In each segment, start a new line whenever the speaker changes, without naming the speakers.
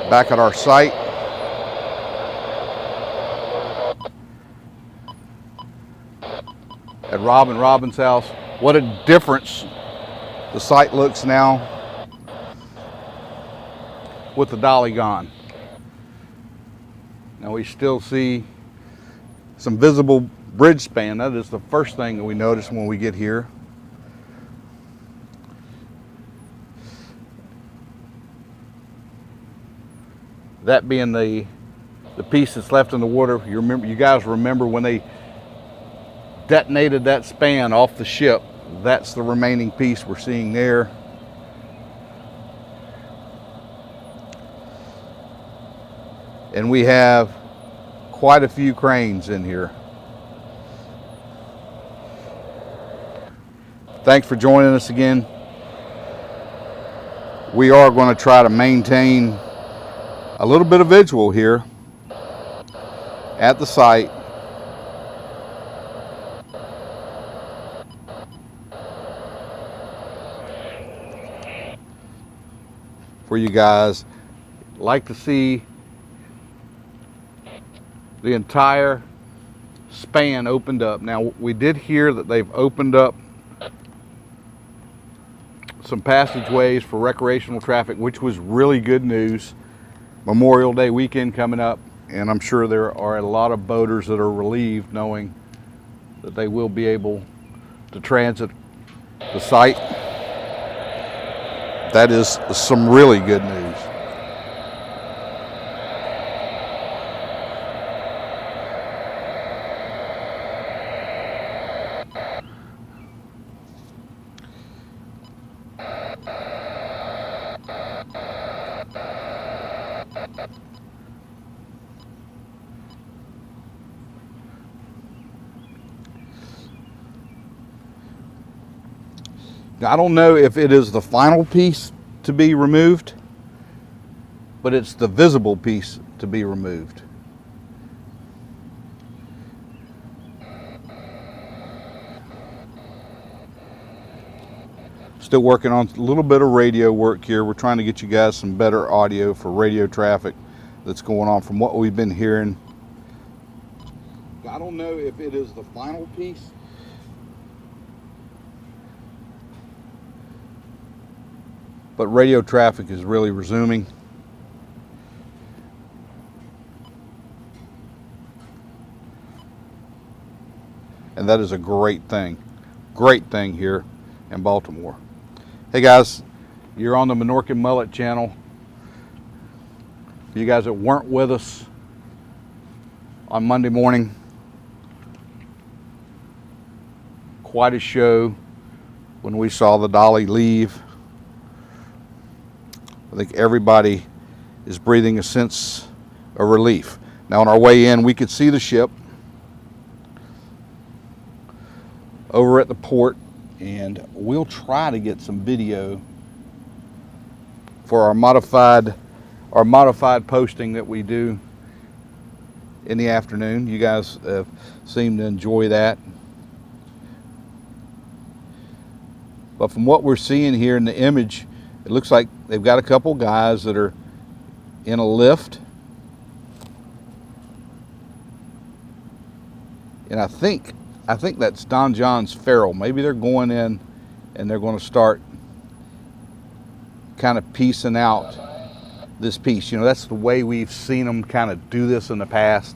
back at our site. At Rob and Robin's house. What a difference the site looks now with the dolly gone. Now we still see some visible bridge span. That is the first thing that we notice when we get here. That being the piece that's left in the water. You guys remember when they detonated that span off the ship. That's the remaining piece we're seeing there. And we have quite a few cranes in here. Thanks for joining us again. We are going to try to maintain a little bit of visual here at the site. For you guys. Like to see the entire span opened up. Now we did hear that they've opened up some passageways for recreational traffic, which was really good news. Memorial Day weekend coming up, and I'm sure there are a lot of boaters that are relieved knowing that they will be able to transit the site. That is some really good news. Now, I don't know if it is the final piece to be removed, but it's the visible piece to be removed. Still working on a little bit of radio work here. We're trying to get you guys some better audio for radio traffic that's going on from what we've been hearing. I don't know if it is the final piece, but radio traffic is really resuming. And that is a great thing here in Baltimore. Hey guys, you're on the Minorcan Mullet channel. For you guys that weren't with us on Monday morning, quite a show when we saw the dolly leave. I think everybody is breathing a sense of relief. Now on our way in, we could see the ship over at the port, and we'll try to get some video for our modified posting that we do in the afternoon. You guys seem to enjoy that. But from what we're seeing here in the image, it looks like they've got a couple guys that are in a lift. And I think that's Don John's Farrell. Maybe they're going in and they're going to start kind of piecing out this piece. You know, that's the way we've seen them kind of do this in the past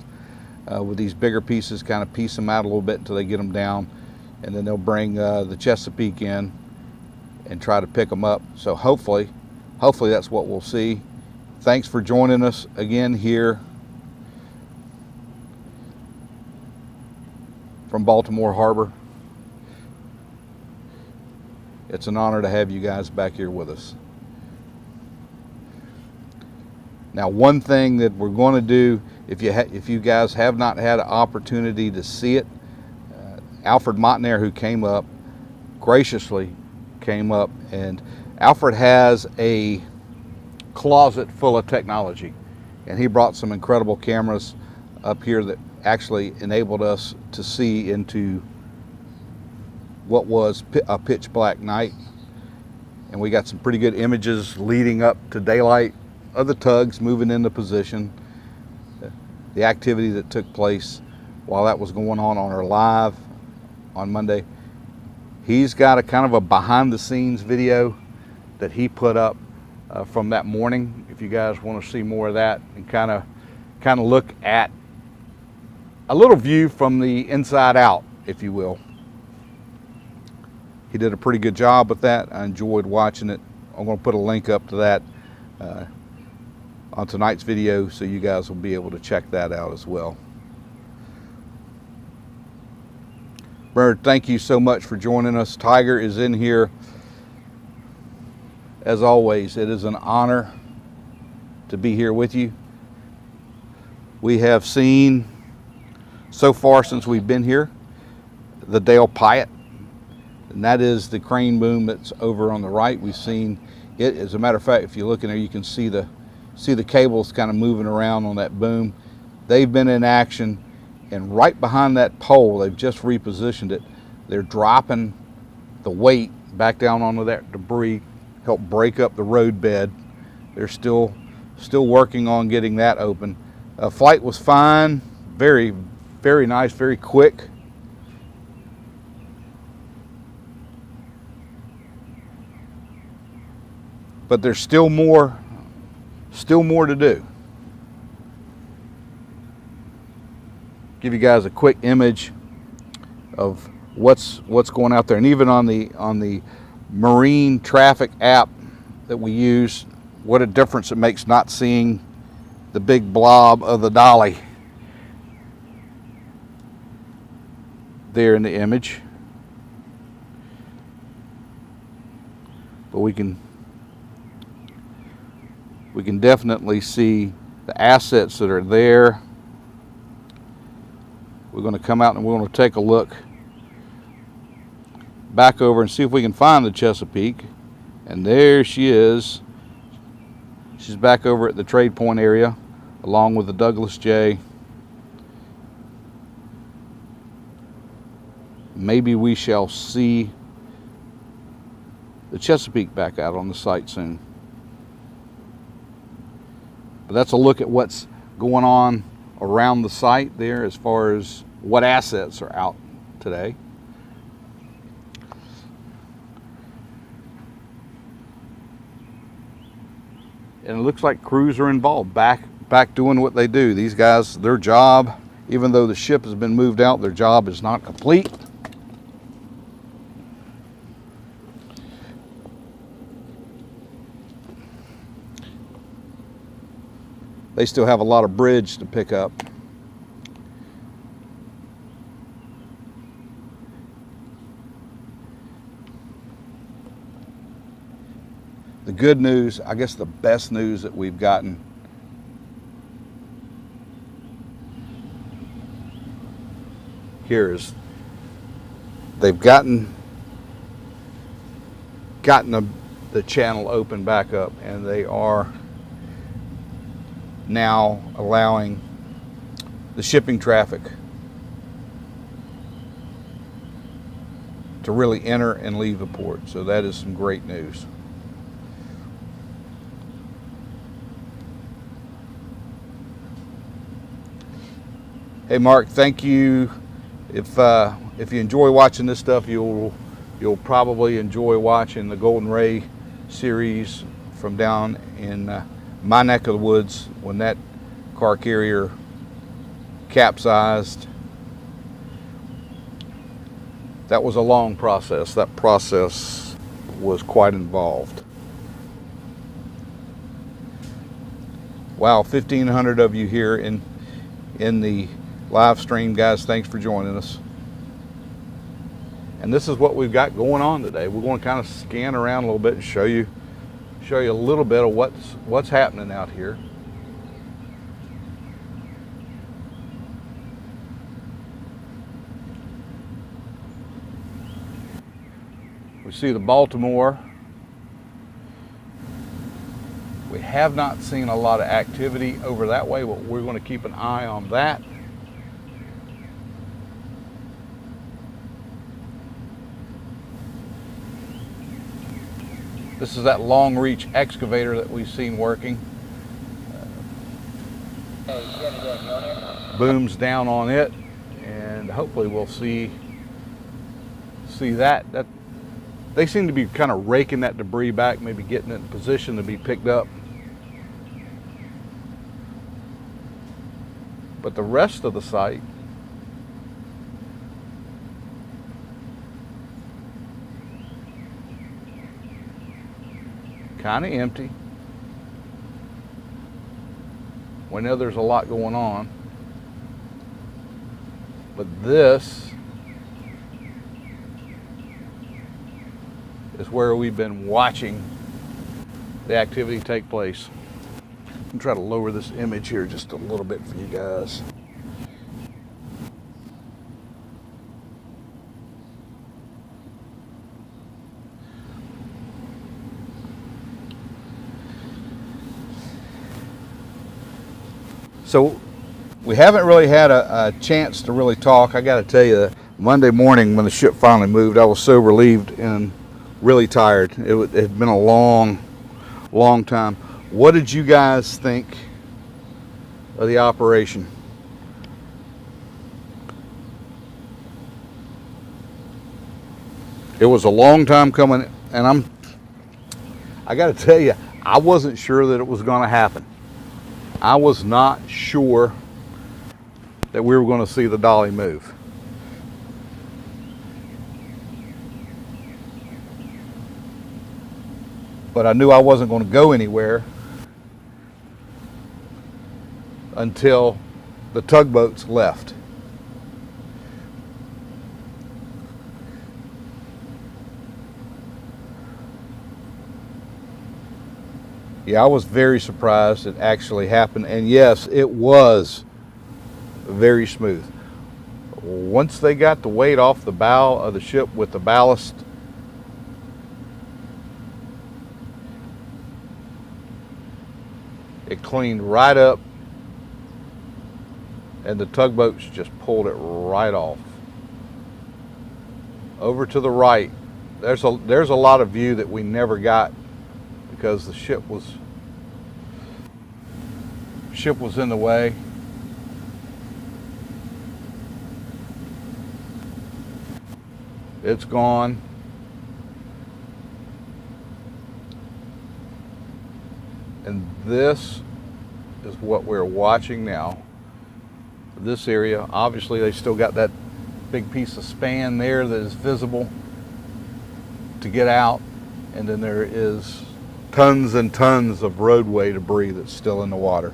with these bigger pieces, kind of piece them out a little bit until they get them down. And then they'll bring the Chesapeake in and try to pick them up. So hopefully that's what we'll see. Thanks for joining us again here from Baltimore Harbor. It's an honor to have you guys back here with us. Now, one thing that we're going to do, if you guys have not had an opportunity to see it, Alfred Montner, who came up, graciously came up, and Alfred has a closet full of technology, and he brought some incredible cameras up here that actually enabled us to see into what was a pitch black night, and we got some pretty good images leading up to daylight. of the tugs moving into position, the activity that took place while that was going on our live on Monday. He's got a kind of a behind the scenes video that he put up from that morning. If you guys want to see more of that and kind of look at a little view from the inside out, if you will. He did a pretty good job with that. I enjoyed watching it. I'm going to put a link up to that on tonight's video, so you guys will be able to check that out as well. Bernard, thank you so much for joining us. Tiger is in here. As always, it is an honor to be here with you. We have seen, so far since we've been here, the Dale Pyatt, and that is the crane boom that's over on the right. We've seen it. As a matter of fact, if you look in there, you can see the cables kind of moving around on that boom. They've been in action, and right behind that pole, they've just repositioned it. They're dropping the weight back down onto that debris, help break up the road bed. They're still working on getting that open. Flight was fine, very, very nice, very quick. But there's still more to do. Give you guys a quick image of what's going out there, and even on the marine traffic app that we use, what a difference it makes not seeing the big blob of the dolly there in the image. But we can definitely see the assets that are there. We're going to come out and we're going to take a look back over and see if we can find the Chesapeake. And there she is. She's back over at the Trade Point area along with the Douglas J. Maybe we shall see the Chesapeake back out on the site soon. But that's a look at what's going on around the site there as far as what assets are out today. And it looks like crews are involved, back doing what they do. These guys, their job, even though the ship has been moved out, their job is not complete. They still have a lot of bridge to pick up. The good news, I guess the best news that we've gotten here is they've gotten the channel open back up, and they are now allowing the shipping traffic to really enter and leave the port. So that is some great news. Hey Mark, thank you. If you enjoy watching this stuff, you'll probably enjoy watching the Golden Ray series from down in my neck of the woods when that car carrier capsized. That was a long process. That process was quite involved. Wow, 1,500 of you here in the live stream, guys. Thanks for joining us. And this is what we've got going on today. We're going to kind of scan around a little bit and show you a little bit of what's happening out here. We see the Baltimore. We have not seen a lot of activity over that way, but we're going to keep an eye on that. This is that long reach excavator that we've seen working. booms down on it, and hopefully we'll see that they seem to be kind of raking that debris back, maybe getting it in position to be picked up. But the rest of the site kind of empty. We know there's a lot going on, but this is where we've been watching the activity take place. I'm trying to lower this image here just a little bit for you guys. So we haven't really had a chance to really talk. I got to tell you, Monday morning when the ship finally moved, I was so relieved and really tired. It had been a long time. What did you guys think of the operation? It was a long time coming, and I got to tell you, I wasn't sure that it was going to happen. I was not sure that we were going to see the dolly move. But I knew I wasn't going to go anywhere until the tugboats left. Yeah, I was very surprised it actually happened, and yes, it was very smooth. Once they got the weight off the bow of the ship with the ballast, it cleaned right up, and the tugboats just pulled it right off. Over to the right, there's a lot of view that we never got because the ship was in the way. It's gone. And this is what we're watching now. This area, obviously they still got that big piece of span there that is visible to get out, and then there is tons and tons of roadway debris that's still in the water.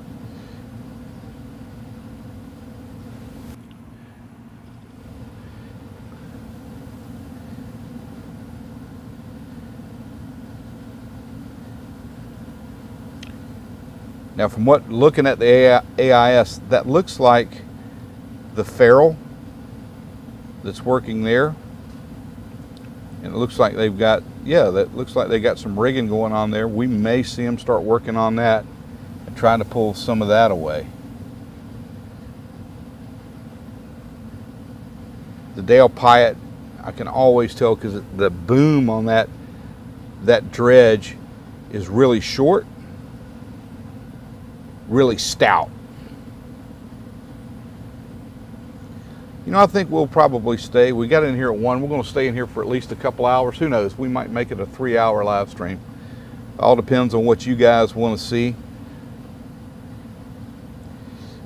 Now, from looking at the AIS, that looks like the ferrule that's working there, and it looks like they've got, that looks like they got some rigging going on there. We may see them start working on that and trying to pull some of that away. The Dale Pyatt, I can always tell because the boom on that dredge is really short, really stout. You know, I think we'll probably stay. We got in here at 1. We're going to stay in here for at least a couple hours. Who knows? We might make it a 3-hour live stream. All depends on what you guys want to see.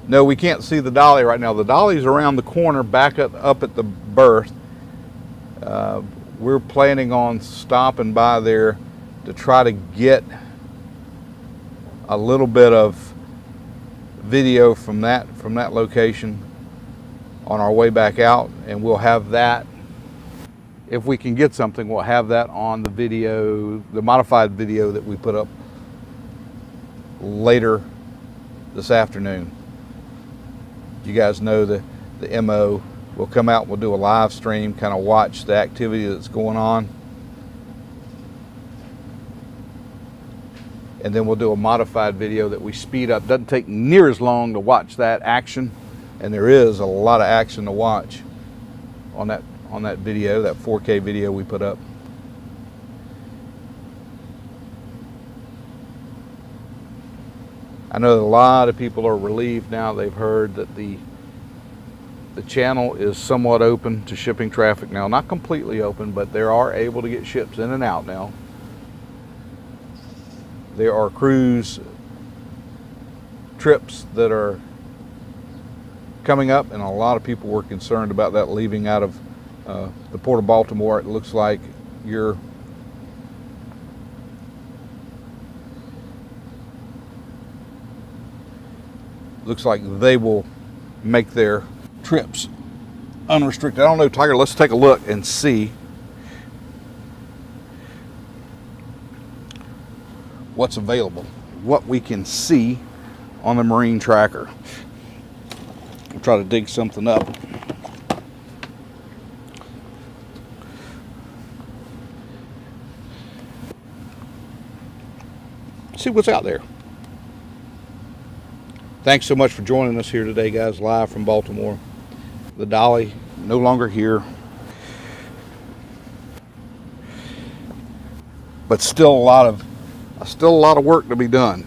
No, we can't see the dolly right now. The dolly's around the corner back up at the berth. We're planning on stopping by there to try to get a little bit of video from that location on our way back out, and we'll have that, if we can get something, we'll have that on the video, the modified video that we put up later this afternoon. You guys know the MO. We'll come out, we'll do a live stream, kind of watch the activity that's going on, and then we'll do a modified video that we speed up. Doesn't take near as long to watch that action, and there is a lot of action to watch on that video, that 4K video we put up. I know that a lot of people are relieved now. They've heard that the channel is somewhat open to shipping traffic now. Not completely open, but they are able to get ships in and out now. There are cruise trips that are coming up, and a lot of people were concerned about that leaving out of the Port of Baltimore. It looks like they will make their trips unrestricted. I don't know, Tiger, let's take a look and see what's available, what we can see on the marine tracker. We'll try to dig something up. See what's out there. Thanks so much for joining us here today, guys, live from Baltimore. The Dolly no longer here, but still a lot of work to be done.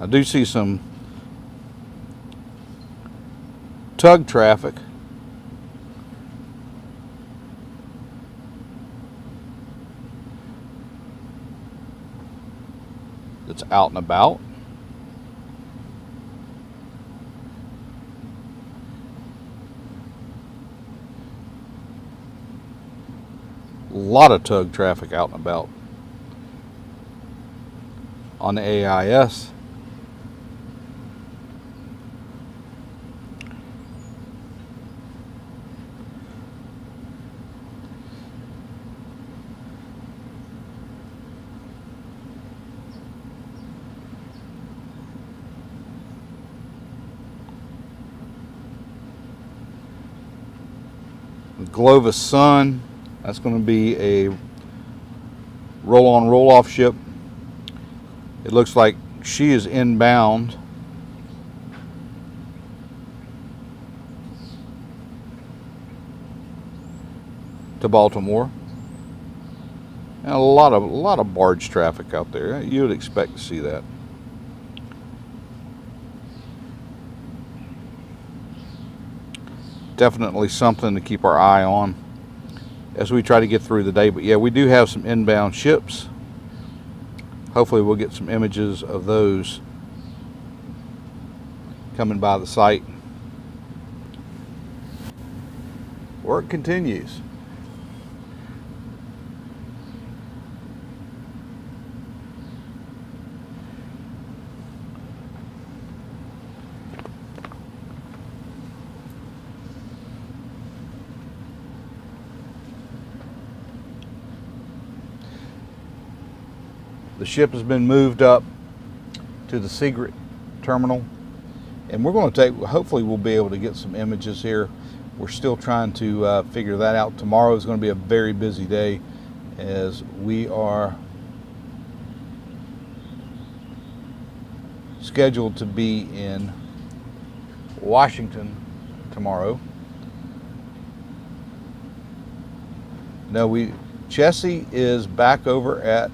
I do see some tug traffic. That's out and about. A lot of tug traffic out and about on the AIS. Glovis Sun, that's going to be a roll-on, roll-off ship. It looks like she is inbound to Baltimore. And a lot of barge traffic out there. You would expect to see that. Definitely something to keep our eye on as we try to get through the day. But yeah, we do have some inbound ships. Hopefully we'll get some images of those coming by the site. Work continues. The ship has been moved up to the Secret terminal, and we're going to hopefully we'll be able to get some images here. We're still trying to figure that out. Tomorrow is going to be a very busy day as we are scheduled to be in Washington tomorrow. No, Chessie is back over at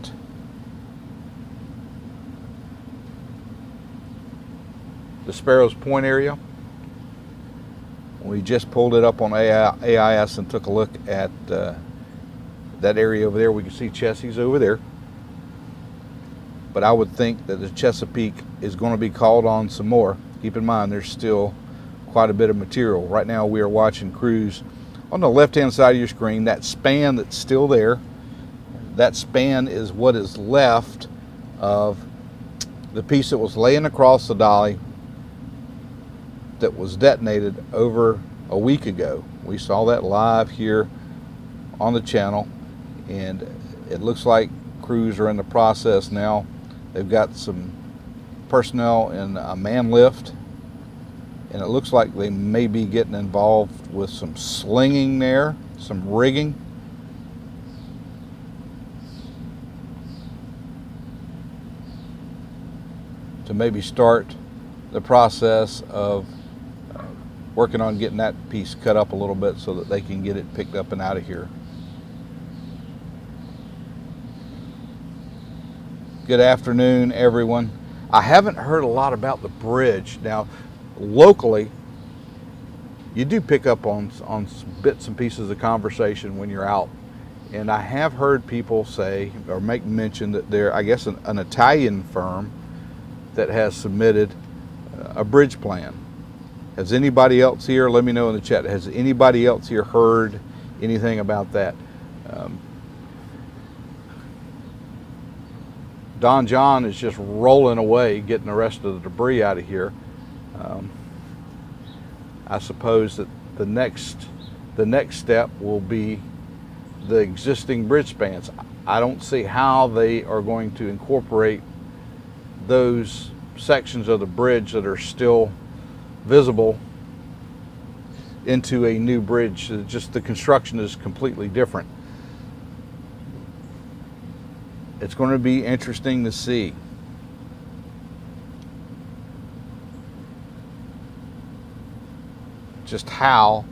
the Sparrows Point area. We just pulled it up on AIS and took a look at that area over there. We can see Chessie's over there. But I would think that the Chesapeake is going to be called on some more. Keep in mind there's still quite a bit of material. Right now we are watching crews on the left-hand side of your screen. That span that's still there, that span is what is left of the piece that was laying across the dolly that was detonated over a week ago. We saw that live here on the channel, and it looks like crews are in the process now. They've got some personnel in a man lift, and it looks like they may be getting involved with some slinging there, some rigging. To maybe start the process of working on getting that piece cut up a little bit so that they can get it picked up and out of here. Good afternoon, everyone. I haven't heard a lot about the bridge. Now, locally, you do pick up on some bits and pieces of conversation when you're out. And I have heard people say or make mention that they're, I guess, an Italian firm that has submitted a bridge plan. Has anybody else here, let me know in the chat, has anybody else here heard anything about that? Don John is just rolling away, getting the rest of the debris out of here. I suppose that the next step will be the existing bridge spans. I don't see how they are going to incorporate those sections of the bridge that are still visible into a new bridge. Just the construction is completely different. It's going to be interesting to see. Just how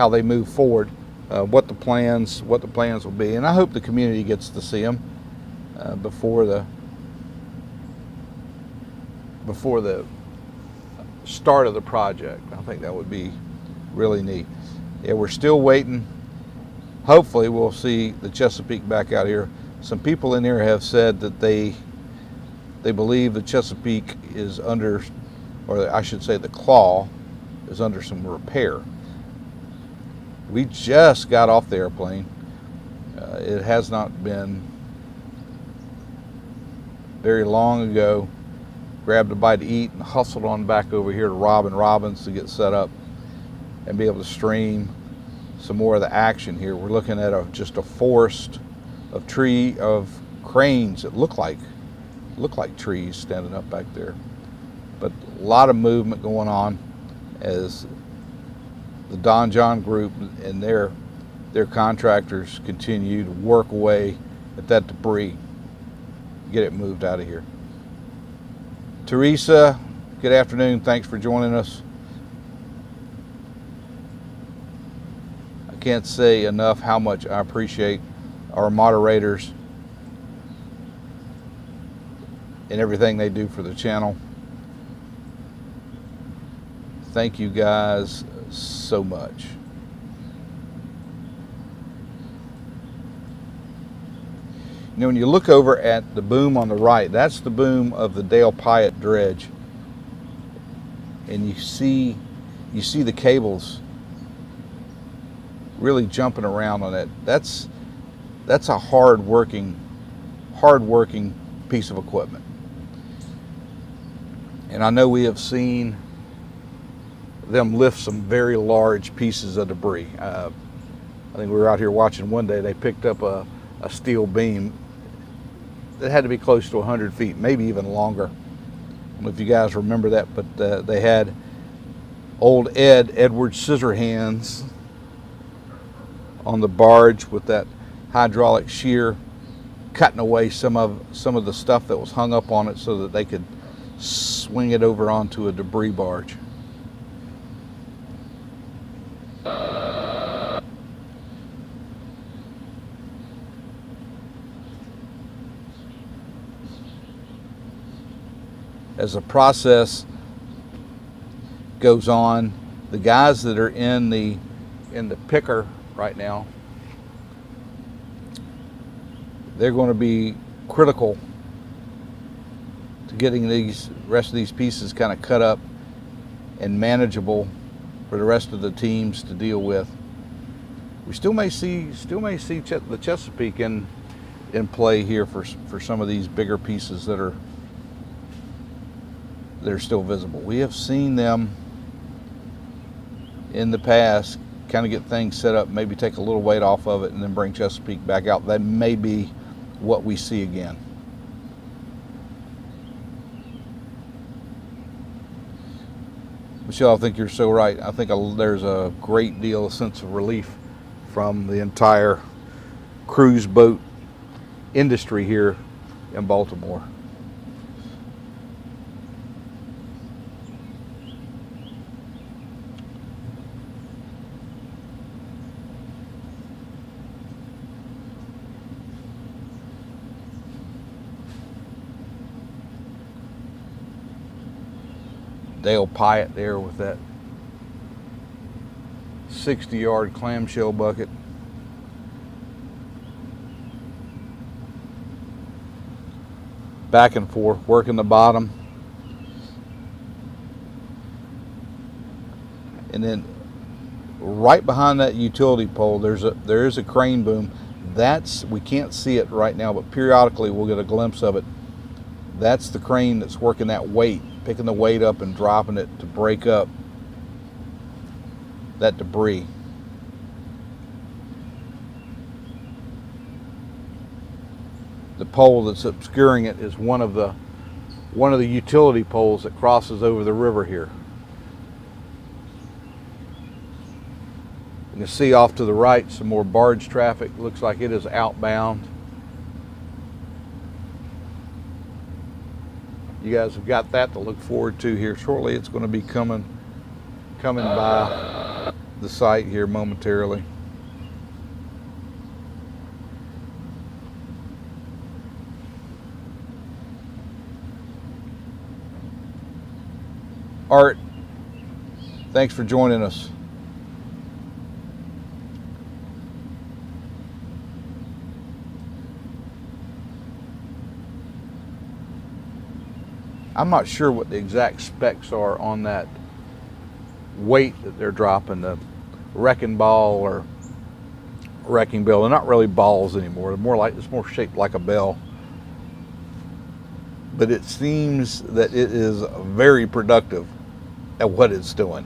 they move forward, what the plans will be, and I hope the community gets to see them before the start of the project. I think that would be really neat. Yeah, we're still waiting. Hopefully we'll see the Chesapeake back out here. Some people in here have said that they believe the Chesapeake is under, or I should say the Claw is under some repair. We just got off the airplane. It has not been very long ago. Grabbed a bite to eat and hustled on back over here to Robbins to get set up and be able to stream some more of the action here. We're looking at just a forest of cranes that look like trees standing up back there. But a lot of movement going on as the Don John group and their contractors continue to work away at that debris, get it moved out of here. Teresa, good afternoon. Thanks for joining us. I can't say enough how much I appreciate our moderators and everything they do for the channel. Thank you guys so much. You know, when you look over at the boom on the right, that's the boom of the Dale Pyatt dredge, and you see the cables really jumping around on it. That's a hard working piece of equipment. And I know we have seen them lift some very large pieces of debris. I think we were out here watching one day, they picked up a steel beam that had to be close to 100 feet, maybe even longer. I don't know if you guys remember that, but they had old Edward Scissorhands on the barge with that hydraulic shear, cutting away some of the stuff that was hung up on it so that they could swing it over onto a debris barge. As the process goes on, the guys that are in the picker right now, they're going to be critical to getting these rest of these pieces kind of cut up and manageable for the rest of the teams to deal with. We still may see the Chesapeake in play here for some of these bigger pieces that are still visible. We have seen them in the past kind of get things set up, maybe take a little weight off of it, and then bring Chesapeake back out. That may be what we see again. Michelle, I think you're so right. I think there's a great deal of sense of relief from the entire cruise boat industry here in Baltimore. Dale Pyatt there with that 60-yard clamshell bucket. Back and forth, working the bottom. And then right behind that utility pole, there is a crane boom. We can't see it right now, but periodically we'll get a glimpse of it. That's the crane that's working that weight, picking the weight up and dropping it to break up that debris. The pole that's obscuring it is one of the utility poles that crosses over the river here. You can see off to the right some more barge traffic. Looks like it is outbound. You guys have got that to look forward to here shortly. It's going to be coming by the site here momentarily. Art, thanks for joining us. I'm not sure what the exact specs are on that weight that they're dropping, the wrecking ball or wrecking bell. They're not really balls anymore. It's more shaped like a bell. But it seems that it is very productive at what it's doing.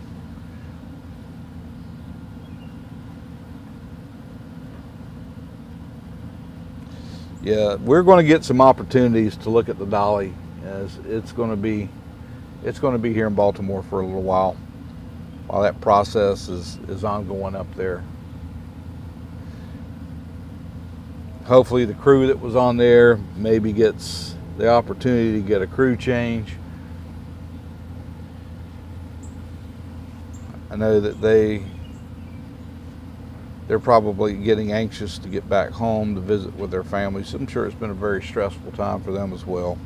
Yeah, we're going to get some opportunities to look at the dolly, as it's going to be here in Baltimore for a little while that process is ongoing up there. Hopefully the crew that was on there maybe gets the opportunity to get a crew change. I know that they're probably getting anxious to get back home to visit with their families. I'm sure it's been a very stressful time for them as well.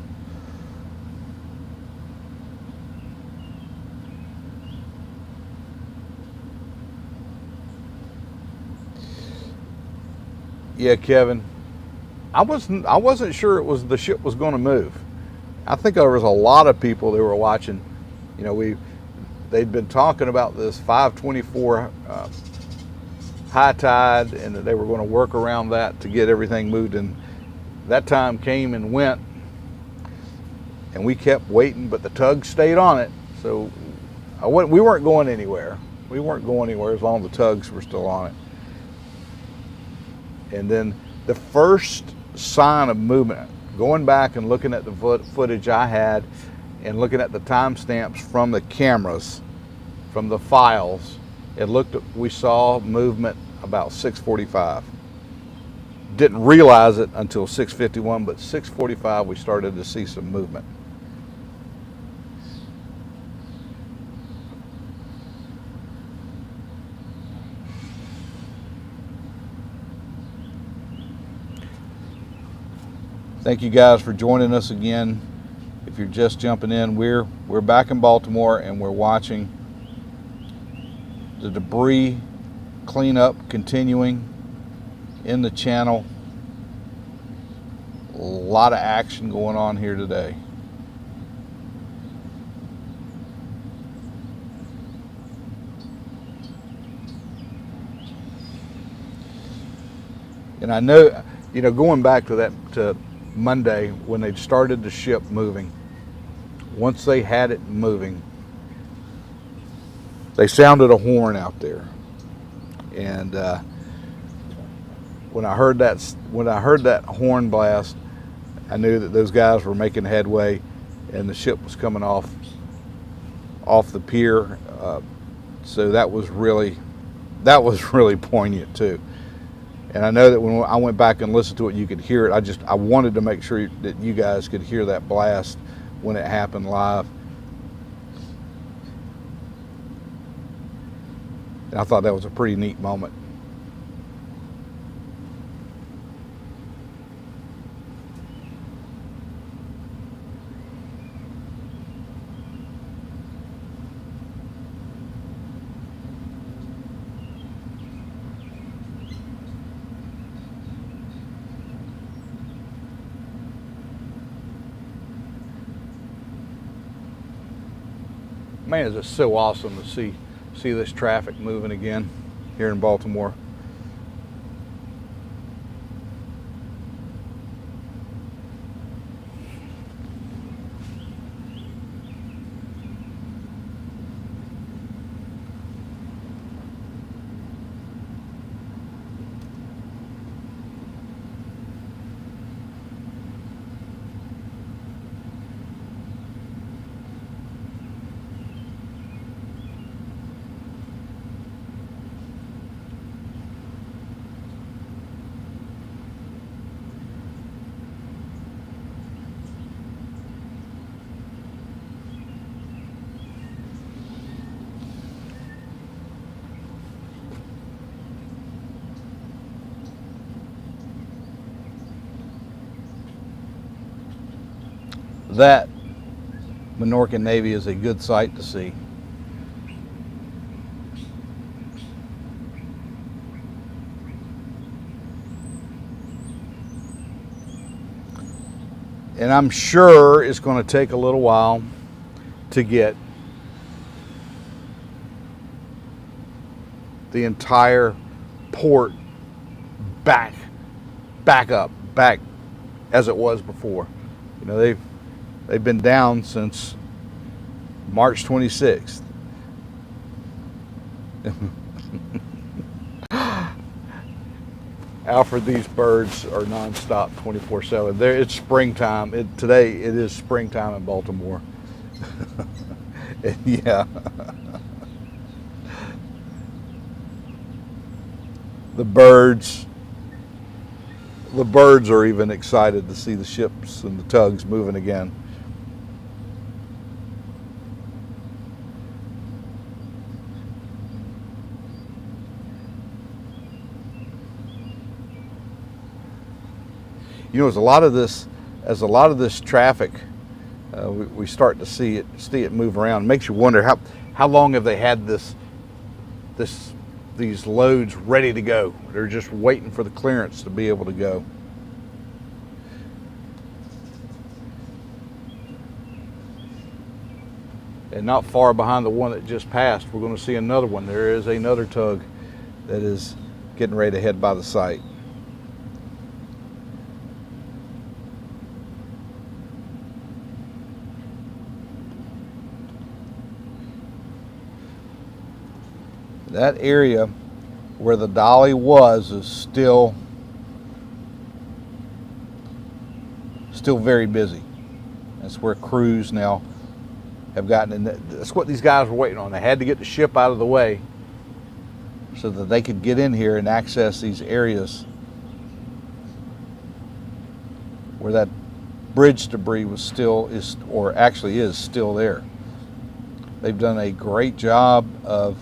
Yeah, Kevin, I wasn't sure the ship was going to move. I think there was a lot of people that were watching. You know, they'd been talking about this 524 high tide, and that they were going to work around that to get everything moved. And that time came and went, and we kept waiting, but the tug stayed on it. So we weren't going anywhere. We weren't going anywhere as long as the tugs were still on it. And then the first sign of movement, going back and looking at the footage I had and looking at the timestamps from the cameras, from the files, we saw movement about 6:45. Didn't realize it until 6:51, but 6:45 we started to see some movement. Thank you guys for joining us again. If you're just jumping in, we're back in Baltimore and we're watching the debris cleanup continuing in the channel. A lot of action going on here today. And I know, you know, going back to to Monday when they started the ship moving, once they had it moving, they sounded a horn out there. And when I heard that horn blast, I knew that those guys were making headway, and the ship was coming off the pier. So that was really poignant too. And I know that when I went back and listened to it, you could hear it. I wanted to make sure that you guys could hear that blast when it happened live. And I thought that was a pretty neat moment. Man, it's just so awesome to see this traffic moving again here in Baltimore. That Minorcan Navy is a good sight to see. And I'm sure it's going to take a little while to get the entire port back up as it was before. You know, they've been down since March 26th. Alfred, these birds are nonstop 24/7. It's springtime. Today it is springtime in Baltimore. And yeah. The birds are even excited to see the ships and the tugs moving again. You know, as a lot of this traffic, we start to see it move around. It makes you wonder how long have they had these loads ready to go. They're just waiting for the clearance to be able to go. And not far behind the one that just passed, we're going to see another one. There is another tug that is getting ready to head by the site. That area where the dolly was is still very busy. That's where crews now have gotten in. That's what these guys were waiting on. They had to get the ship out of the way so that they could get in here and access these areas where that bridge debris was still there. They've done a great job of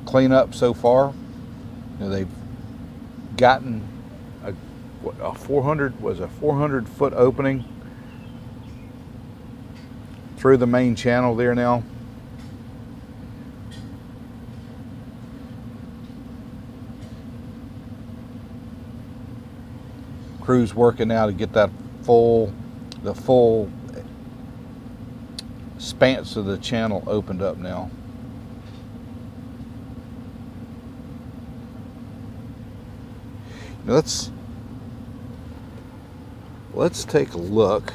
cleanup so far. You know, they've gotten a 400-foot opening through the main channel there now. Crews working now to get the full expanse of the channel opened up now. Now let's take a look.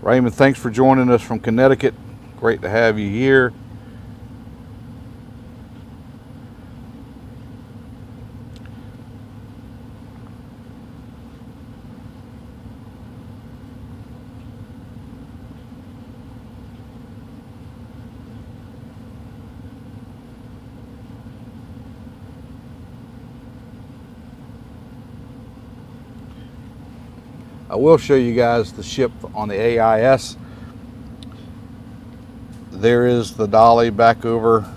Raymond, thanks for joining us from Connecticut. Great to have you here. I will show you guys the ship on the AIS. There is the dolly back over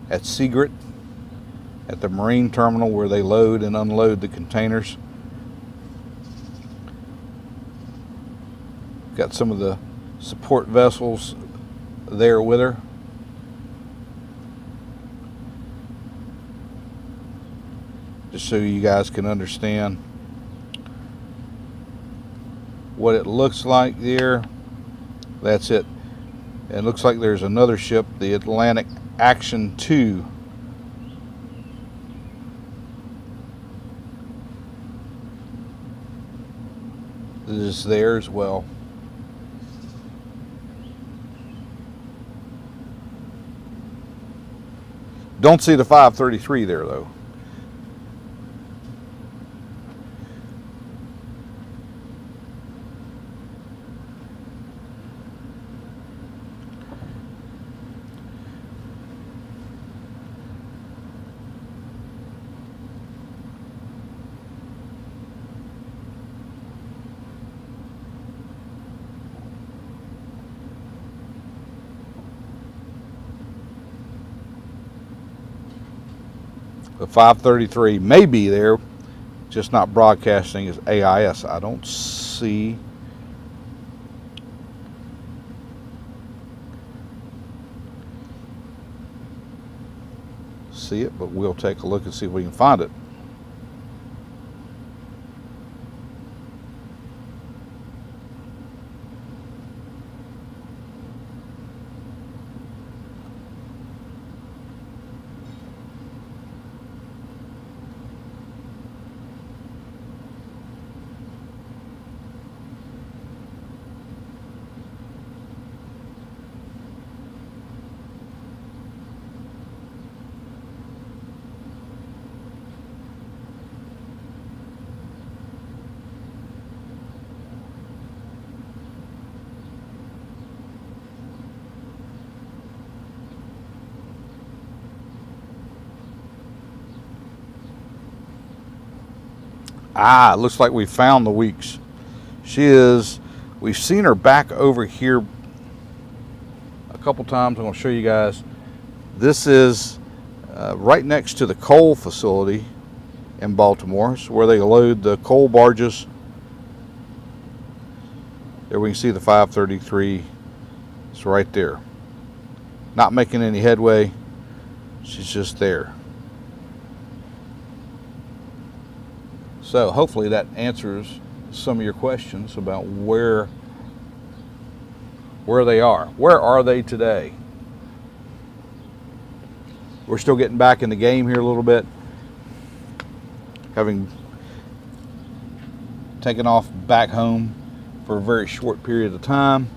at Seagrit at the marine terminal where they load and unload the containers. Got some of the support vessels there with her. Just so you guys can understand what it looks like there. That's it. It looks like there's another ship, the Atlantic Action 2. It is there as well. Don't see the 533 there though. The 533 may be there, just not broadcasting as AIS. I don't see. It, but we'll take a look and see if we can find it. Ah, it looks like we found the Weeks. She is, we've seen her back over here a couple times. I'm going to show you guys. This is right next to the coal facility in Baltimore. It's where they load the coal barges. There we can see the 533. It's right there. Not making any headway. She's just there. So hopefully that answers some of your questions about where they are. Where are they today? We're still getting back in the game here a little bit, having taken off back home for a very short period of time.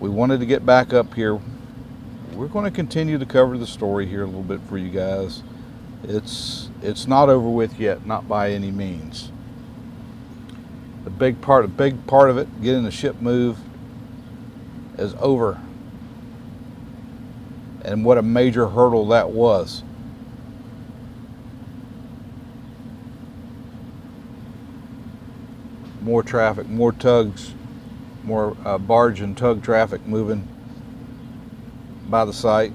We wanted to get back up here. We're going to continue to cover the story here a little bit for you guys. It's not over with yet, not by any means. A big part of it, getting the ship moved, is over. And what a major hurdle that was. More traffic, more tugs, more barge and tug traffic moving by the site.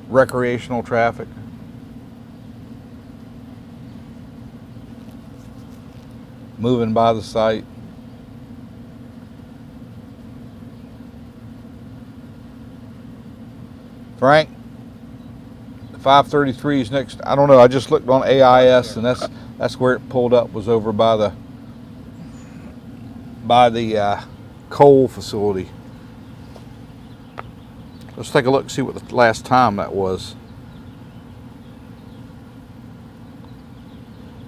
Recreational traffic. Moving by the site. Frank, the 533 is next. I don't know. I just looked on AIS, and that's where it pulled up. Was over by the coal facility. Let's take a look and see what the last time that was.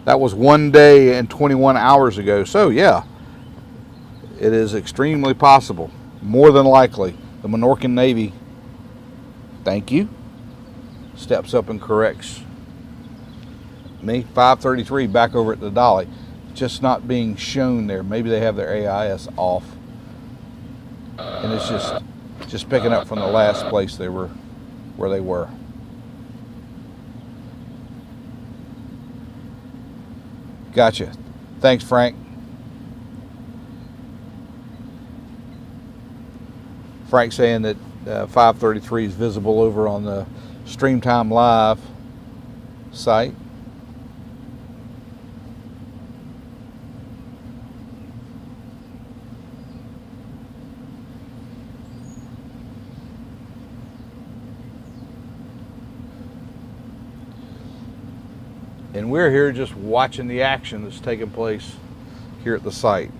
That was 1 day and 21 hours ago. So yeah, it is extremely possible, more than likely, the Minorcan Navy, thank you, steps up and corrects me. 533 back over at the Dolly, just not being shown there. Maybe they have their AIS off, and it's just picking up from the last place they were, where they were. Gotcha. Thanks, Frank. Frank saying that 533 is visible over on the Streamtime Live site. And we're here just watching the action that's taking place here at the site.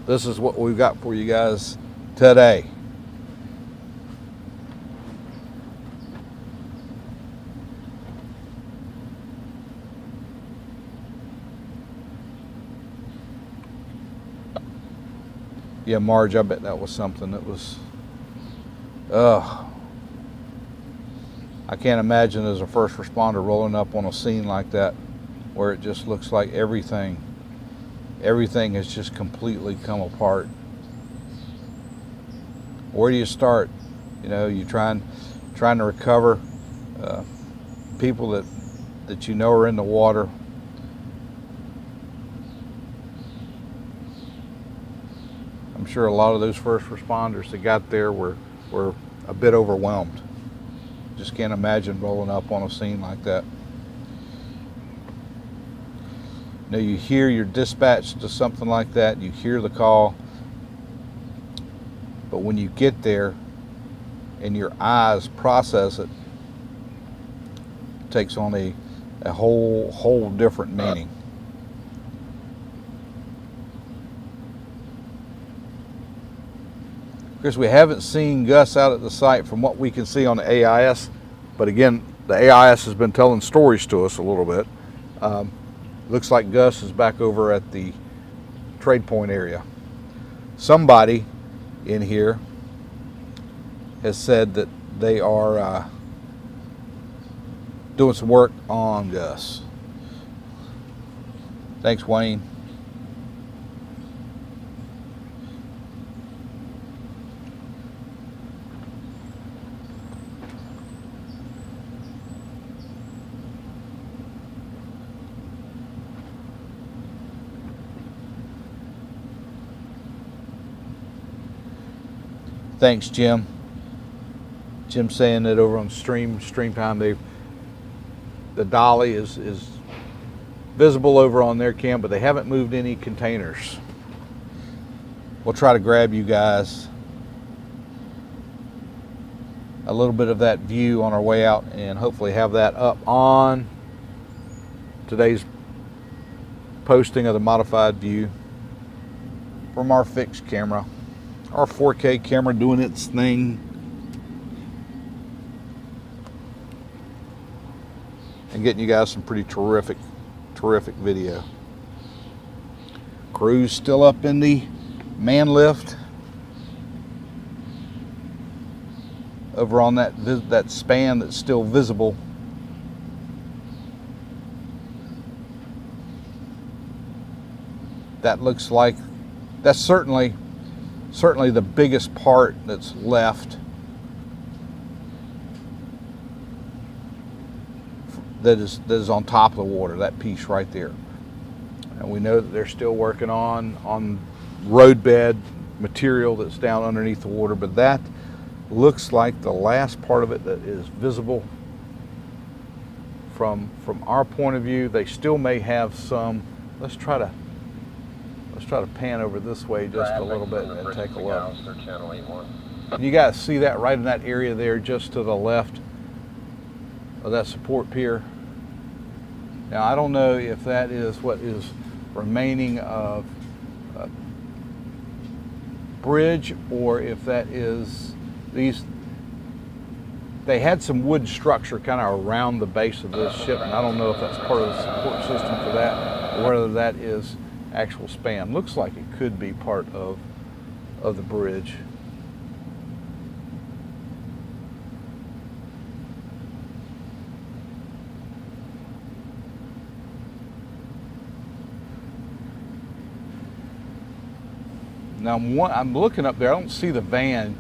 This is what we've got for you guys today. Yeah, Marge, I bet that was something that was, I can't imagine as a first responder rolling up on a scene like that where it just looks like everything has just completely come apart. Where do you start? You know, you're trying to recover people that you know are in the water. I'm sure a lot of those first responders that got there were a bit overwhelmed. Just can't imagine rolling up on a scene like that. You know, you hear your dispatch to something like that, you hear the call, but when you get there and your eyes process it, it takes on a whole different meaning. Because we haven't seen Gus out at the site from what we can see on the AIS, but again, the AIS has been telling stories to us a little bit. Looks like Gus is back over at the trade point area. Somebody in here has said that they are doing some work on Gus. Thanks, Wayne. Thanks, Jim. Jim saying that over on Streamtime, the dolly is visible over on their cam, but they haven't moved any containers. We'll try to grab you guys a little bit of that view on our way out and hopefully have that up on today's posting of the modified view from our fixed camera. Our 4K camera doing its thing. And getting you guys some pretty terrific video. Crew's still up in the man lift. Over on that span that's still visible. That looks like, that's certainly the biggest part that's left that is on top of the water, that piece right there. And we know that they're still working on roadbed material that's down underneath the water, but that looks like the last part of it that is visible from our point of view. They still may have some. Let's try to pan over this way just a little bit and take a look. You guys see that right in that area there just to the left of that support pier? Now I don't know if that is what is remaining of bridge or if that is these. They had some wood structure kind of around the base of this ship, and I don't know if that's part of the support system for that or whether that is actual span. Looks like it could be part of the bridge. Now I'm looking up there. I don't see the van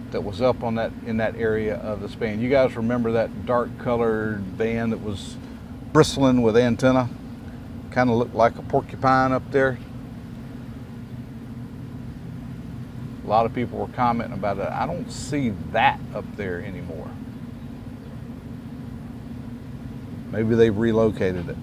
that was up on that in that area of the span. You guys remember that dark colored van that was bristling with antenna? Kind of looked like a porcupine up there. A lot of people were commenting about it. I don't see that up there anymore. Maybe they've relocated it.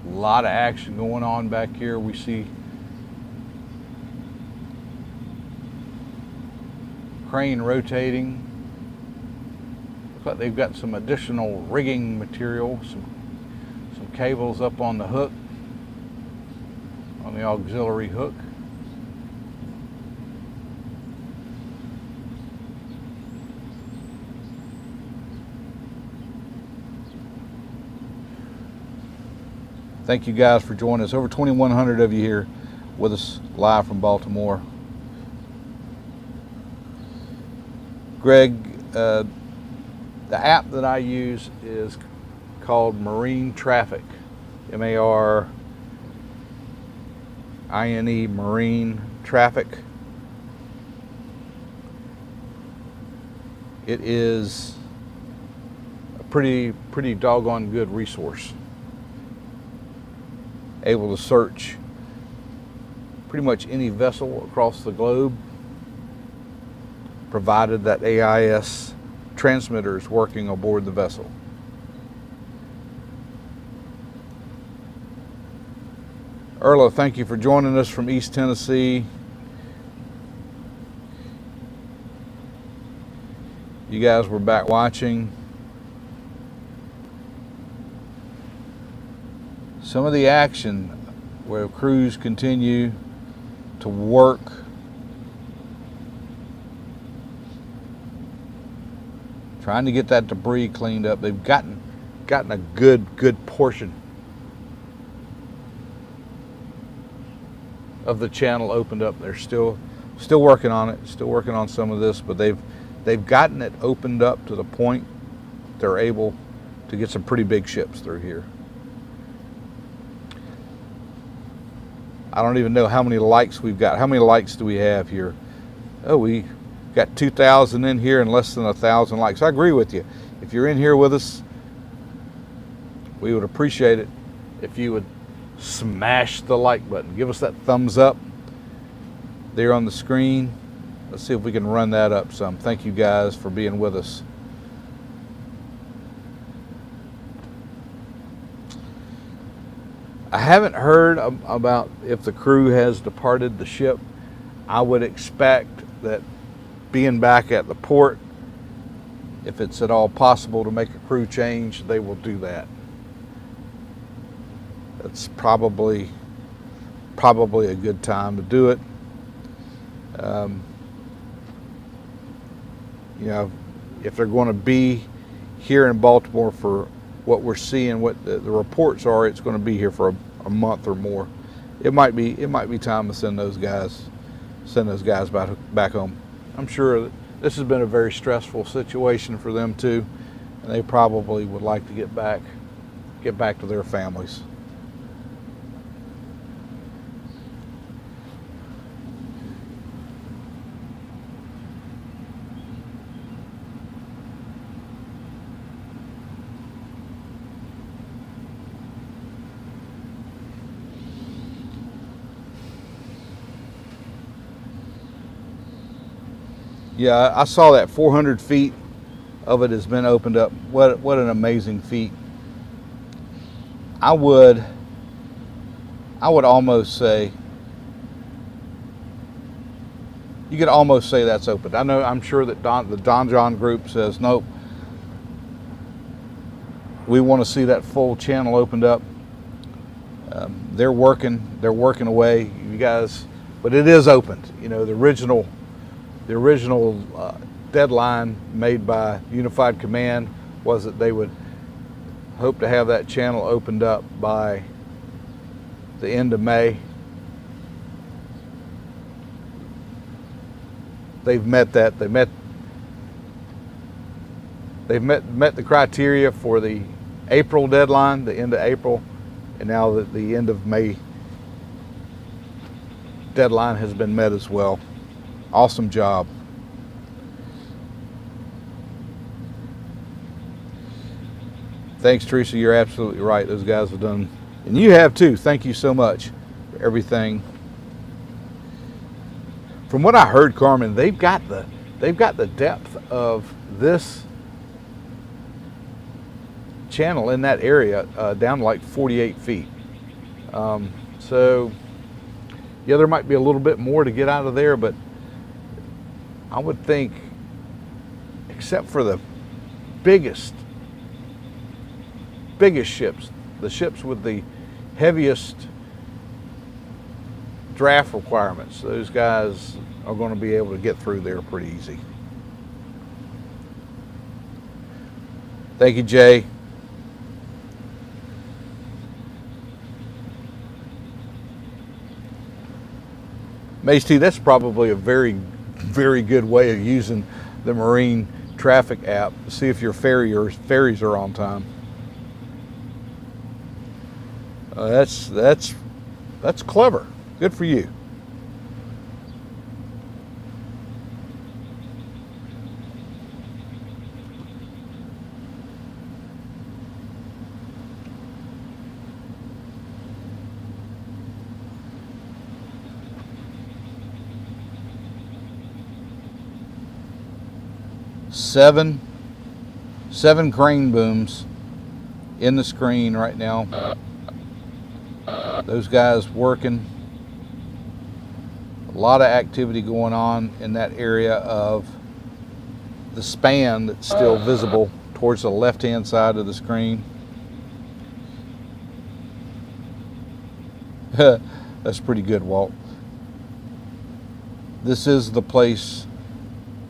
A lot of action going on back here. We see crane rotating. Looks like they've got some additional rigging material, some cables up on the hook, on the auxiliary hook. Thank you guys for joining us. Over 2,100 of you here with us live from Baltimore. Greg, the app that I use is called Marine Traffic, M-A-R-I-N-E, Marine Traffic. It is a pretty doggone good resource. Able to search pretty much any vessel across the globe, provided that AIS transmitter is working aboard the vessel. Erla, thank you for joining us from East Tennessee. You guys were back watching. Some of the action where crews continue to work trying to get that debris cleaned up. They've gotten a good portion of the channel opened up. They're still working on it, still working on some of this, but they've gotten it opened up to the point they're able to get some pretty big ships through here. I don't even know how many likes we've got. How many likes do we have here? Oh, we got 2,000 in here and less than 1,000 likes. I agree with you. If you're in here with us, we would appreciate it if you would smash the like button. Give us that thumbs up there on the screen. Let's see if we can run that up some. Thank you guys for being with us. I haven't heard about if the crew has departed the ship. I would expect that being back at the port, if it's at all possible to make a crew change, they will do that. That's probably a good time to do it. You know, if they're going to be here in Baltimore for what we're seeing, what the reports are, it's going to be here for a month or more. It might be time to send those guys back home. I'm sure that this has been a very stressful situation for them too, and they probably would like to get back to their families. Yeah, I saw that 400 feet of it has been opened up. What an amazing feat. I would almost say, you could almost say that's open. I'm sure that the Don John group says, nope, we want to see that full channel opened up. They're working away, you guys, but it is opened. You know, the original deadline made by Unified Command was that they would hope to have that channel opened up by the end of May. They've met that. They've met the criteria for the April deadline, the end of April, and now the end of May deadline has been met as well. Awesome job. Thanks, Teresa. You're absolutely right. Those guys have done, and you have too. Thank you so much for everything. From what I heard, Carmen, they've got the depth of this channel in that area down to like 48 feet. So yeah, there might be a little bit more to get out of there, but I would think, except for the biggest ships, the ships with the heaviest draft requirements, those guys are going to be able to get through there pretty easy. Thank you, Jay. Mace T, that's probably a very, very good way of using the marine traffic app to see if your ferries are on time. That's clever. Good for you. Seven crane booms in the screen right now. Those guys working. A lot of activity going on in that area of the span that's still visible towards the left-hand side of the screen. That's pretty good, Walt. This is the place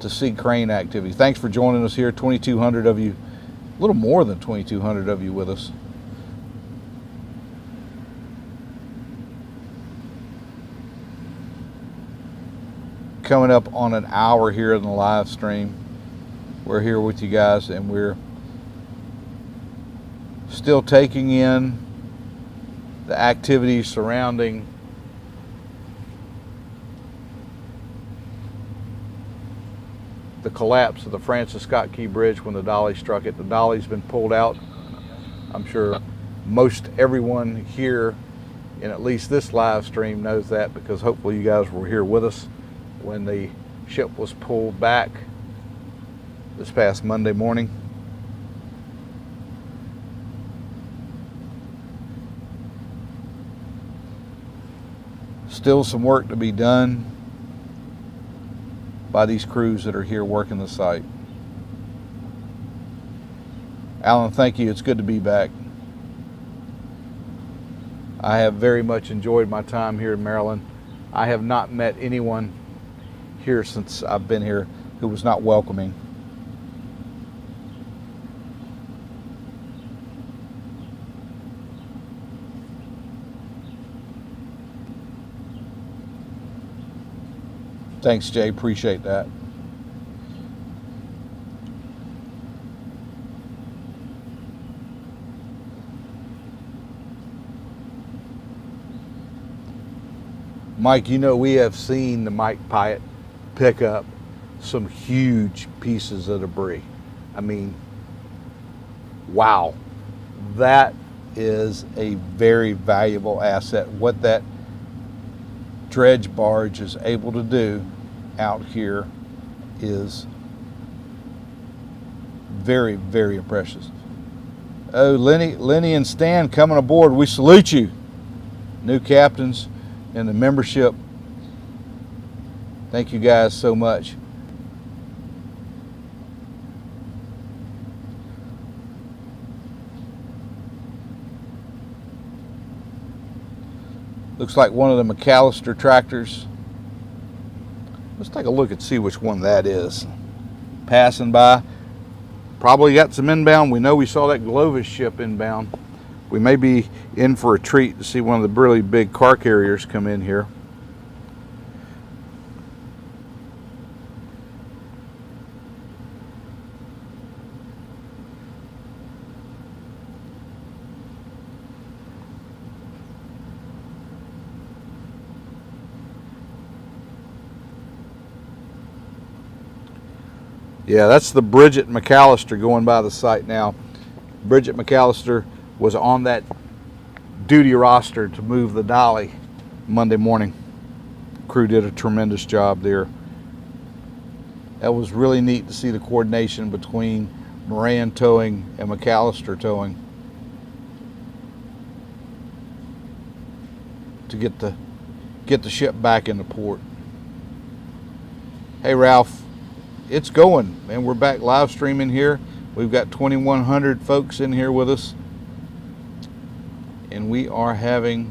to see crane activity. Thanks for joining us here. 2,200 of you, a little more than 2,200 of you with us. Coming up on an hour here in the live stream. We're here with you guys, and we're still taking in the activities surrounding the collapse of the Francis Scott Key Bridge when the dolly struck it. The dolly's been pulled out. I'm sure most everyone here in at least this live stream knows that, because hopefully you guys were here with us when the ship was pulled back this past Monday morning. Still some work to be done by these crews that are here working the site. Alan, thank you. It's good to be back. I have very much enjoyed my time here in Maryland. I have not met anyone here since I've been here who was not welcoming. Thanks, Jay. Appreciate that. Mike, you know, we have seen the Mike Pyatt pick up some huge pieces of debris. I mean, wow. That is a very valuable asset. What that dredge barge is able to do out here is very, very impressive. Oh, Lenny and Stan coming aboard. We salute you, new captains and the membership. Thank you guys so much. Looks like one of the McAllister tractors. Let's take a look and see which one that is. Passing by. Probably got some inbound. We know we saw that Glovis ship inbound. We may be in for a treat to see one of the really big car carriers come in here. Yeah, that's the Bridget McAllister going by the site now. Bridget McAllister was on that duty roster to move the dolly Monday morning. Crew did a tremendous job there. That was really neat to see the coordination between Moran Towing and McAllister Towing to get the ship back into port. Hey Ralph, it's going, man. We're back live streaming here. We've got 2,100 folks in here with us, and we are having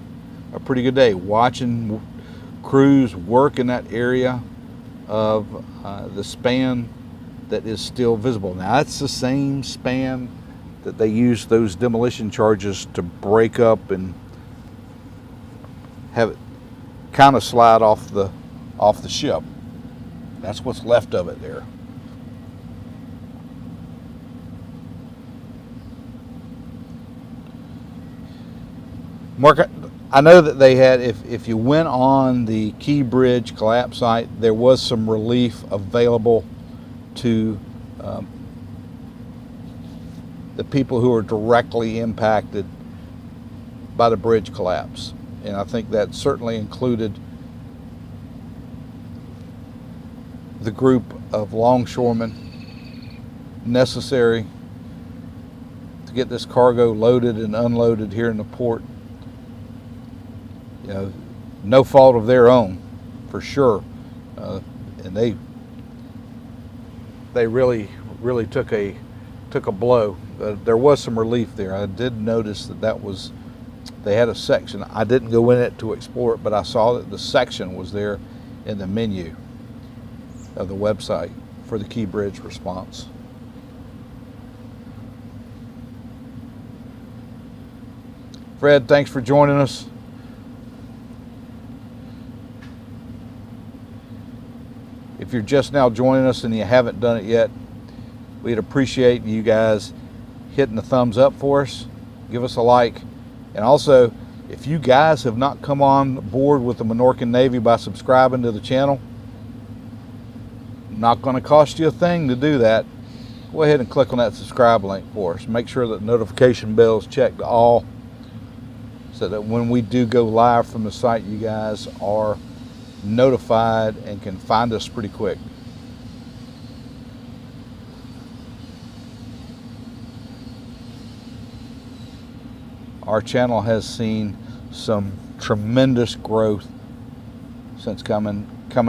a pretty good day watching crews work in that area of the span that is still visible. Now that's the same span that they use those demolition charges to break up and have it kind of slide off the ship. That's what's left of it there. Mark, I know that they had, if you went on the Key Bridge collapse site, there was some relief available to the people who are directly impacted by the bridge collapse. And I think that certainly included the group of longshoremen necessary to get this cargo loaded and unloaded here in the port. You know, no fault of their own, for sure, and they really took a blow. There was some relief there. I did notice that they had a section. I didn't go in it to explore it, but I saw that the section was there in the menu of the website for the Key Bridge response. Fred, thanks for joining us. If you're just now joining us and you haven't done it yet, we'd appreciate you guys hitting the thumbs up for us. Give us a like. And also, if you guys have not come on board with the Minorcan Navy by subscribing to the channel, not going to cost you a thing to do that. Go ahead and click on that subscribe link for us. Make sure that notification bell is checked to all so that when we do go live from the site, you guys are notified and can find us pretty quick. Our channel has seen some tremendous growth since coming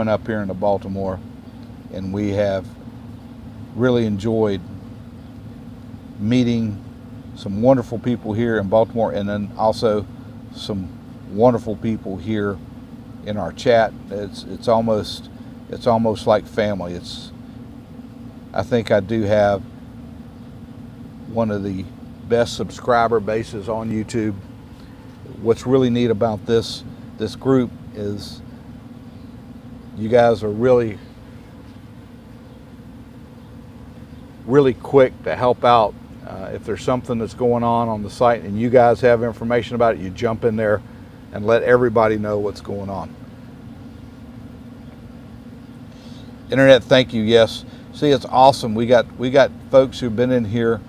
up here into Baltimore, and we have really enjoyed meeting some wonderful people here in Baltimore, and then also some wonderful people here in our chat. It's almost like family. I think I do have one of the best subscriber bases on YouTube. What's really neat about this group is you guys are really quick to help out. If there's something that's going on the site and you guys have information about it, you jump in there and let everybody know what's going on. Internet, thank you. Yes, see, it's awesome. We got folks who've been in here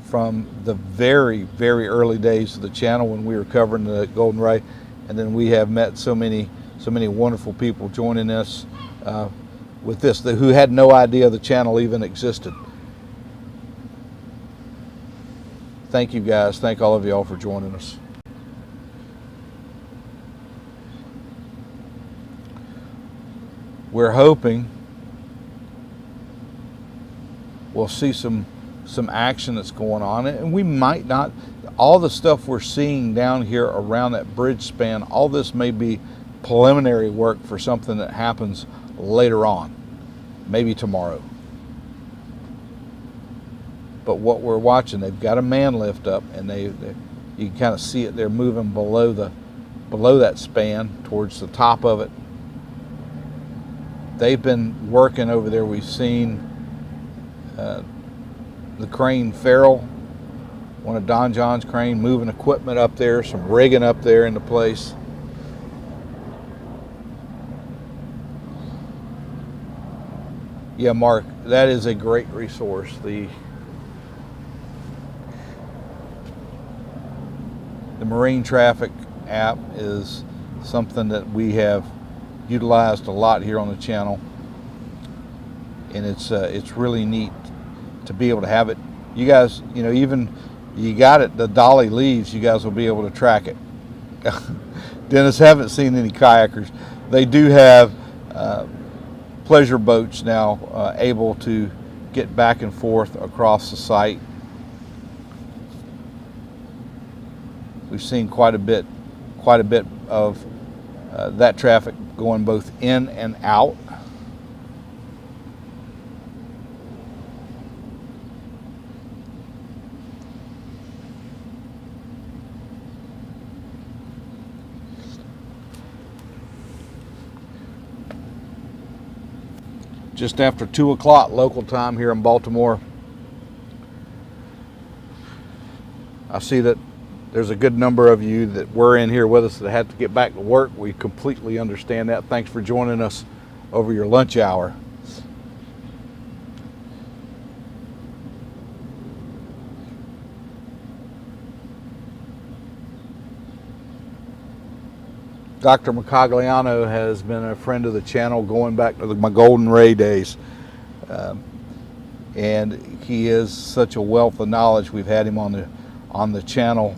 from the very, very early days of the channel when we were covering the Golden Ray, and then we have met so many wonderful people joining us. with this, who had no idea the channel even existed. Thank you guys. Thank all of y'all for joining us. We're hoping we'll see some action that's going on, and we might not. All the stuff we're seeing down here around that bridge span, all this may be preliminary work for something that happens later on, maybe tomorrow. But what we're watching, they've got a man lift up, and you can kind of see it. They're moving below that span towards the top of it. They've been working over there. We've seen the crane Farrell, one of Don John's crane, moving equipment up there, some rigging up there into place. Yeah, Mark, that is a great resource. The Marine Traffic app is something that we have utilized a lot here on the channel, and it's really neat to be able to have it. You guys, you know, even you got it, the dolly leaves, you guys will be able to track it. Dennis, haven't seen any kayakers. They do have pleasure boats now able to get back and forth across the site. We've seen quite a bit of that traffic going both in and out. Just after 2 o'clock local time here in Baltimore. I see that there's a good number of you that were in here with us that had to get back to work. We completely understand that. Thanks for joining us over your lunch hour. Dr. Macagliano has been a friend of the channel going back to my Golden Ray days. And he is such a wealth of knowledge. We've had him on the channel,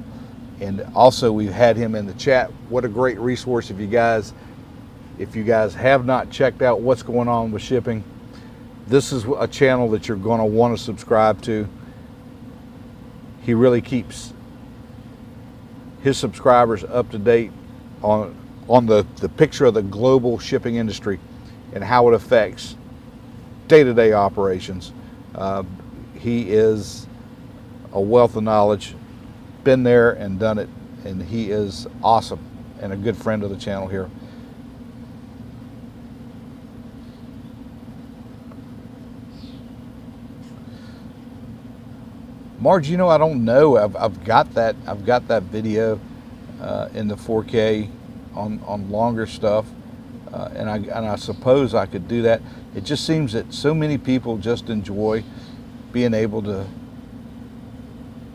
and also we've had him in the chat. What a great resource if you guys have not checked out what's going on with shipping. This is a channel that you're going to want to subscribe to. He really keeps his subscribers up to date on the picture of the global shipping industry and how it affects day-to-day operations. He is a wealth of knowledge, been there and done it, and he is awesome and a good friend of the channel here. Marge, you know, I don't know. I've got that video in the 4K on longer stuff, and I suppose I could do that. It just seems that so many people just enjoy being able to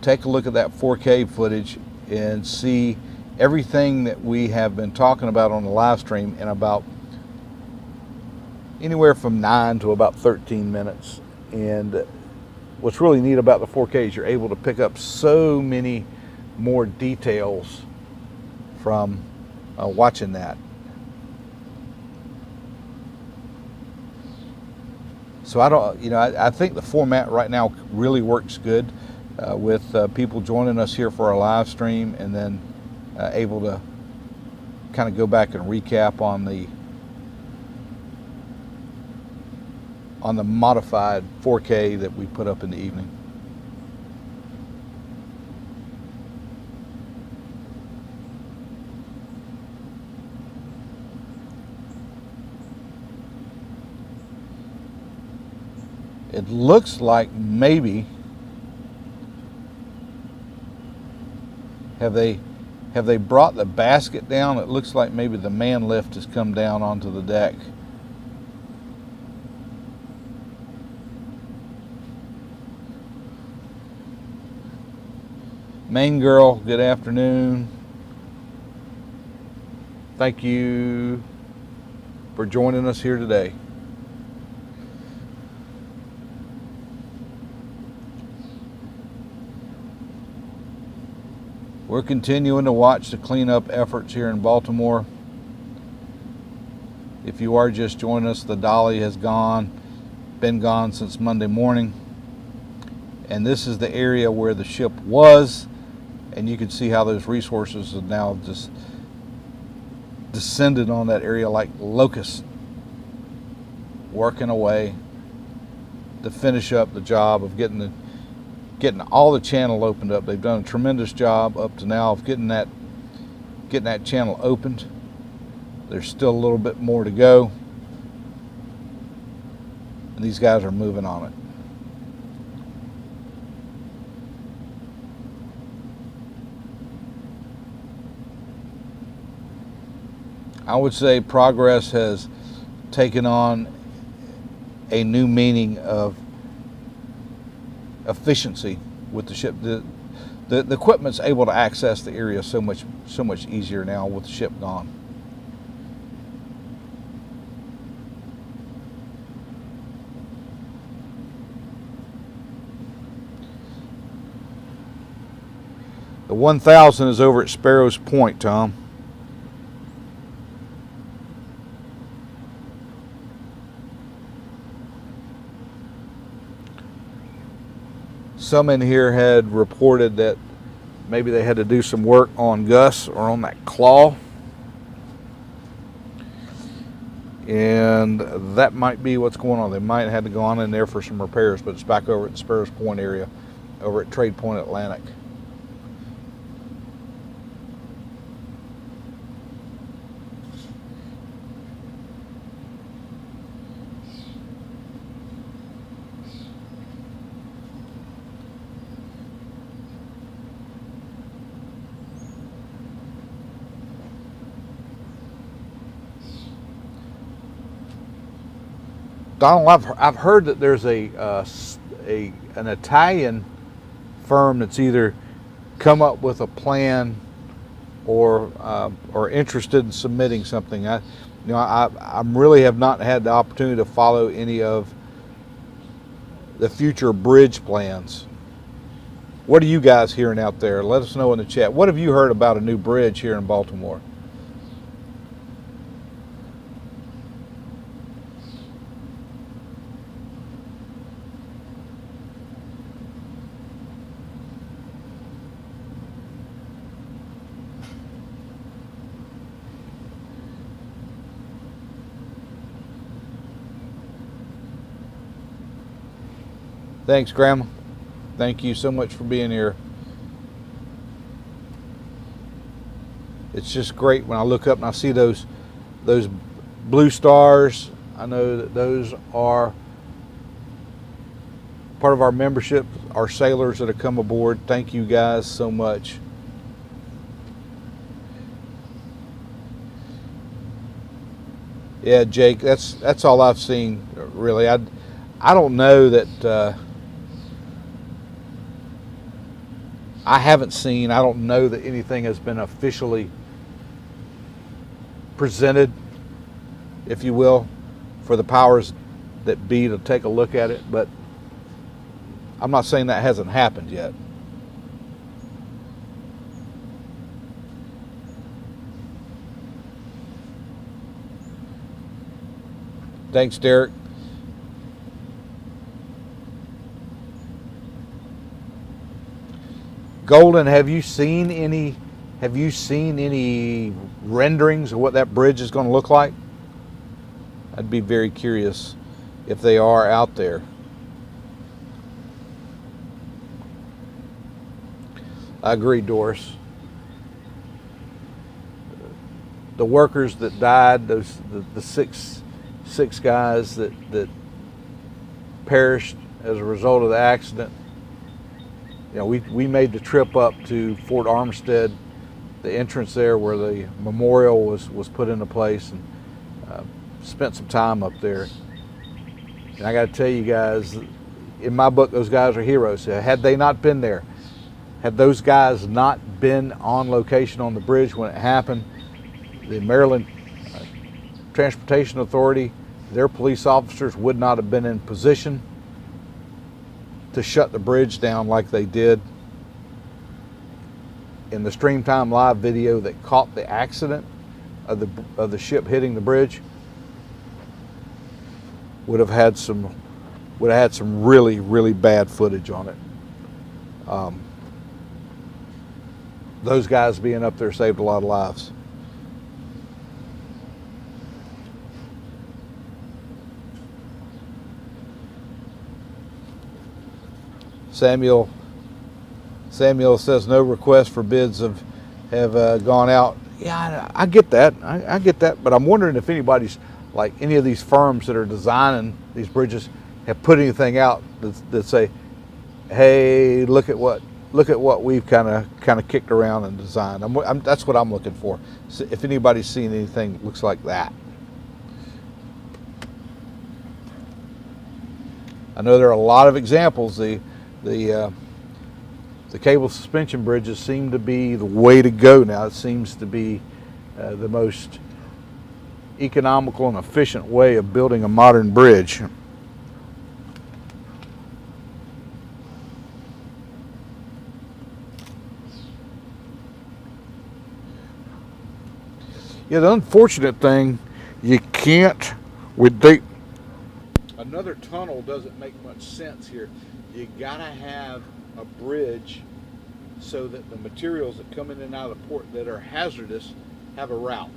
take a look at that 4K footage and see everything that we have been talking about on the live stream in about anywhere from 9 to about 13 minutes. And what's really neat about the 4K is you're able to pick up so many more details from watching that. So I think the format right now really works good with people joining us here for our live stream, and then able to kind of go back and recap on the modified 4K that we put up in the evening. It looks like maybe have they brought the basket down? It looks like maybe the man lift has come down onto the deck. Main Girl, good afternoon. Thank you for joining us here today. We're continuing to watch the cleanup efforts here in Baltimore. If you are just joining us, the dolly has been gone since Monday morning. And this is the area where the ship was, and you can see how those resources have now just descended on that area like locusts, working away to finish up the job of getting all the channel opened up. They've done a tremendous job up to now of getting that channel opened. There's still a little bit more to go, and these guys are moving on it. I would say progress has taken on a new meaning of efficiency with the ship. The equipment's able to access the area so much easier now with the ship gone. The 1000 is over at Sparrows Point, Tom. Some in here had reported that maybe they had to do some work on Gus or on that claw. And that might be what's going on. They might have had to go on in there for some repairs, but it's back over at the Sparrows Point area, over at Trade Point Atlantic. Donald, I've heard that there's an Italian firm that's either come up with a plan or interested in submitting something. I really have not had the opportunity to follow any of the future bridge plans. What are you guys hearing out there? Let us know in the chat. What have you heard about a new bridge here in Baltimore? Thanks, Grandma. Thank you so much for being here. It's just great when I look up and I see those blue stars. I know that those are part of our membership, our sailors that have come aboard. Thank you guys so much. Yeah, Jake, that's all I've seen, really. I don't know that I haven't seen, I don't know that anything has been officially presented, if you will, for the powers that be to take a look at it, but I'm not saying that hasn't happened yet. Thanks, Derek. Golden, have you seen any renderings of what that bridge is going to look like? I'd be very curious if they are out there. I agree, Doris. The workers that died, the six guys that perished as a result of the accident. You know, we made the trip up to Fort Armistead, the entrance there where the memorial was put into place, and spent some time up there. And I got to tell you guys, in my book, those guys are heroes. Had they not been there, had those guys not been on location on the bridge when it happened, the Maryland Transportation Authority, their police officers would not have been in position to shut the bridge down like they did. in the Stream Time Live video that caught the accident of the ship hitting the bridge would have had some really, really bad footage on it. Those guys being up there saved a lot of lives. Samuel says no requests for bids have gone out. Yeah, I get that. I get that, but I'm wondering if anybody's, like any of these firms that are designing these bridges, have put anything out that say, hey, look at what we've kind of kicked around and designed. That's what I'm looking for. So if anybody's seen anything that looks like that. I know there are a lot of examples. The cable suspension bridges seem to be the way to go now. It seems to be the most economical and efficient way of building a modern bridge. Yeah, the unfortunate thing, you can't, another tunnel doesn't make much sense here. You gotta have a bridge so that the materials that come in and out of the port that are hazardous have a route.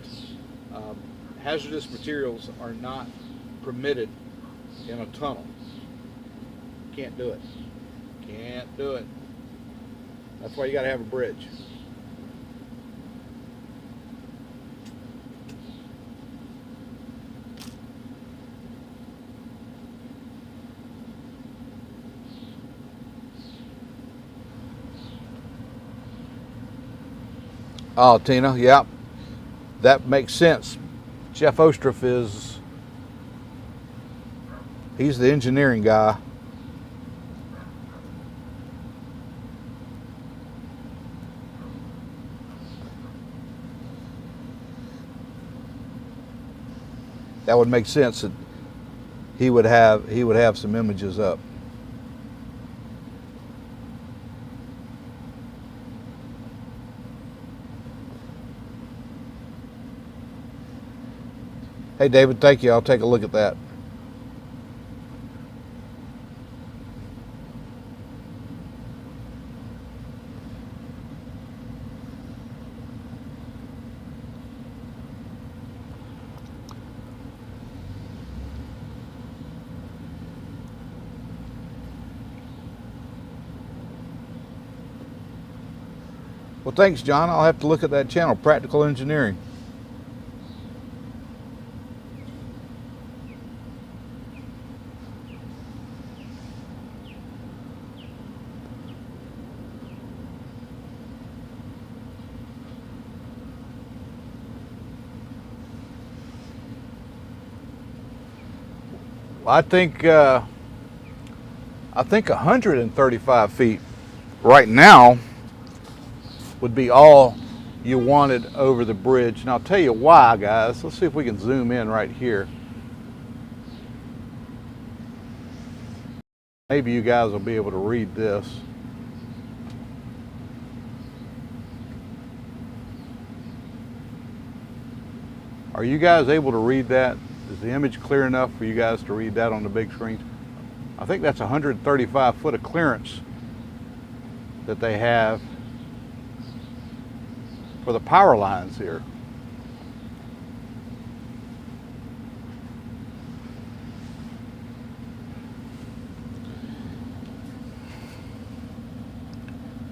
Hazardous materials are not permitted in a tunnel. Can't do it. Can't do it. That's why you gotta have a bridge. Oh, Tina, yeah, that makes sense. Jeff Ostruff he's the engineering guy. That would make sense that he would have some images up. Hey, David, thank you. I'll take a look at that. Well, thanks, John. I'll have to look at that channel, Practical Engineering. I think 135 feet right now would be all you wanted over the bridge. And I'll tell you why, guys. Let's see if we can zoom in right here. Maybe you guys will be able to read this. Are you guys able to read that? Is the image clear enough for you guys to read that on the big screen? I think that's 135 foot of clearance that they have for the power lines here.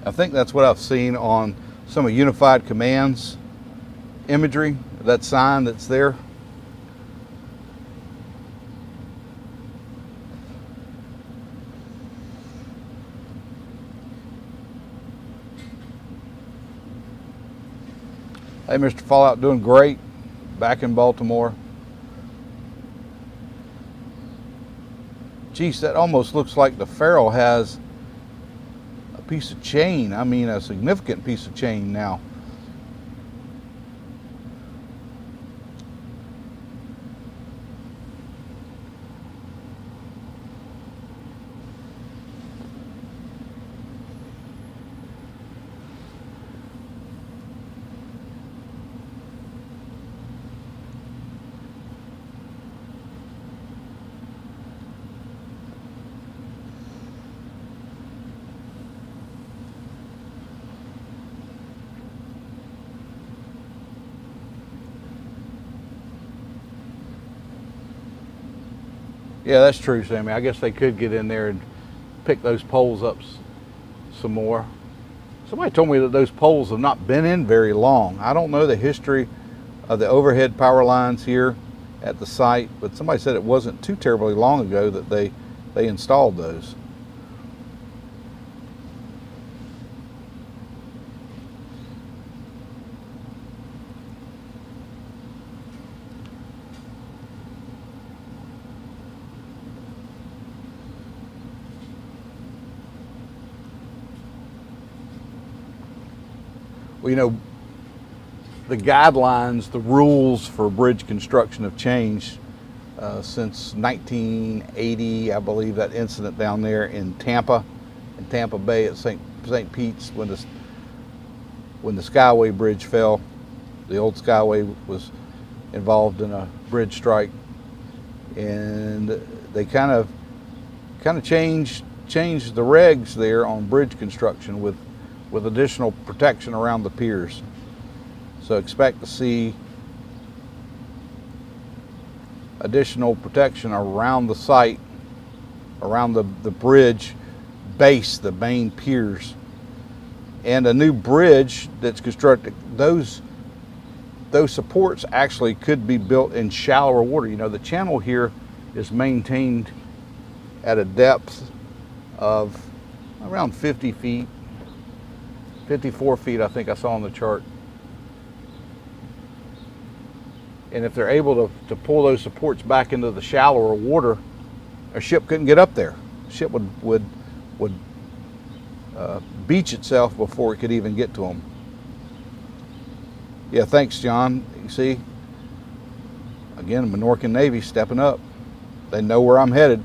I think that's what I've seen on some of Unified Command's imagery, that sign that's there. Hey, Mr. Fallout, doing great back in Baltimore. Geez, that almost looks like the Pharaoh has a piece of chain. I mean, a significant piece of chain now. Yeah, that's true, Sammy. I guess they could get in there and pick those poles up some more. Somebody told me that those poles have not been in very long. I don't know the history of the overhead power lines here at the site, but somebody said it wasn't too terribly long ago that they installed those. Well, you know, the guidelines, the rules for bridge construction have changed since 1980. I believe that incident down there in Tampa Bay at St. Pete's, when the Skyway Bridge fell. The old Skyway was involved in a bridge strike, and they kind of changed the regs there on bridge construction with additional protection around the piers. So expect to see additional protection around the site, around the bridge base, the main piers, and a new bridge that's constructed. Those supports actually could be built in shallower water. You know, the channel here is maintained at a depth of around 50 feet, 54 feet, I think I saw on the chart. And if they're able to pull those supports back into the shallower water, a ship couldn't get up there. The ship would beach itself before it could even get to them. Yeah, thanks, John. You see, again, Minorcan Navy stepping up. They know where I'm headed.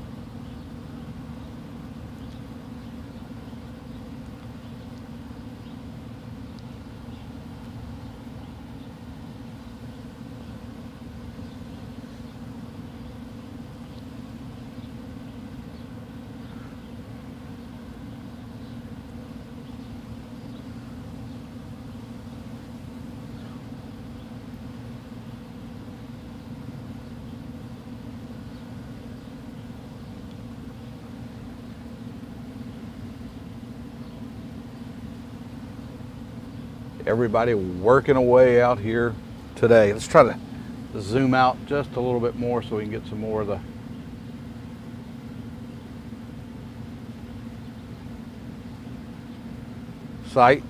Everybody working away out here today. Let's try to zoom out just a little bit more so we can get some more of the site.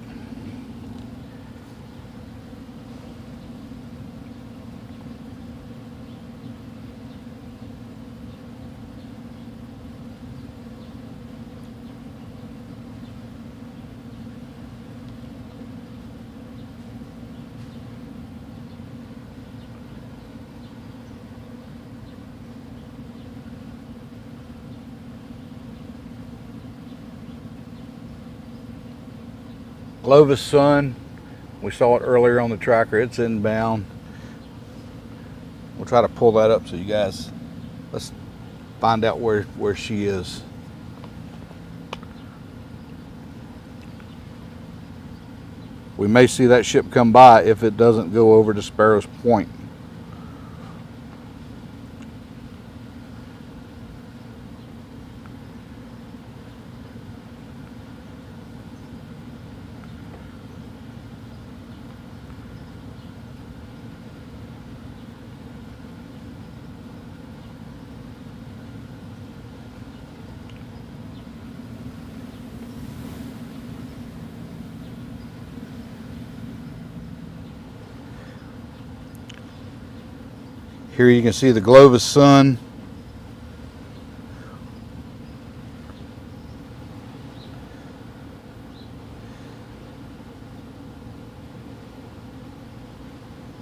Glovis Sun, we saw it earlier on the tracker. It's inbound. We'll try to pull that up so you guys, let's find out where she is. We may see that ship come by if it doesn't go over to Sparrows Point. Here you can see the Glovis Sun.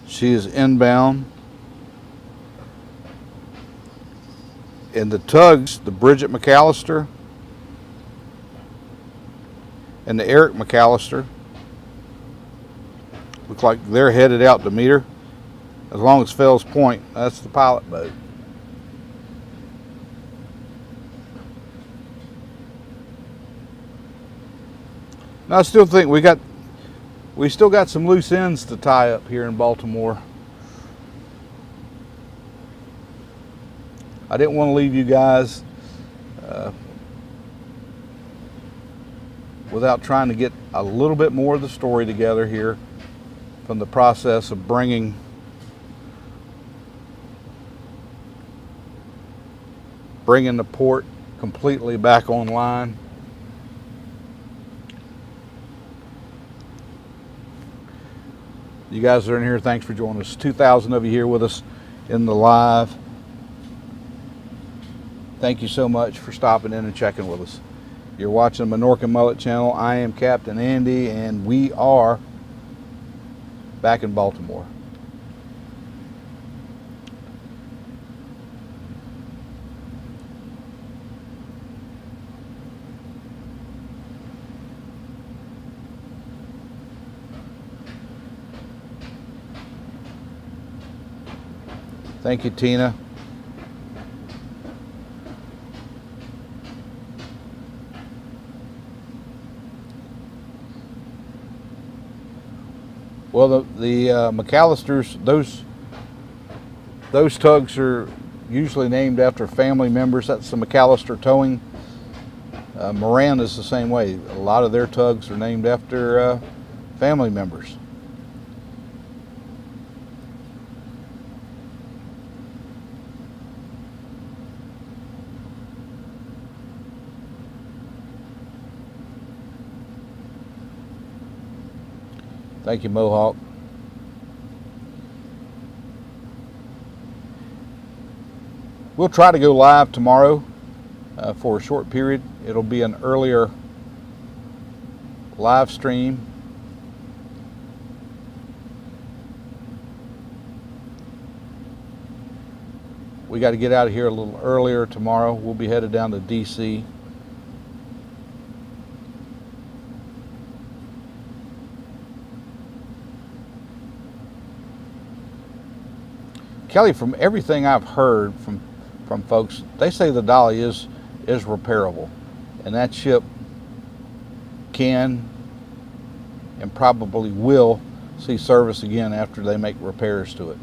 She is inbound. And the tugs, the Bridget McAllister and the Eric McAllister, look like they're headed out to meet her. As long as Fells Point, that's the pilot boat. Now, I still think we still got some loose ends to tie up here in Baltimore. I didn't want to leave you guys without trying to get a little bit more of the story together here from the process of bringing the port completely back online. You guys that are in here, thanks for joining us. 2,000 of you here with us in the live. Thank you so much for stopping in and checking with us. You're watching the Minorcan Mullet channel. I am Captain Andy, and we are back in Baltimore. Thank you, Tina. Well, the McAllisters, those tugs are usually named after family members. That's the McAllister Towing. Moran is the same way. A lot of their tugs are named after family members. Thank you, Mohawk. We'll try to go live tomorrow for a short period. It'll be an earlier live stream. We got to get out of here a little earlier tomorrow. We'll be headed down to DC. Kelly, from everything I've heard from folks, they say the Dolly is repairable, and that ship can and probably will see service again after they make repairs to it.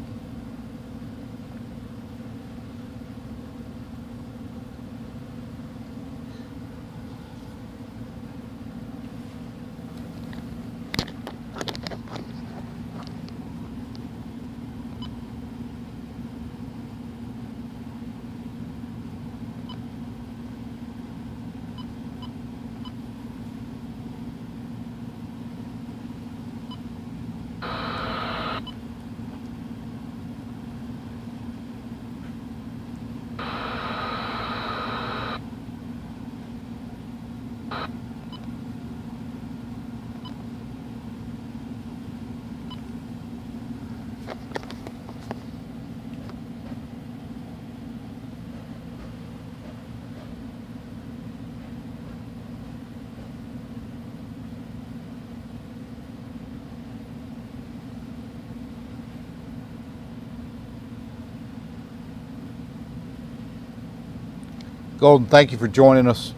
Golden, thank you for joining us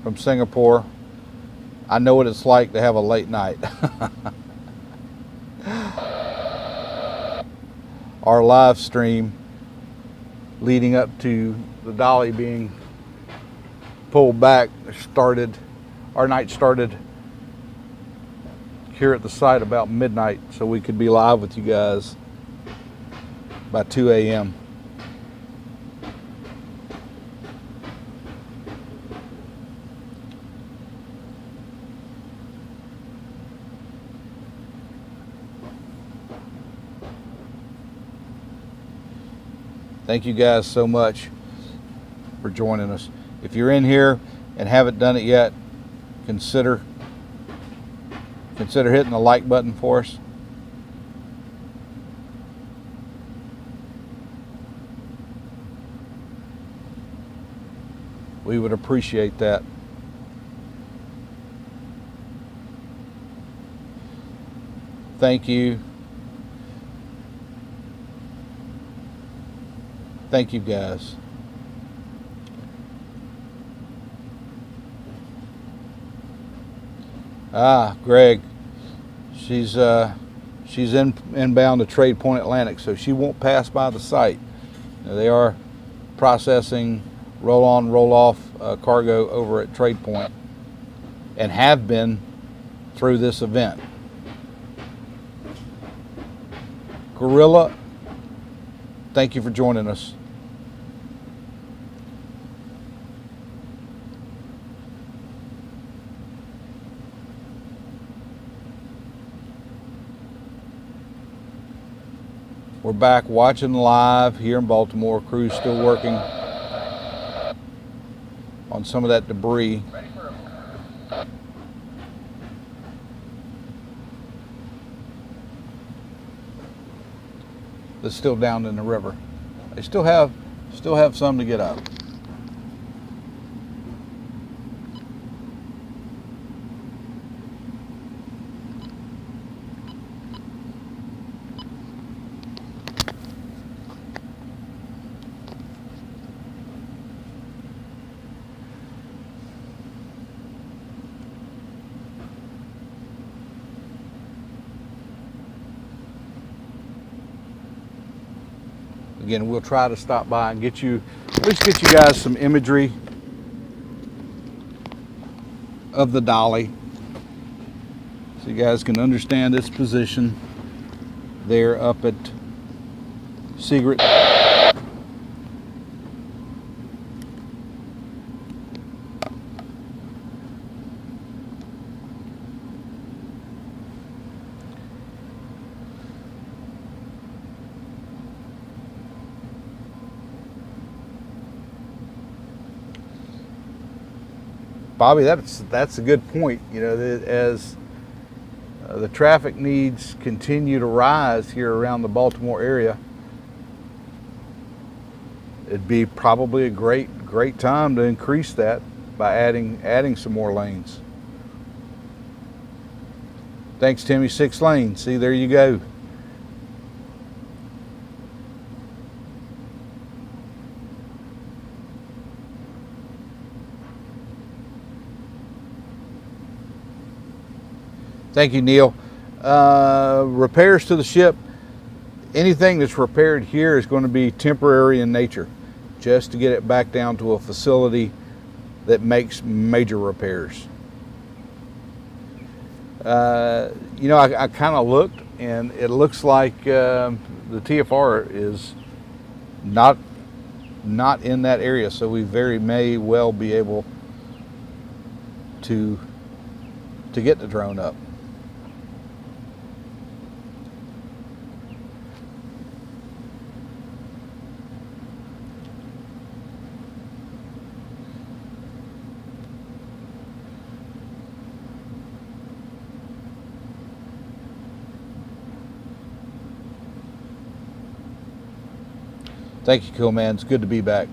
from Singapore. I know what it's like to have a late night. Our live stream leading up to the Dolly being pulled back our night started here at the site about midnight, so we could be live with you guys by 2 a.m. Thank you guys so much for joining us. If you're in here and haven't done it yet, consider hitting the like button for us. We would appreciate that. Thank you. Thank you, guys. Greg, she's inbound to Trade Point Atlantic, so she won't pass by the site. Now, they are processing, roll on, roll off cargo over at Trade Point, and have been through this event. Gorilla, thank you for joining us. We're back watching live here in Baltimore. Crew's still working on some of that debris. That's still down in the river. They still have some to get up. Again, we'll try to stop by and at least get you guys some imagery of the dolly, so you guys can understand its position there up at Secret. Bobby, that's a good point. You know, as the traffic needs continue to rise here around the Baltimore area, it'd be probably a great time to increase that by adding some more lanes. Thanks, Timmy. 6 lanes. See, there you go. Thank you, Neil. Repairs to the ship. Anything that's repaired here is going to be temporary in nature, just to get it back down to a facility that makes major repairs. You know, I kind of looked, and it looks like the TFR is not in that area, so we may well be able to get the drone up. Thank you, cool man. It's good to be back.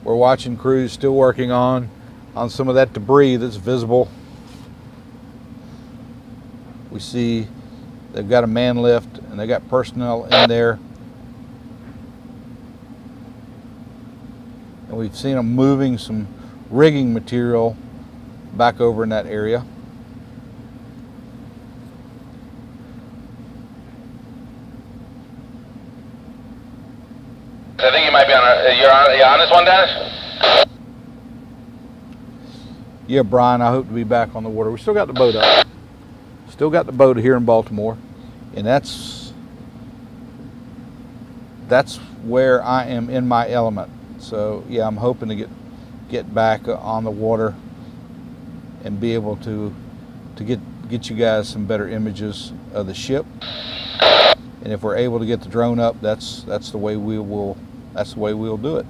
We're watching crews still working on some of that debris that's visible. We see they've got a man lift and they got personnel in there. And we've seen them moving some rigging material back over in that area.
I think you might be on. You're on this one, Dennis?
Yeah, Brian, I hope to be back on the water. We still got the boat up. Still got the boat here in Baltimore. And that's where I am in my element. So yeah, I'm hoping to get back on the water and be able to get you guys some better images of the ship. And if we're able to get the drone up, that's the way we'll do it.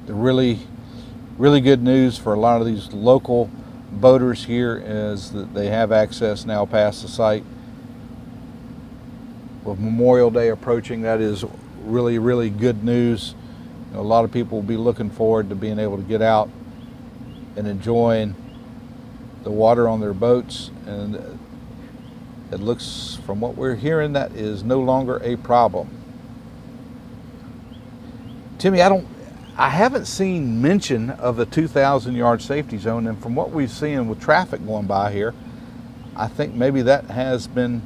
The really good news for a lot of these local boaters here is that they have access now past the site. With Memorial Day approaching, that is really good news. You know, a lot of people will be looking forward to being able to get out and enjoying the water on their boats, and it looks, from what we're hearing, that is no longer a problem. Timmy, I haven't seen mention of the 2,000 yard safety zone, and from what we've seen with traffic going by here, I think maybe that has been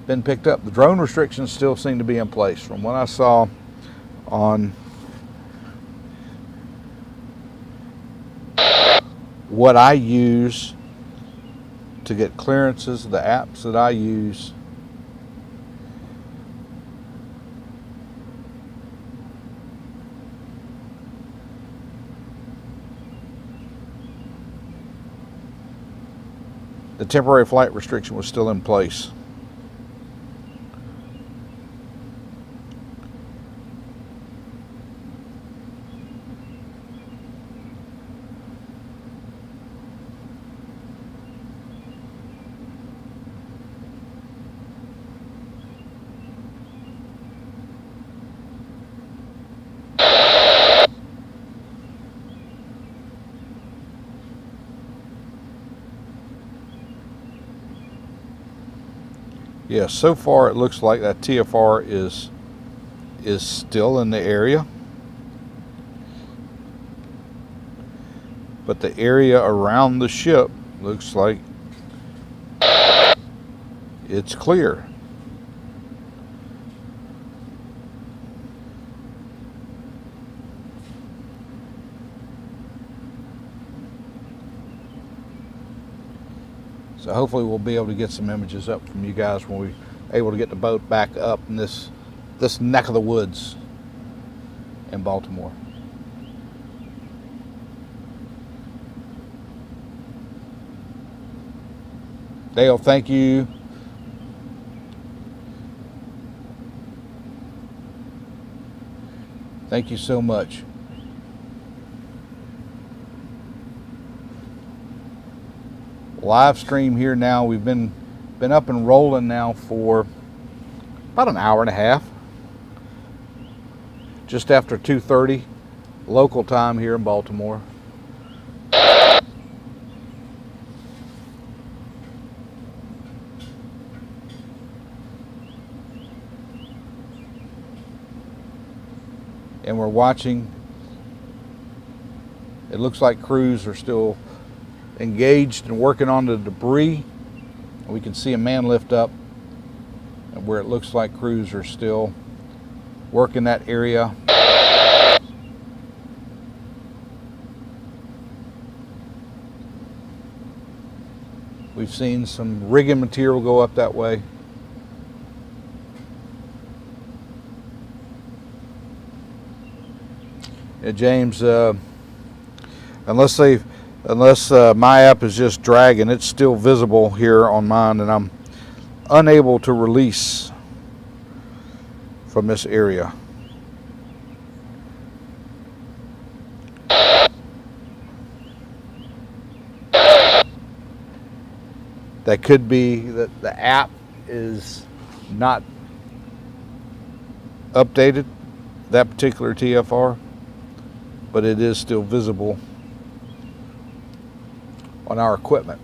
picked up. The drone restrictions still seem to be in place. From what I saw on what I use to get clearances, the apps that I use, the temporary flight restriction was still in place. Yeah, so far it looks like that TFR is still in the area, but the area around the ship looks like it's clear. So hopefully we'll be able to get some images up from you guys when we're able to get the boat back up in this neck of the woods in Baltimore. Dale, thank you. Thank you so much. Live stream here now. We've been up and rolling now for about an hour and a half. Just after 2:30 local time here in Baltimore. And we're watching. It looks like crews are still engaged and working on the debris. We can see a man lift up where it looks like crews are still working that area. We've seen some rigging material go up that way. Yeah, James, unless my app is just dragging, it's still visible here on mine, and I'm unable to release from this area. That could be that the app is not updated, that particular TFR, but it is still visible on our equipment.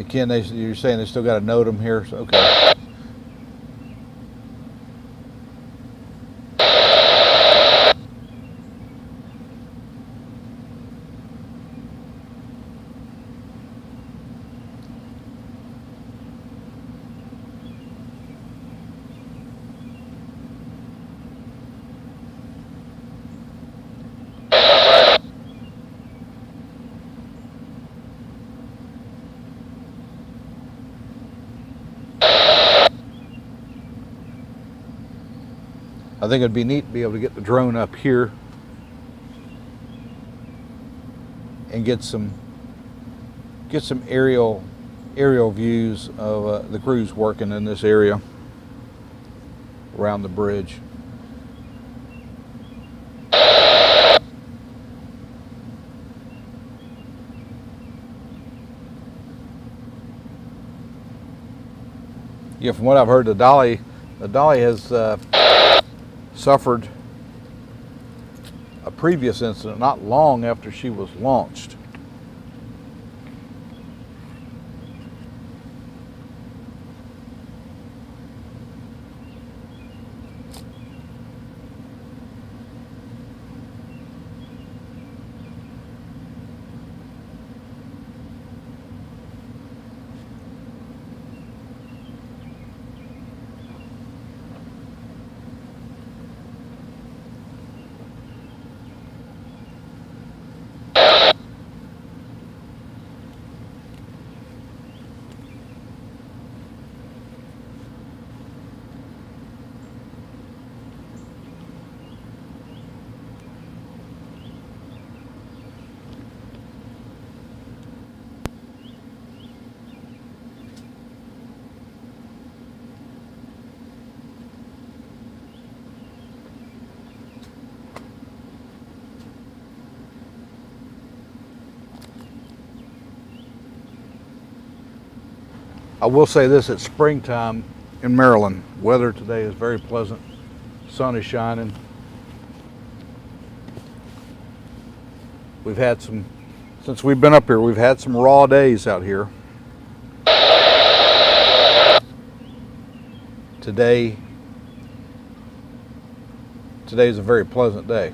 Ken, you're saying they still got to note them here? So, okay. I think it'd be neat to be able to get the drone up here and get some aerial views of the crews working in this area around the bridge. Yeah, from what I've heard, the Dolly has suffered a previous incident not long after she was launched. I will say this, it's springtime in Maryland. Weather today is very pleasant. Sun is shining. We've had some, since we've been up here, we've had some raw days out here. Today is a very pleasant day.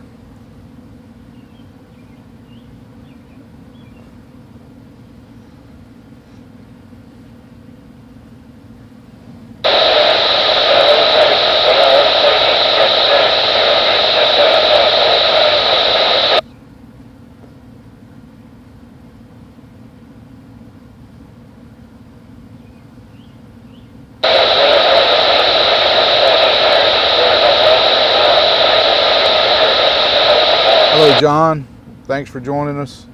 Hello, John. Thanks for joining us.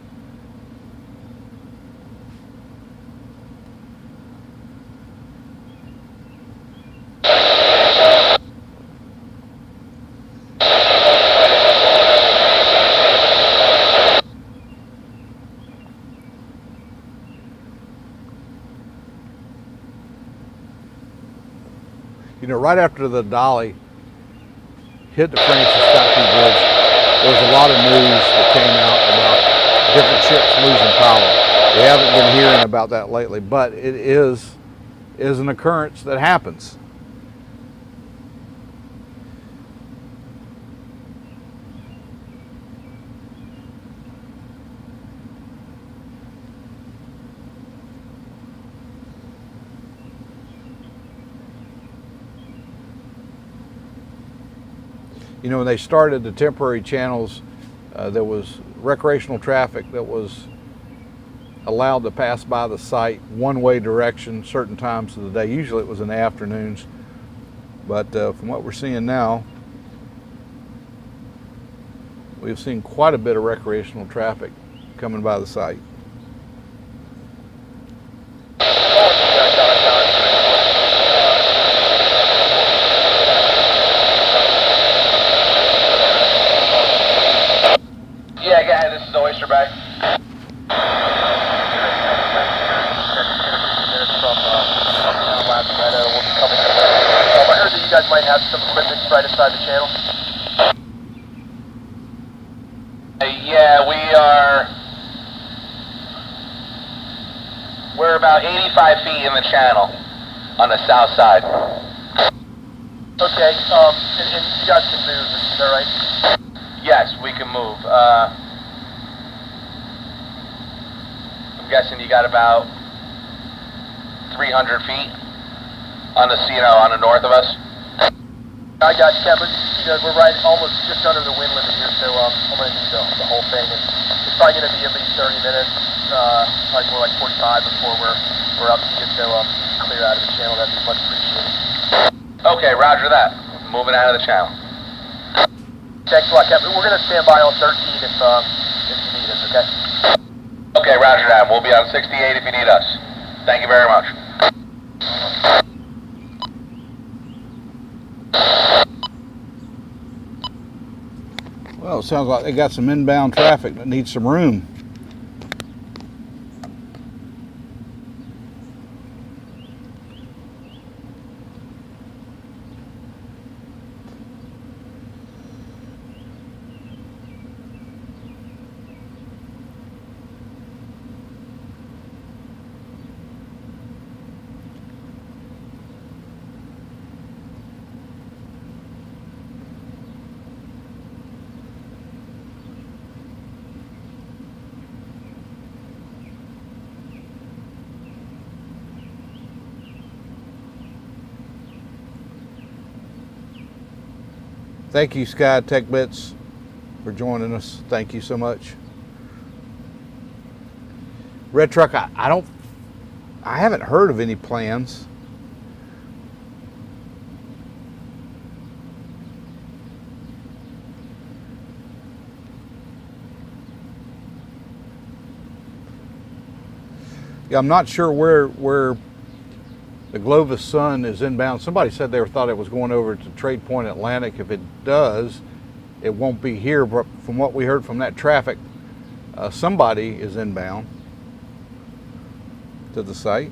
You know, right after the Dolly hit the Francis Scott Key Bridge, there was a lot of news that came out about different ships losing power. We haven't been hearing about that lately, but it is an occurrence that happens. You know, when they started the temporary channels, there was recreational traffic that was allowed to pass by the site one-way direction certain times of the day. Usually it was in the afternoons, but from what we're seeing now, we've seen quite a bit of recreational traffic coming by the site.
Yeah, go ahead. This is Oyster Bay. I heard that you guys might have some equipment right inside the channel. Yeah, we're about 85 feet in the channel on the south side. Okay, and you guys can move, is that right? Yes, we can move. I'm guessing you got about 300 feet on the, on the north of us. I got you, but we're right almost just under the wind limit here, so I'm going to need the whole thing. And it's probably going to be at least 30 minutes, probably more like 45 before we're up to you, so clear out of the channel. That'd be much appreciated. Okay, roger that. Moving out of the channel. Thanks a lot, Captain. We're going to stand by on 13 if you need us, okay? Okay, roger that. We'll be on 68 if you need us. Thank you very much.
Well, it sounds like they got some inbound traffic that needs some room. Thank you, Sky Tech Bits, for joining us. Thank you so much. Red Truck, I haven't heard of any plans. Yeah, I'm not sure where the Glovis Sun is inbound. Somebody said they thought it was going over to Trade Point Atlantic. If it does, it won't be here. But from what we heard from that traffic, somebody is inbound to the site.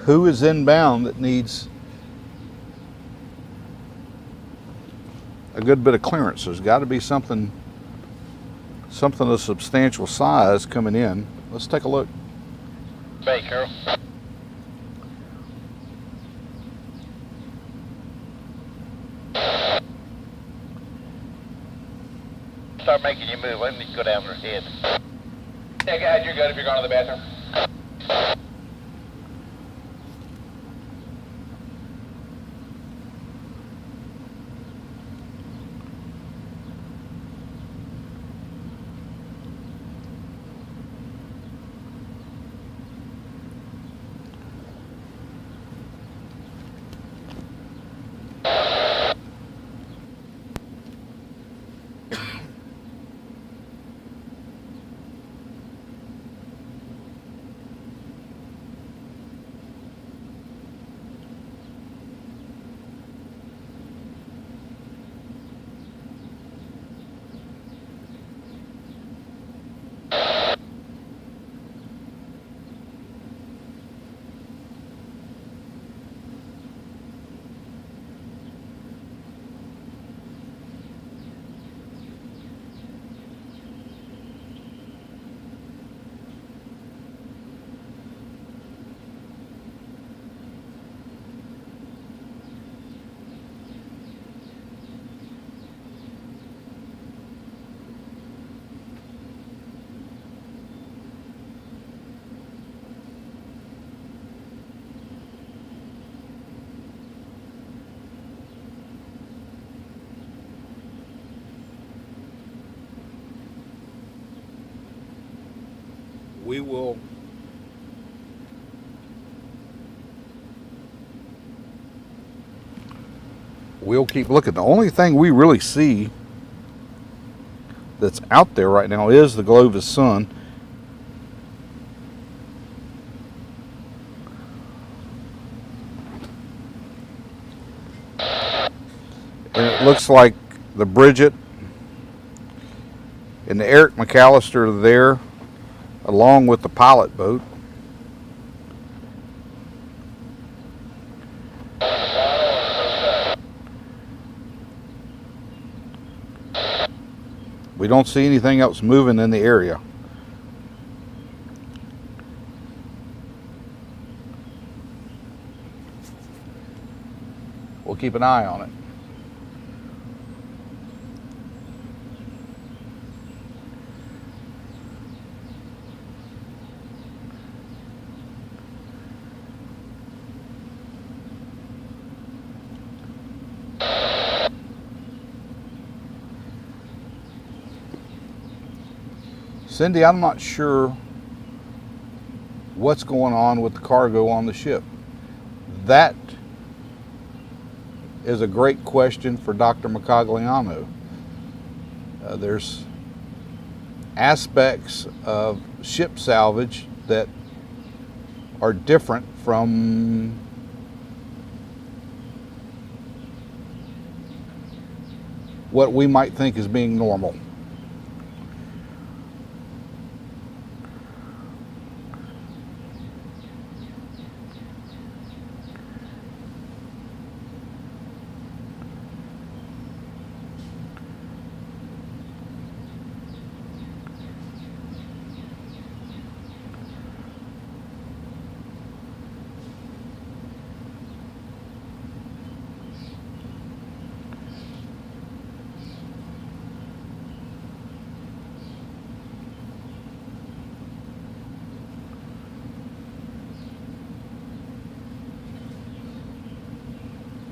Who is inbound that needs a good bit of clearance? There's got to be something of substantial size coming in. Let's take a look.
Bay, Carol. Start making you move. I need to go down her head. Yeah, guys, you're good if you're going to the bathroom.
We'll keep looking. The only thing we really see that's out there right now is the Glovis Sun. And it looks like the Bridget and the Eric McAllister are there, along with the pilot boat. We don't see anything else moving in the area. We'll keep an eye on it. Cindy, I'm not sure what's going on with the cargo on the ship. That is a great question for Dr. Macagliano. There's aspects of ship salvage that are different from what we might think is being normal.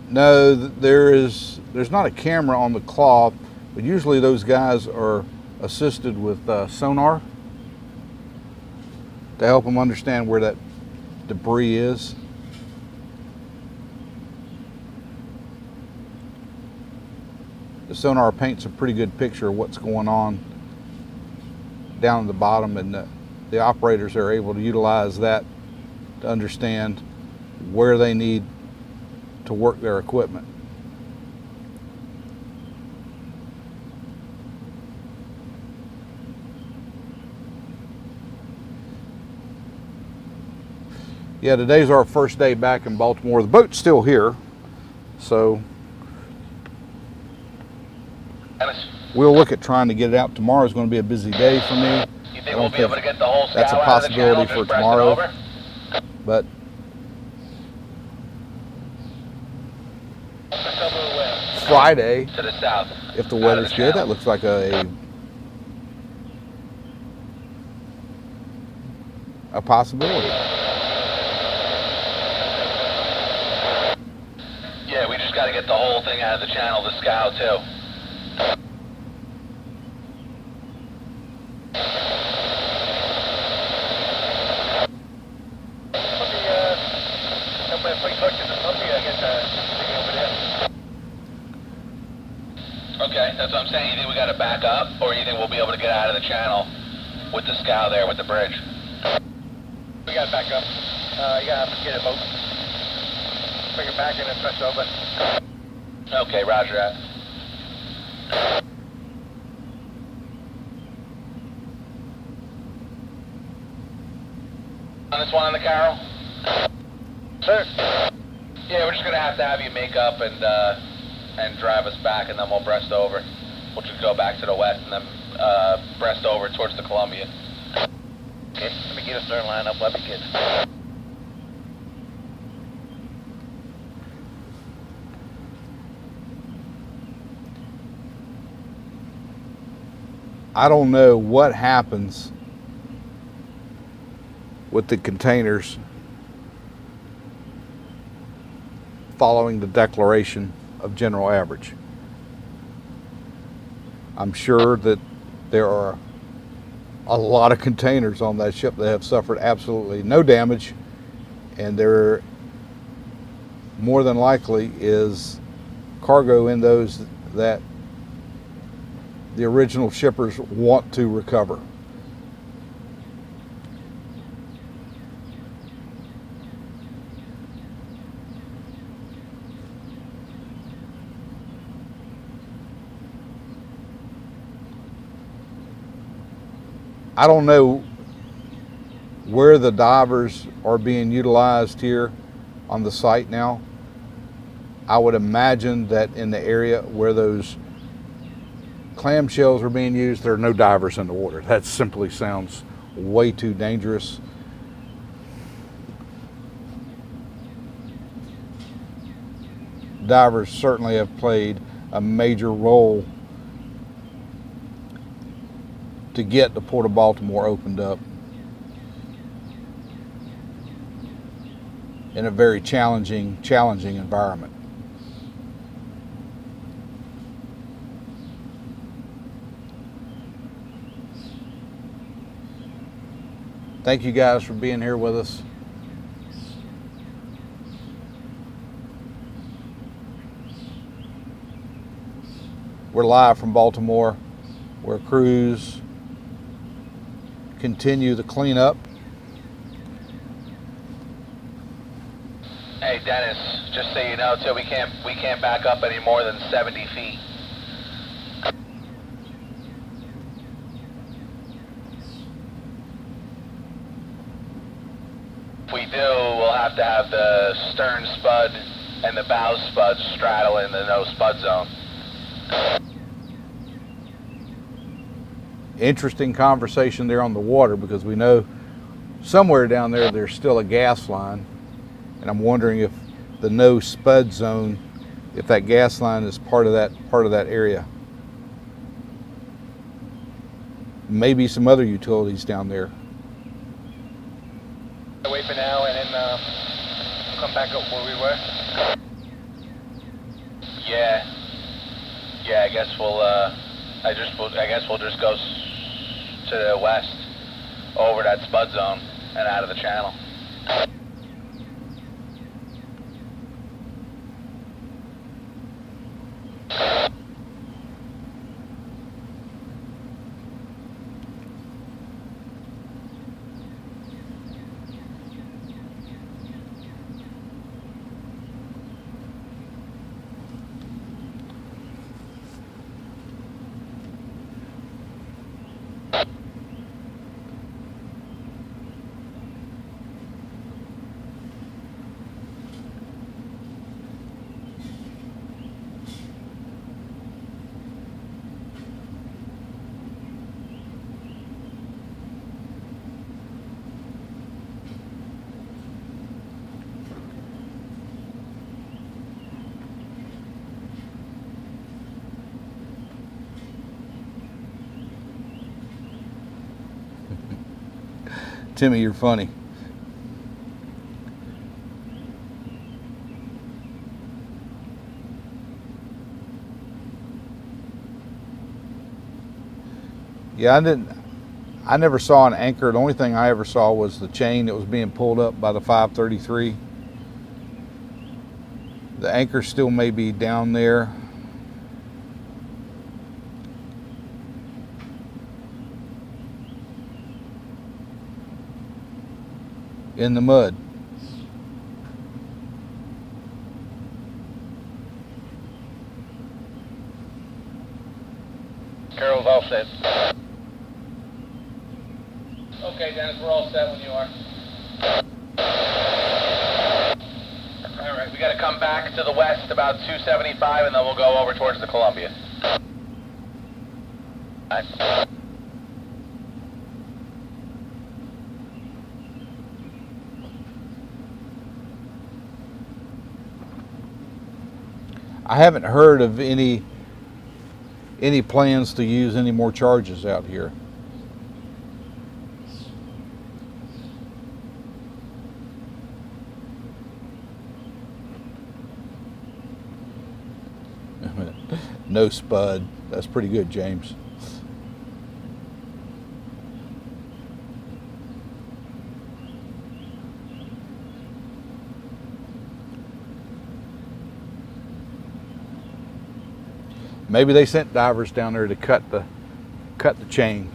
No, there's not a camera on the cloth, but usually those guys are assisted with sonar to help them understand where that debris is. The sonar paints a pretty good picture of what's going on down at the bottom, and the operators are able to utilize that to understand where they need to work their equipment. Yeah, today's our first day back in Baltimore. The boat's still here, so we'll look at trying to get it out. Tomorrow's going to be a busy day for me.
You think we'll be able to get the whole
that's a possibility for tomorrow, but Friday,
to the south,
if the weather's good, that looks like a possibility.
Yeah, we just got to get the whole thing out of the channel, the scow too. Okay, that's what I'm saying. You think we got to back up, or you think we'll be able to get out of the channel with the scow there, with the bridge? We got to back up. You got to get a boat. Bring it back in and press over. Okay, roger that. On this one on the Carol? Sir? Yeah, we're just going to have you make up and drive us back, and then we'll breast over. We'll just go back to the west and then breast over towards the Columbia. Okay, let me get a stern line up, let me get.
I don't know what happens with the containers following the declaration of general average. I'm sure that there are a lot of containers on that ship that have suffered absolutely no damage, and there more than likely is cargo in those that the original shippers want to recover. I don't know where the divers are being utilized here on the site now. I would imagine that in the area where those clamshells are being used, there are no divers in the water. That simply sounds way too dangerous. Divers certainly have played a major role to get the Port of Baltimore opened up in a very challenging environment. Thank you guys for being here with us. We're live from Baltimore, where crews continue the cleanup.
Hey Dennis, just so you know too, we can't back up any more than 70 feet. If we do, we'll have to have the stern spud and the bow spud straddle in the no spud zone.
Interesting conversation there on the water, because we know somewhere down there there's still a gas line, and I'm wondering if the no spud zone, if that gas line is part of that area. Maybe some other utilities down there.
Wait for now, and then we'll come back up where we were. Yeah. Yeah, I guess we'll just go to the west over that spud zone and out of the channel.
Timmy, you're funny. Yeah, I never saw an anchor. The only thing I ever saw was the chain that was being pulled up by the 533. The anchor still may be down there. In the mud.
Carol's all set. Okay, Dennis, we're all set when you are. All right, we got to come back to the west about 275, and then we'll go over towards the Columbia. All right.
I haven't heard of any plans to use any more charges out here. No spud. That's pretty good, James. Maybe they sent divers down there to cut the chain.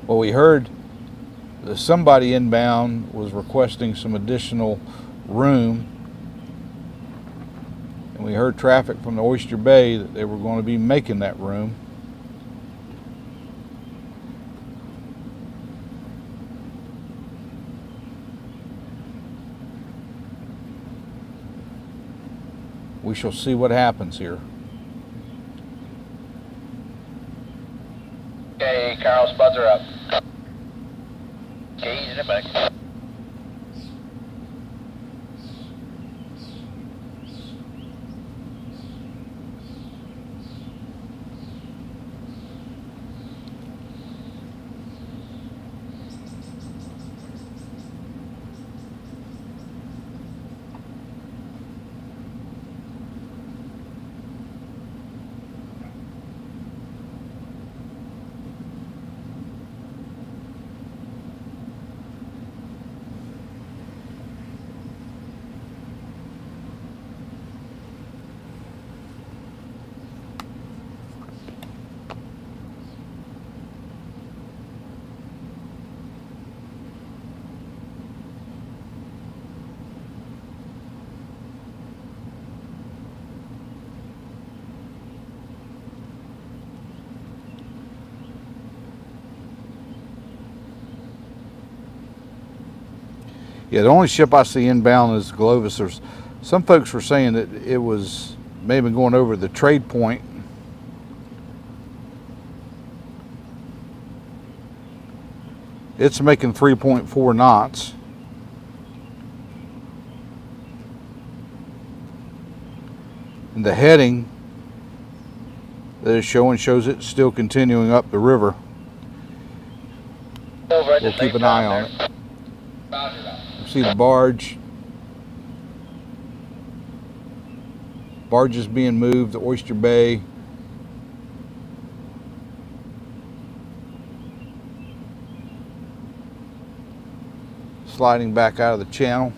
Well, we heard that somebody inbound was requesting some additional room, and we heard traffic from the Oyster Bay that they were going to be making that room. We shall see what happens here.
Okay, Carl, spuds are up. Okay, in it back.
Yeah, the only ship I see inbound is Glovis. There's Some folks were saying that it was maybe going over the trade point. It's making 3.4 knots. And the heading that it's showing shows it still continuing up the river. We'll keep an eye on it. You see the barge. Barge is being moved to Oyster Bay. Sliding back out of the channel.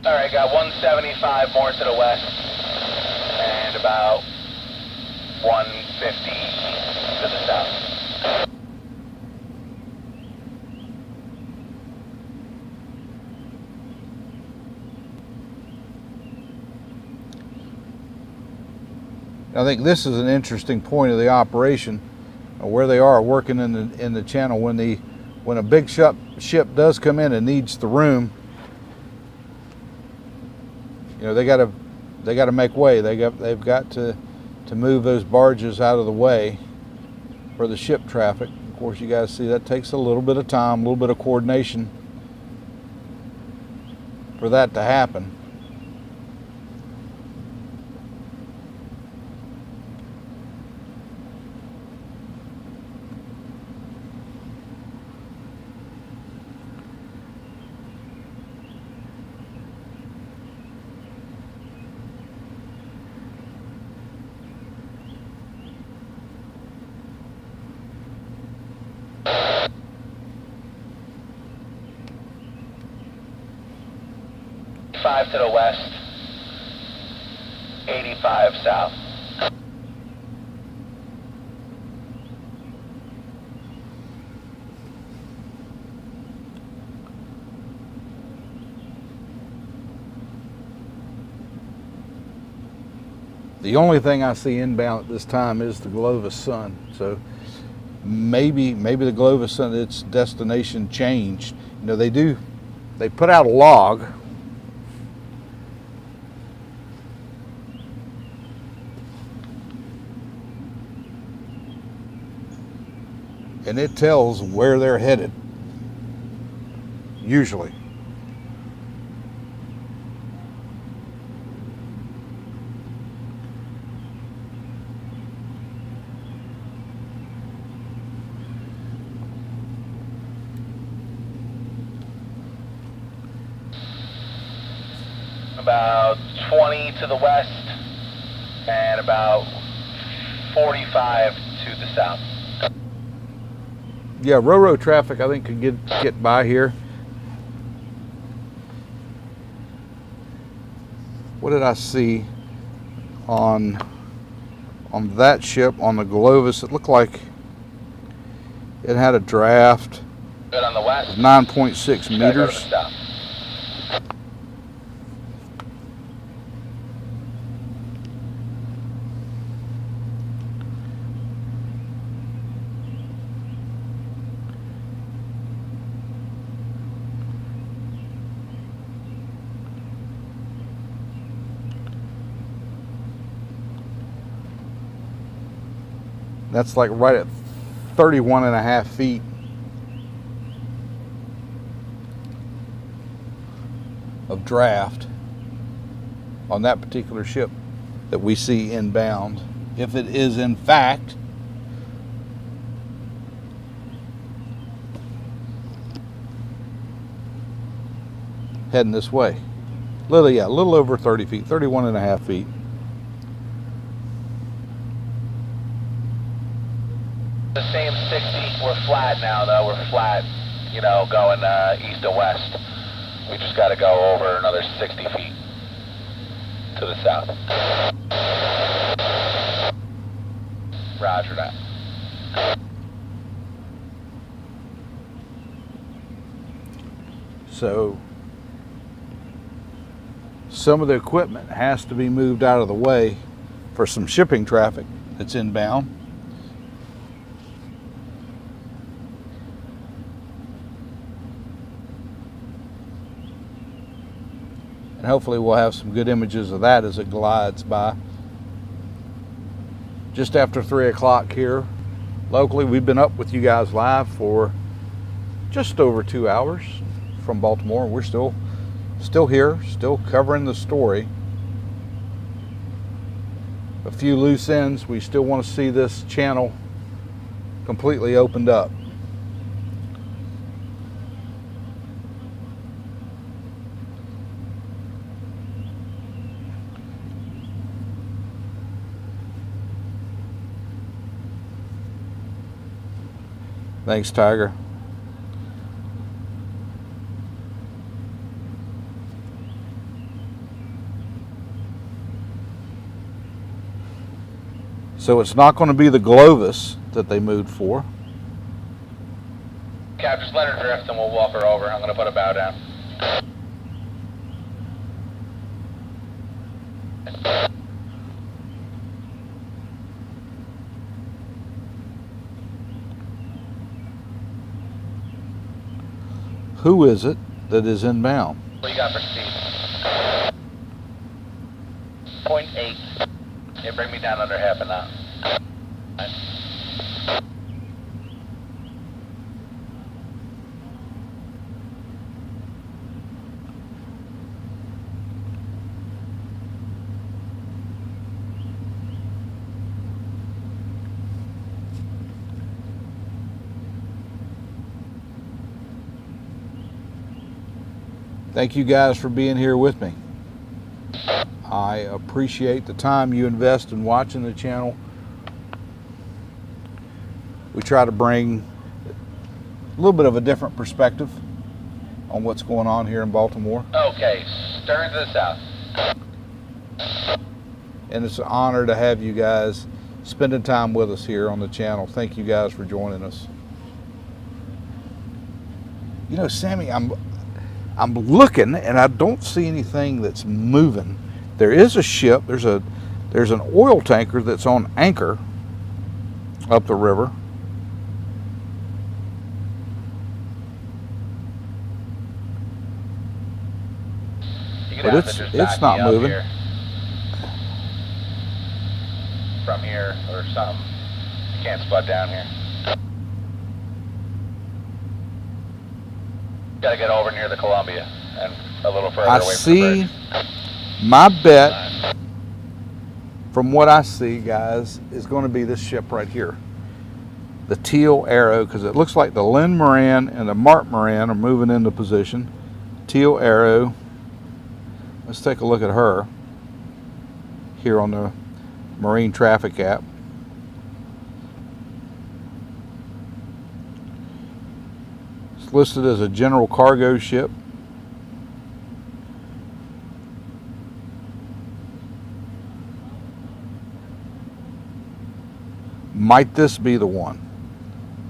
All right, got 175 more to the west and about 150 to the south.
I think this is an interesting point of the operation, where they are working in the channel. When a big ship does come in and needs the room, you know, they got to make way. They've got to move those barges out of the way for the ship traffic. Of course, you guys see that takes a little bit of time, a little bit of coordination for that to happen.
To the west, 85 south.
The only thing I see inbound at this time is the Glovis Sun. So maybe the Glovis Sun, its destination changed. You know, they put out a log. And it tells where they're headed, usually.
About 20 to the west and about 45 to the south.
Yeah, Ro-Ro traffic I think could get by here. What did I see on that ship, on the Glovis? It looked like it had a draft
Good on the west.
of 9.6 meters. That's like right at 31 and a half feet. Of draft on that particular ship that we see inbound. If it is in fact heading this way. A little over 30 feet, 31 and a half feet.
The same 60, we're flat now though, we're flat, you know, going east and west. We just got to go over another 60 feet to the south. Roger that.
So some of the equipment has to be moved out of the way for some shipping traffic that's inbound. And hopefully we'll have some good images of that as it glides by. Just after 3 o'clock here locally. We've been up with you guys live for just over 2 hours from Baltimore. We're still here, still covering the story. A few loose ends. We still want to see this channel completely opened up. Thanks, Tiger. So it's not going to be the Glovis that they moved for.
Cap, just let her drift and we'll walk her over. I'm going to put a bow down.
Who is it that is inbound?
What do you got for speed? 0.8. Yeah, bring me down under half a knot.
Thank you guys for being here with me. I appreciate the time you invest in watching the channel. We try to bring a little bit of a different perspective on what's going on here in Baltimore.
Okay, stern to the south.
And it's an honor to have you guys spending time with us here on the channel. Thank you guys for joining us. You know, Sammy, I'm looking and I don't see anything that's moving. There is a ship, there's an oil tanker that's on anchor up the river. But it's not moving.
Here. From here or something. You can't spud down here. Gotta get over near the Columbia and a little further away from the bridge.
My bet, from what I see, guys, is going to be this ship right here. The Teal Arrow, because it looks like the Lynn Moran and the Mark Moran are moving into position. Teal Arrow. Let's take a look at her here on the Marine Traffic app. It's listed as a general cargo ship. Might this be the one?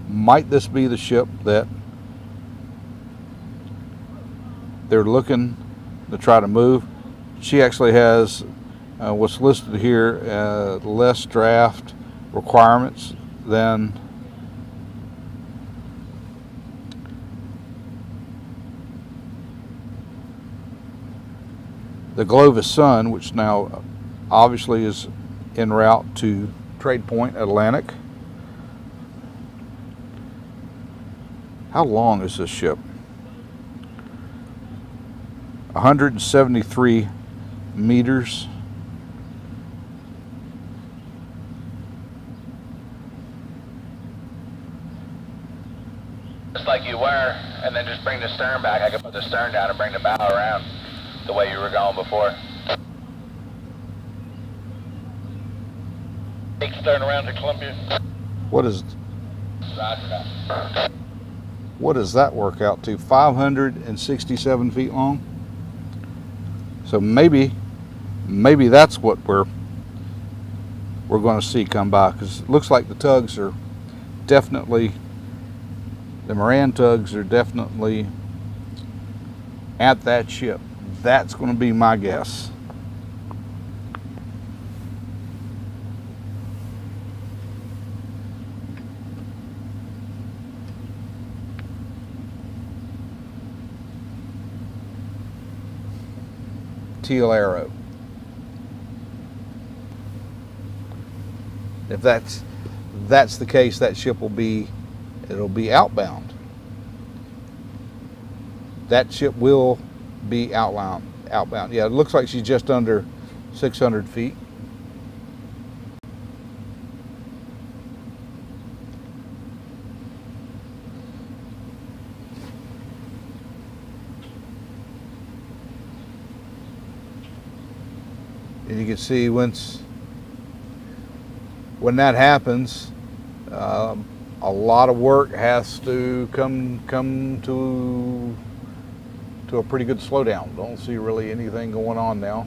Might this be the ship that they're looking to try to move? She actually has what's listed here less draft requirements than the Glovis Sun, which now obviously is en route to Trade Point Atlantic. How long is this ship? 173 meters.
Just like you were, and then just bring the stern back. I could put the stern down and bring the bow around the way you were going before. Take stern around to Columbia.
What is?
Roger that.
What does that work out to? 567 feet long. So maybe that's what we're going to see come by, because it looks like the tugs are definitely, the Moran tugs are definitely at that ship. That's going to be my guess. Teal Arrow. If that's the case, that ship will be, it'll be outbound. That ship will be outbound. Yeah, it looks like she's just under 600 feet. And you can see when that happens, a lot of work has to come to a pretty good slowdown. Don't see really anything going on now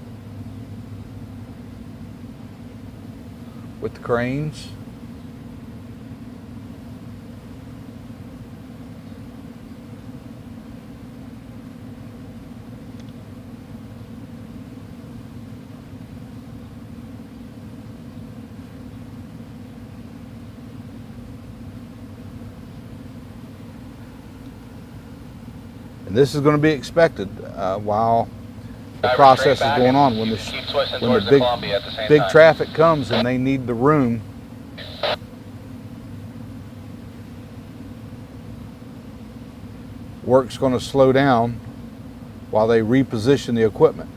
with the cranes. And this is going to be expected while the process is going on. When the big traffic comes and they need the room, work's going to slow down while they reposition the equipment.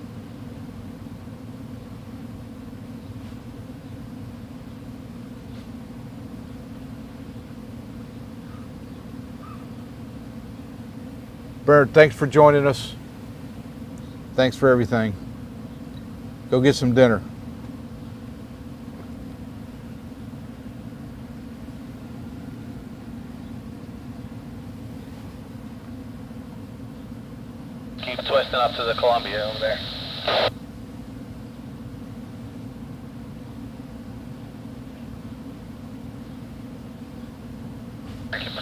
Bernard, thanks for joining us. Thanks for everything. Go get some dinner.
Keep twisting up to the Columbia over there.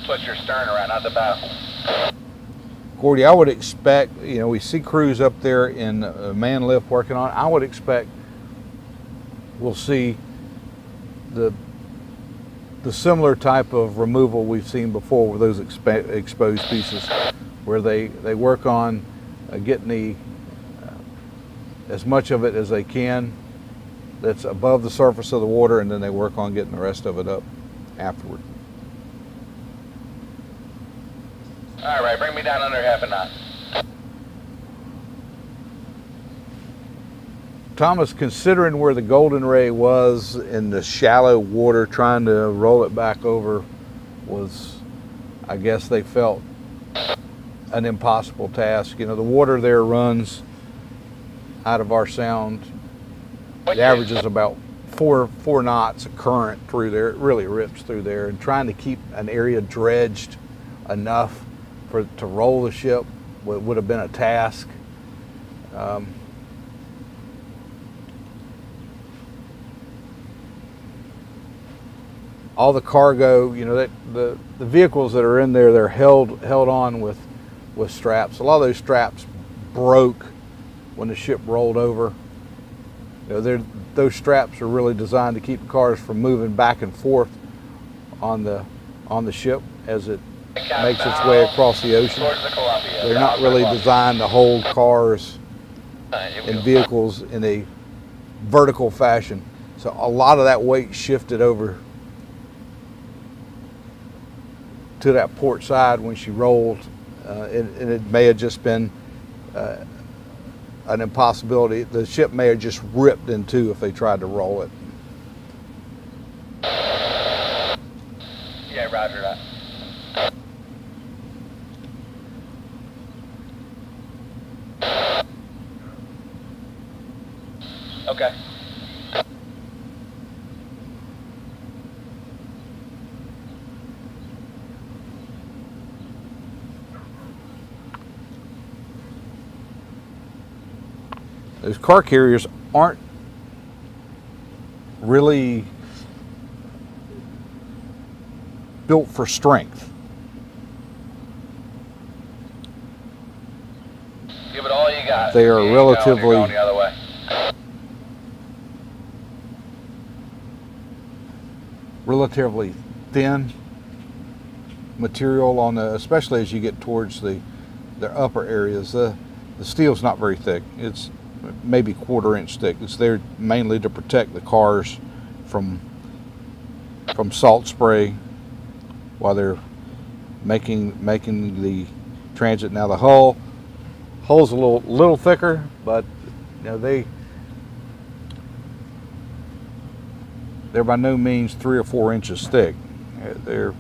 Twist your stern around, not the bow.
Gordy, I would expect, we see crews up there in man lift working on it. I would expect we'll see the similar type of removal we've seen before with those exposed pieces, where they work on getting as much of it as they can that's above the surface of the water, and then they work on getting the rest of it up afterward.
All right, bring me down under half a knot.
Thomas, considering where the Golden Ray was in the shallow water, trying to roll it back over was, I guess they felt, an impossible task. The water there runs out of our sound. It averages about four knots of current through there. It really rips through there, and trying to keep an area dredged enough to roll the ship would have been a task. All the cargo, the vehicles that are in there, they're held on with straps. A lot of those straps broke when the ship rolled over. Those straps are really designed to keep the cars from moving back and forth on the ship as it makes its way across the ocean. They're not really designed to hold cars and vehicles in a vertical fashion. So a lot of that weight shifted over to that port side when she rolled, and it may have just been an impossibility. The ship may have just ripped in two if they tried to roll it.
Yeah, roger that. Okay.
Those car carriers aren't really built for strength. They are relatively
going the other way.
relatively thin material on the, especially as you get towards the upper areas. The steel's not very thick. It's maybe 1/4 inch thick. It's there mainly to protect the cars from salt spray while they're making the transit. Now the hull's a little thicker, but you know they're by no means 3 or 4 inches thick. They're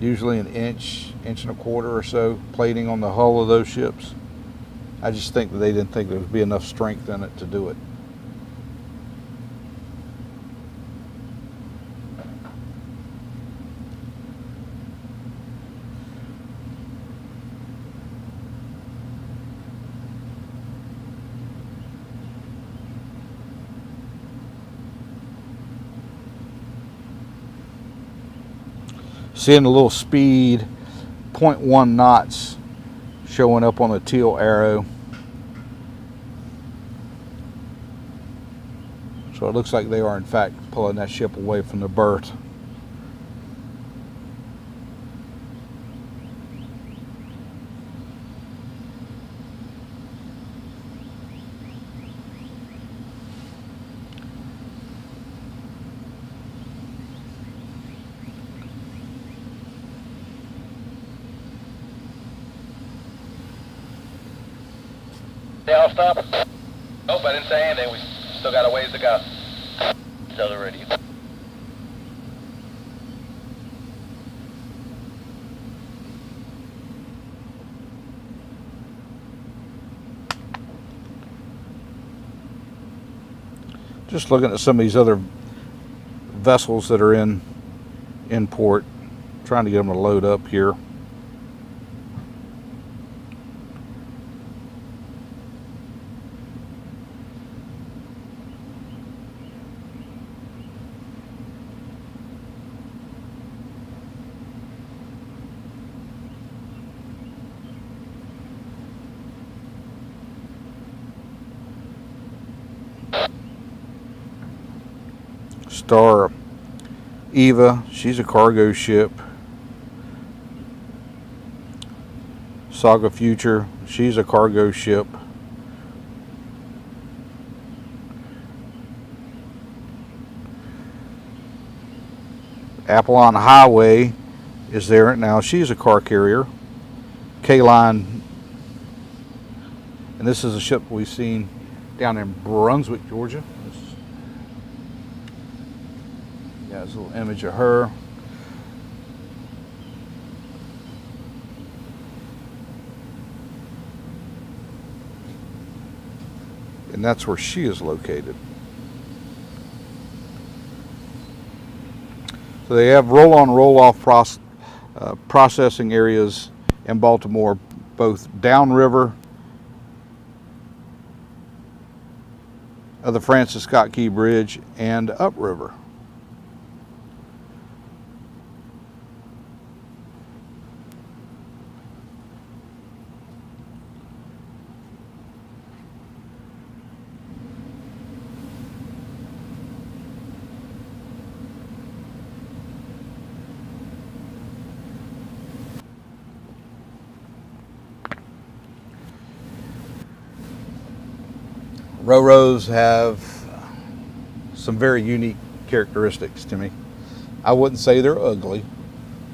usually an inch and 1/4 or so plating on the hull of those ships. I just think that they didn't think there would be enough strength in it to do it. Seeing a little speed, 0.1 knots showing up on the teal arrow. So it looks like they are in fact pulling that ship away from the berth.
I'll stop. Nope, I didn't say anything. We still got a ways to go. Still the radio.
Just looking at some of these other vessels that are in port, trying to get them to load up here. Star Eva, she's a cargo ship. Saga Future, she's a cargo ship. Apollon Highway is there now. She's a car carrier. K-Line, and this is a ship we've seen down in Brunswick, Georgia. There's a little image of her. And that's where she is located. So they have roll-on, roll-off processing areas in Baltimore, both downriver of the Francis Scott Key Bridge and upriver. Ro-Ros have some very unique characteristics to me. I wouldn't say they're ugly.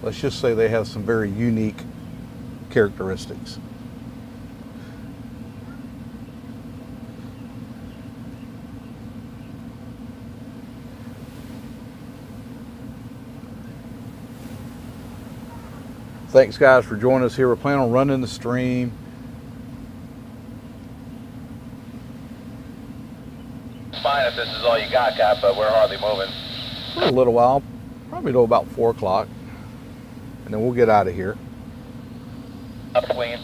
Let's just say they have some very unique characteristics. Thanks guys for joining us here. We're planning on running the stream.
Fine if this is all you got, Cap, but we're hardly moving.
For a little while, probably till about 4 o'clock, and then we'll get out of here.
Upswinging.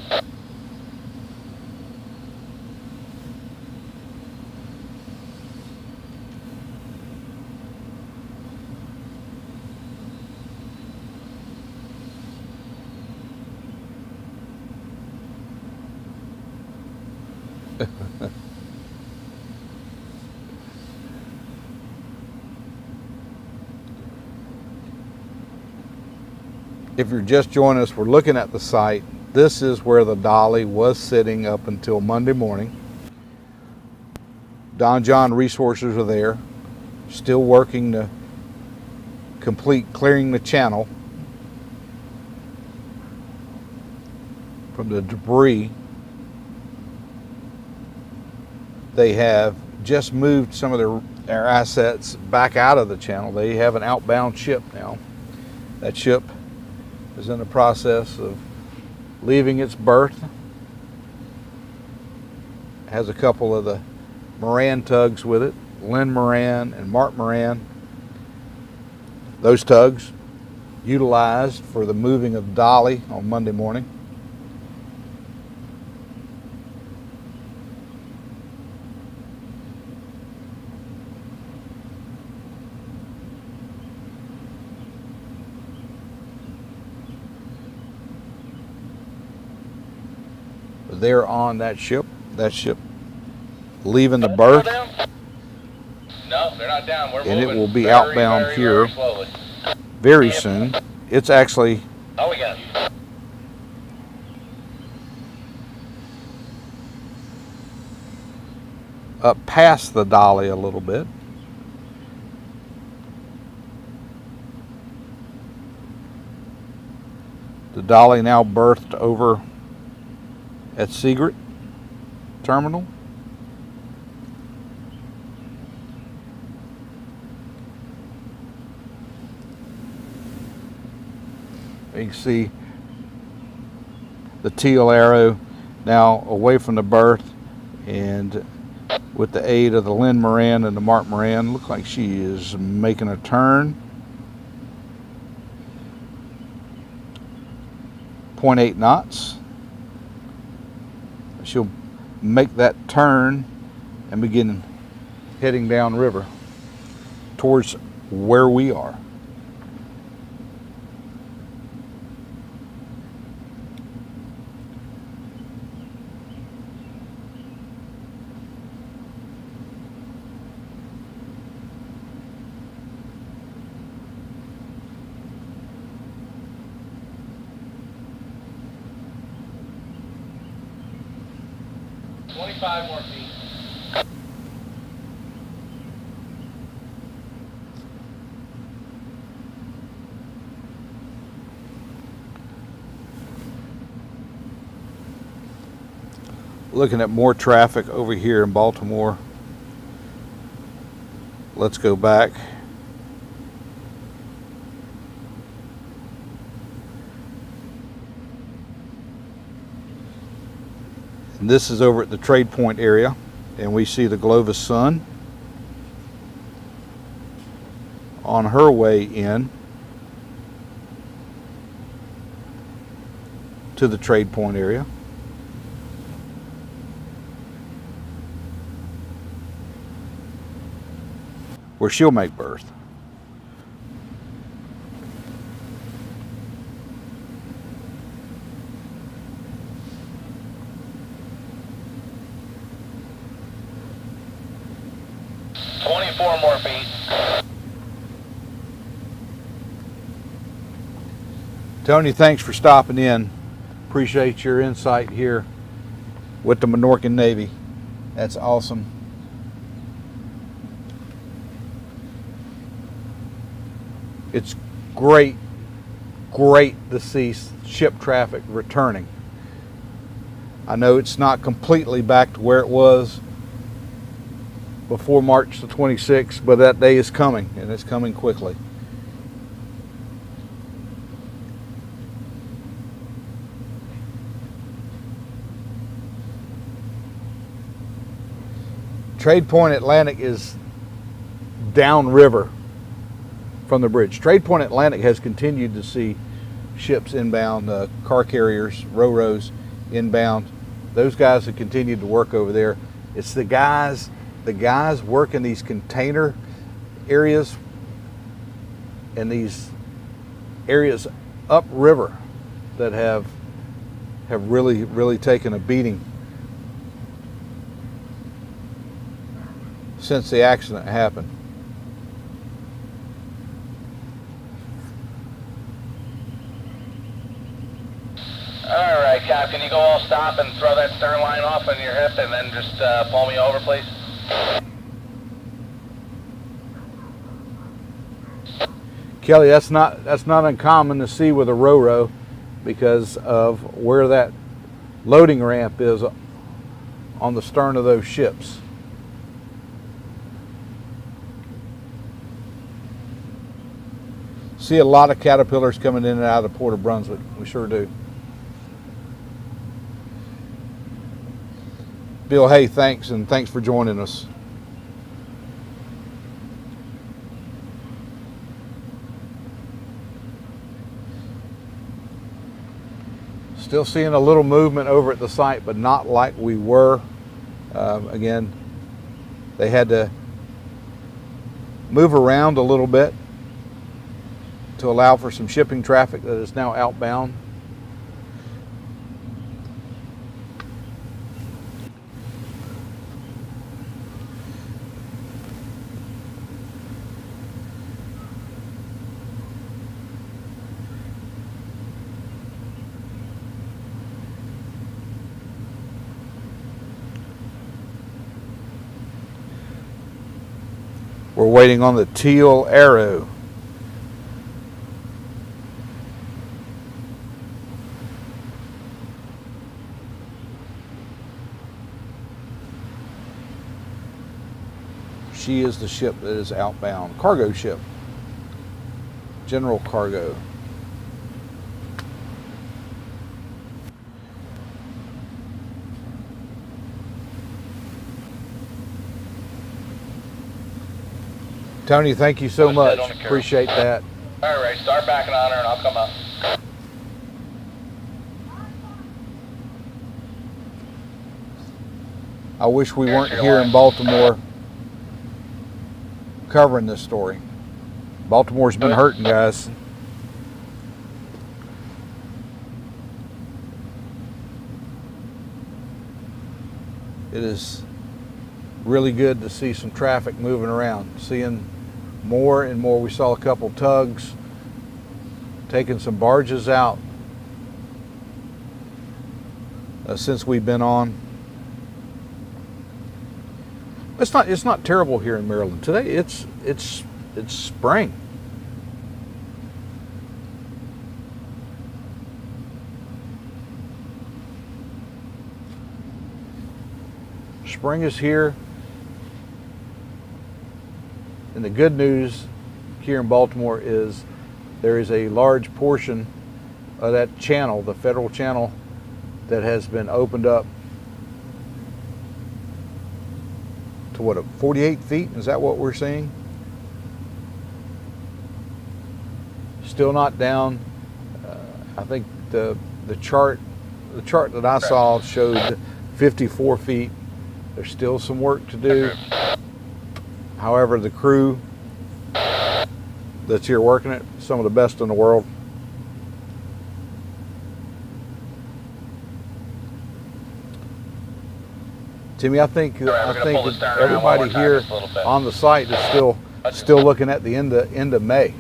If you're just joining us, we're looking at the site. This is where the dolly was sitting up until Monday morning. Don John Resources are there, still working to complete clearing the channel from the debris. They have just moved some of their assets back out of the channel. They have an outbound ship now. That ship is in the process of leaving its berth. It has a couple of the Moran tugs with it, Lynn Moran and Mark Moran. Those tugs utilized for the moving of dolly on Monday morning. They're on that ship leaving the berth.
No, they're not down. We're
and
moving
it will be
very,
outbound
very,
here
very slowly.
very soon. It's actually
Oh, we got it.
up past the dolly a little bit. The dolly now berthed over at Seagirt Terminal. You can see the teal arrow now away from the berth, and with the aid of the Lynn Moran and the Mark Moran, looks like she is making a turn. 0.8 knots. She'll make that turn and begin heading downriver towards where we are.
More feet.
Looking at more traffic over here in Baltimore. Let's go back. And this is over at the Trade Point area, and we see the Glovis Sun on her way in to the Trade Point area. Where she'll make berth.
More feet.
Tony, thanks for stopping in. Appreciate your insight here with the Minorcan Navy. That's awesome. It's great to see ship traffic returning. I know it's not completely back to where it was before March the 26th, but that day is coming, and it's coming quickly. Trade Point Atlantic is downriver from the bridge. Trade Point Atlantic has continued to see ships inbound, car carriers, ro-ros inbound. Those guys have continued to work over there. It's the guys working these container areas and these areas upriver that have really taken a beating since the accident happened.
right, Cap, can you go all stop and throw that stern line off on your hip and then just pull me over, please?
Kelly, that's not uncommon to see with a ro-ro because of where that loading ramp is on the stern of those ships. See a lot of Caterpillars coming in and out of the Port of Brunswick. We sure do. Bill, hey, thanks, and thanks for joining us. Still seeing a little movement over at the site, but not like we were. Again, they had to move around a little bit to allow for some shipping traffic that is now outbound. We're waiting on the Teal Arrow. She is the ship that is outbound. Cargo ship. General cargo. Tony, thank you so much. Appreciate that.
All right, start backing on her and I'll come up.
I wish we weren't here in Baltimore covering this story. Baltimore's been hurting, guys. It is really good to see some traffic moving around, seeing more and more. We saw a couple tugs taking some barges out since we've been on. It's not terrible here in Maryland today. It's spring. Spring is here. And the good news here in Baltimore is there is a large portion of that channel, the federal channel, that has been opened up to what, 48 feet? Is that what we're seeing? Still not down. I think the chart that I saw showed 54 feet. There's still some work to do. However, the crew that's here working it, some of the best in the world. Timmy, I think that everybody here on the site is still looking at the end of May.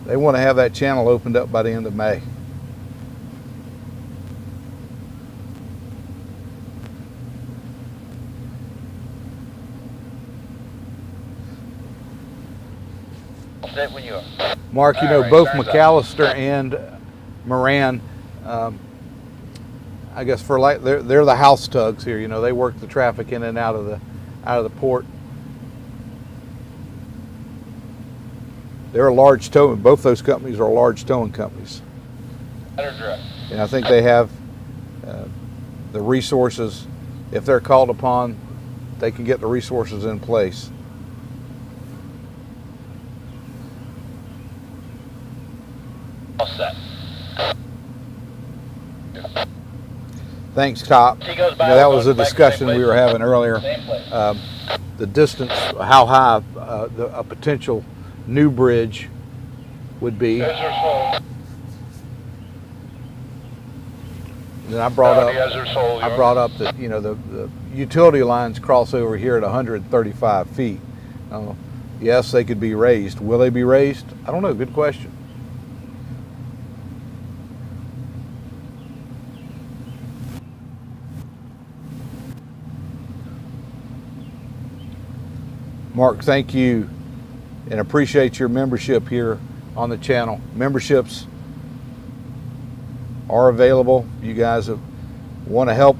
They want to have that channel opened up by the end of May. Mark, you know, both McAllister and Moran, I guess they're the house tugs here. You know, they work the traffic in and out of the port. They're a large towing. Both those companies are large towing companies. And I think they have the resources. If they're called upon, they can get the resources in place.
All set.
Thanks, Top. You know, that was a discussion we were having earlier. The distance, how high a potential new bridge would be. And I brought up that, you know, the utility lines cross over here at 135 feet. Yes, they could be raised. Will they be raised? I don't know. Good question. Mark, thank you, and appreciate your membership here on the channel. Memberships are available. You guys want to help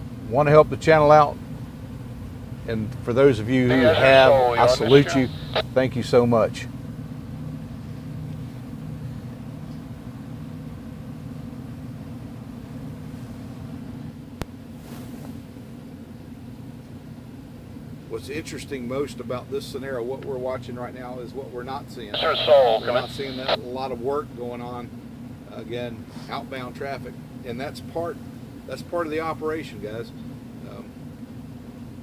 the channel out, and for those of you who have, I salute you. Thank you so much. What's interesting most about this scenario, what we're watching right now, is what we're not seeing. We're not seeing a lot of work going on. Again, outbound traffic, and that's part of the operation, guys.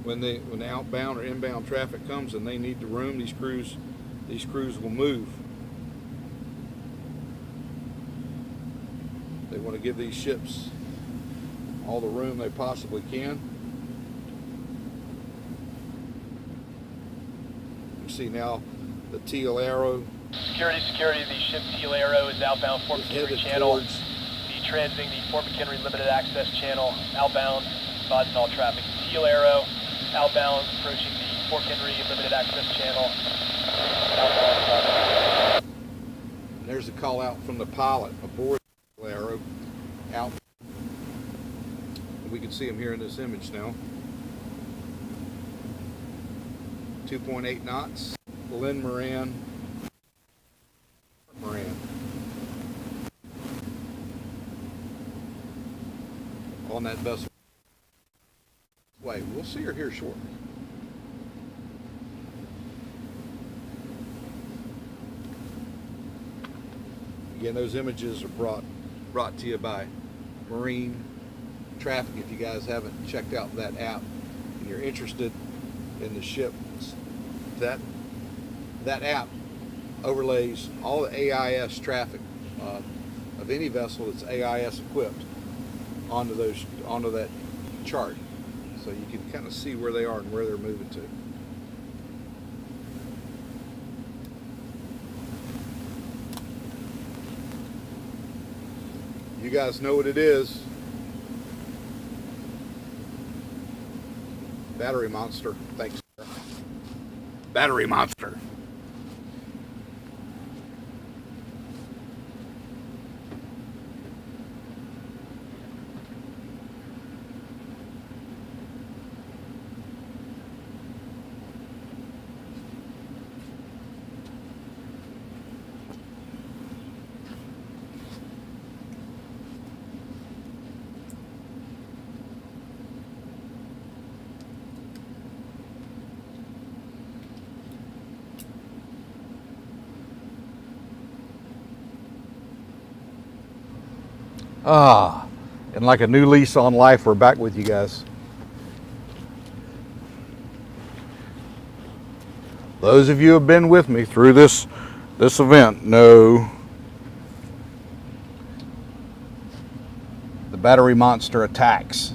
When the outbound or inbound traffic comes and they need the room, these crews will move. They want to give these ships all the room they possibly can. See now the teal arrow.
Security, the ship teal arrow is outbound Fort McHenry channel. The transiting the Fort McHenry limited access channel, outbound, advising all traffic. Teal arrow, outbound, approaching the Fort McHenry limited access channel. Outbound.
And there's a call out from the pilot aboard the teal arrow, out. We can see him here in this image now. 2.8 knots, Lynn Moran. On that vessel. Wait, we'll see her here shortly. Again, those images are brought to you by Marine Traffic. If you guys haven't checked out that app and you're interested in the ship, that app overlays all the AIS traffic of any vessel that's AIS equipped onto that chart, so you can kind of see where they are and where they're moving to. You guys know what it is. Battery monster. Thanks. Battery monster. And like a new lease on life, we're back with you guys. Those of you who have been with me through this event know the battery monster attacks.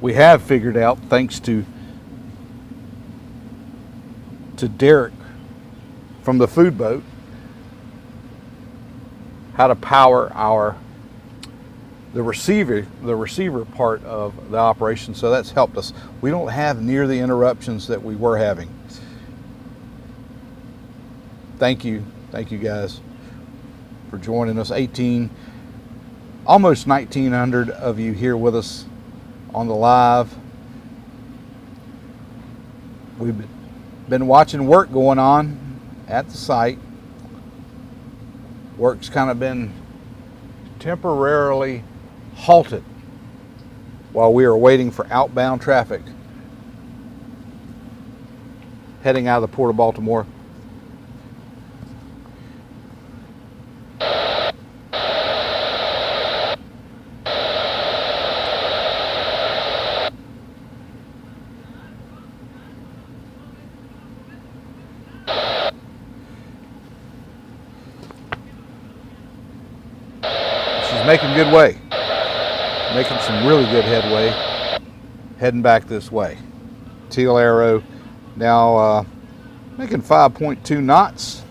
We have figured out, thanks to Derek from the food boat, how to power the receiver part of the operation. So that's helped us. We don't have near the interruptions that we were having. Thank you guys for joining us. Almost 1,900 of you here with us on the live. We've been watching work going on at the site. Work's kind of been temporarily halted while we are waiting for outbound traffic heading out of the Port of Baltimore. Making good way, making some really good headway, heading back this way. Teal Arrow now making 5.2 knots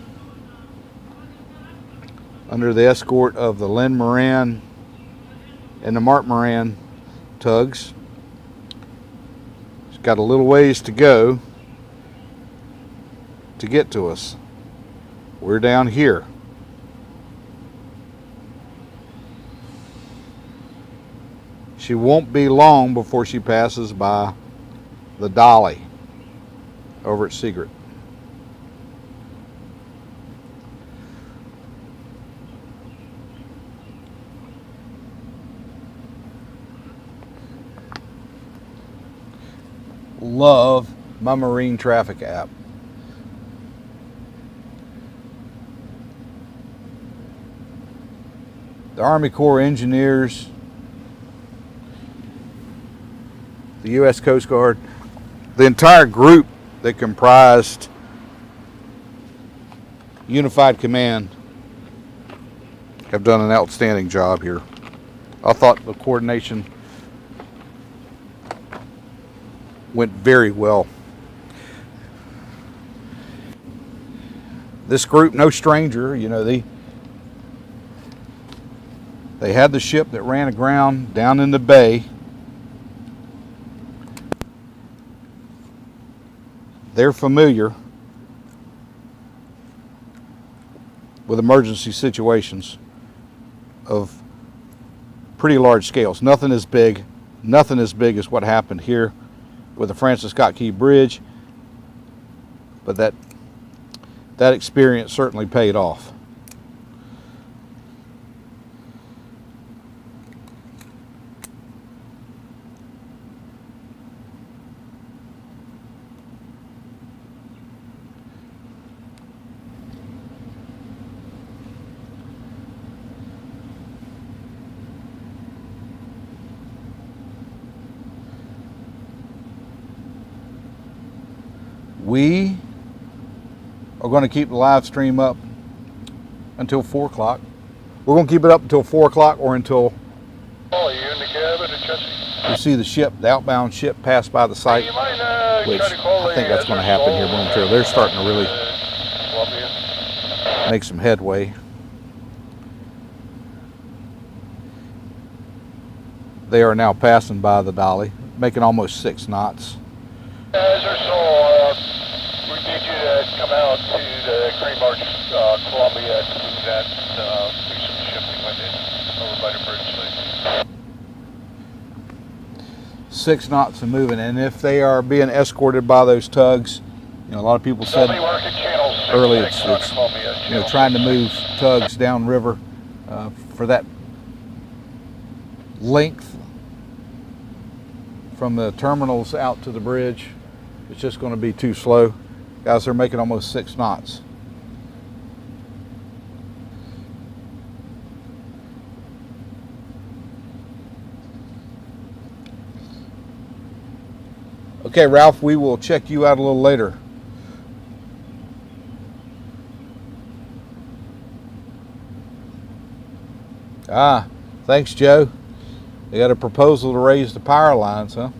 under the escort of the Lynn Moran and the Mark Moran tugs. got a little ways to go to get to us. We're down here. She won't be long before she passes by the Dolly over at Secret. Love my marine traffic app. The Army Corps engineers, the U.S. Coast Guard, the entire group that comprised Unified Command have done an outstanding job here. I thought the coordination went very well. This group, no stranger, you know, they had the ship that ran aground down in the bay. They're familiar with emergency situations of pretty large scales. Nothing as big as what happened here with the Francis Scott Key Bridge, but that experience certainly paid off. We are going to keep the live stream up until 4 o'clock. We're going to keep it up until 4 o'clock or until we see the ship, the outbound ship, pass by the site, which I think that's going to happen here momentarily. They're starting to really make some headway. They are now passing by the Dolly, making almost 6 knots.
We need you to come out to the Green Barge, Columbia, to do that, do some shifting with it over by the bridge site.
6 knots and moving, and if they are being escorted by those tugs, you know, a lot of people said early it's you know, trying to move tugs downriver for that length from the terminals out to the bridge. It's just going to be too slow. Guys, they're making almost 6 knots. Okay, Ralph, we will check you out a little later. Ah, thanks, Joe. They got a proposal to raise the power lines, huh?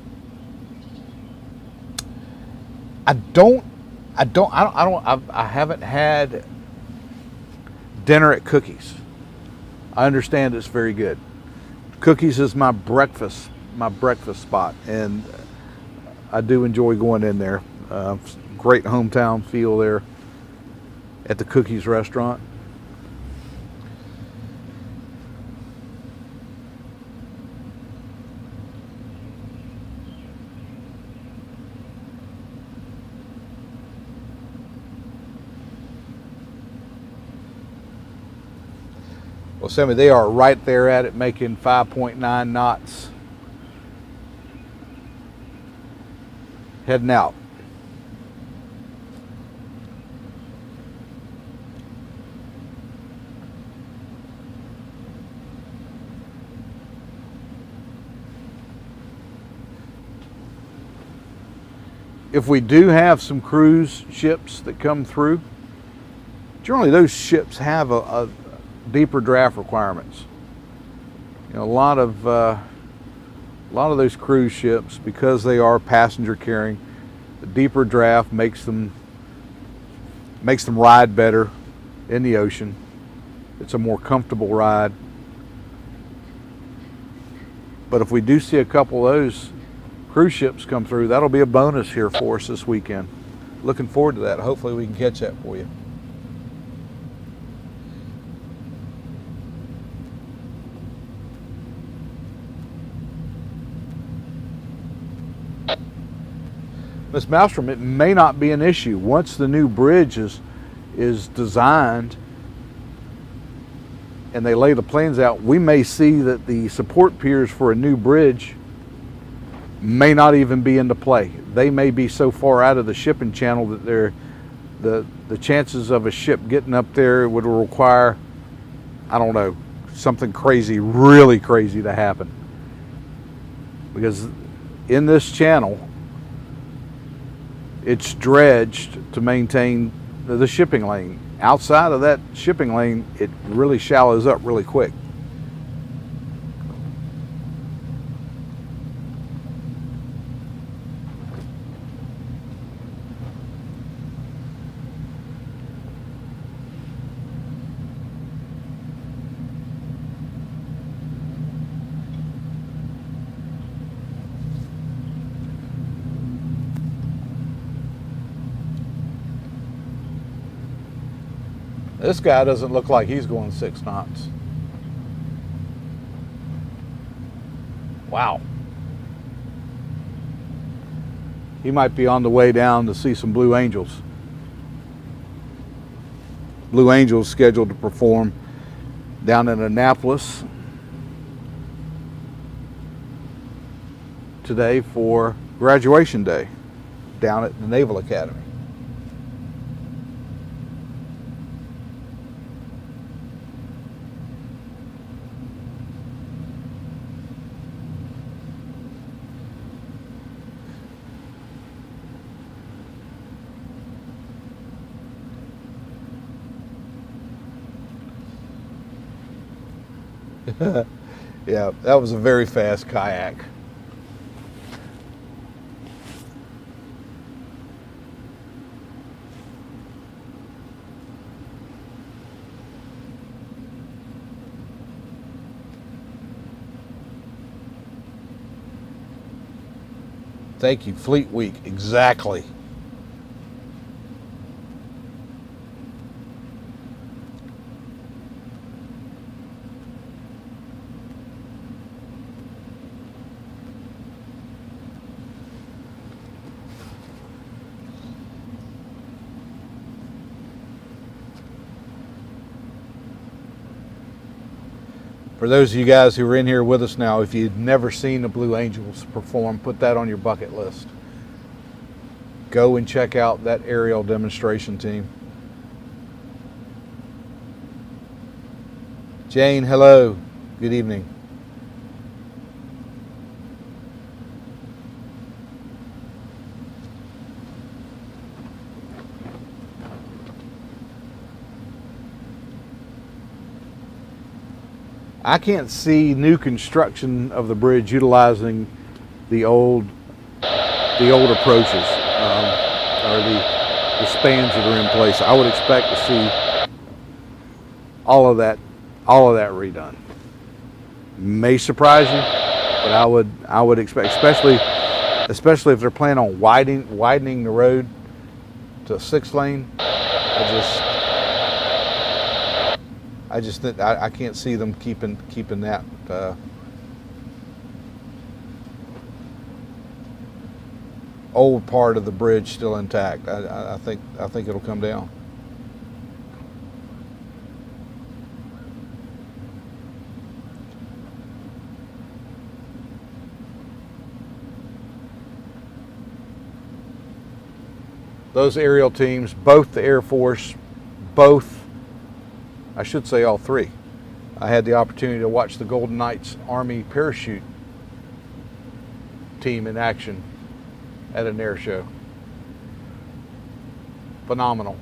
I haven't had dinner at Cookies. I understand it's very good. Cookies is my breakfast spot, and I do enjoy going in there. Great hometown feel there at the Cookies restaurant. Well, Sammy, they are right there at it, making 5.9 knots. Heading out. If we do have some cruise ships that come through, generally those ships have a deeper draft requirements. You know, a lot of those cruise ships, because they are passenger carrying, the deeper draft makes them ride better in the ocean. It's a more comfortable ride. But if we do see a couple of those cruise ships come through. That'll be a bonus here for us this weekend. Looking forward to that. Hopefully we can catch that for you. Ms. Malmstrom, it may not be an issue. Once the new bridge is designed and they lay the plans out, we may see that the support piers for a new bridge may not even be into play. They may be so far out of the shipping channel that the chances of a ship getting up there would require, I don't know, something crazy, really crazy to happen. Because in this channel, it's dredged to maintain the shipping lane. Outside of that shipping lane, it really shallows up really quick. This guy doesn't look like he's going 6 knots. Wow. He might be on the way down to see some Blue Angels. Blue Angels scheduled to perform down in Annapolis today for graduation day down at the Naval Academy. Yeah, that was a very fast kayak. Thank you, Fleet Week, exactly. For those of you guys who are in here with us now, if you've never seen the Blue Angels perform, put that on your bucket list. Go and check out that aerial demonstration team. Jane, hello. Good evening. I can't see new construction of the bridge utilizing the old approaches or the spans that are in place. I would expect to see all of that redone. May surprise you, but I would expect, especially if they're planning on widening the road to a 6-lane. I just think I can't see them keeping that old part of the bridge still intact. I think it'll come down. Those aerial teams, both the Air Force, I should say all three. I had the opportunity to watch the Golden Knights Army parachute team in action at an air show. Phenomenal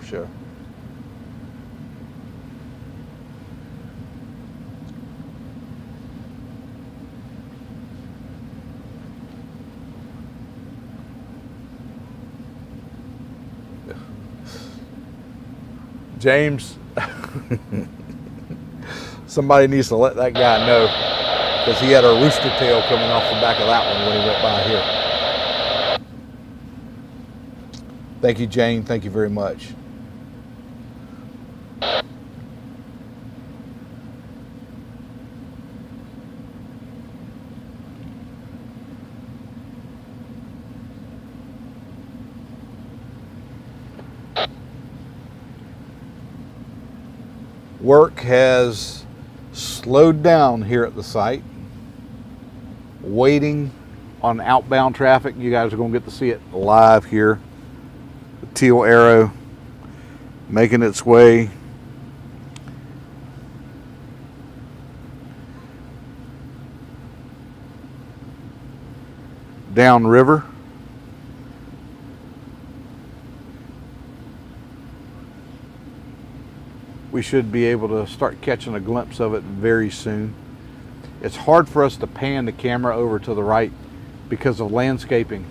show. James, somebody needs to let that guy know because he had a rooster tail coming off the back of that one when he went by here. Thank you, Jane. Thank you very much. Work has slowed down here at the site, waiting on outbound traffic. You guys are going to get to see it live here. The teal arrow making its way downriver. We should be able to start catching a glimpse of it very soon. It's hard for us to pan the camera over to the right because of landscaping.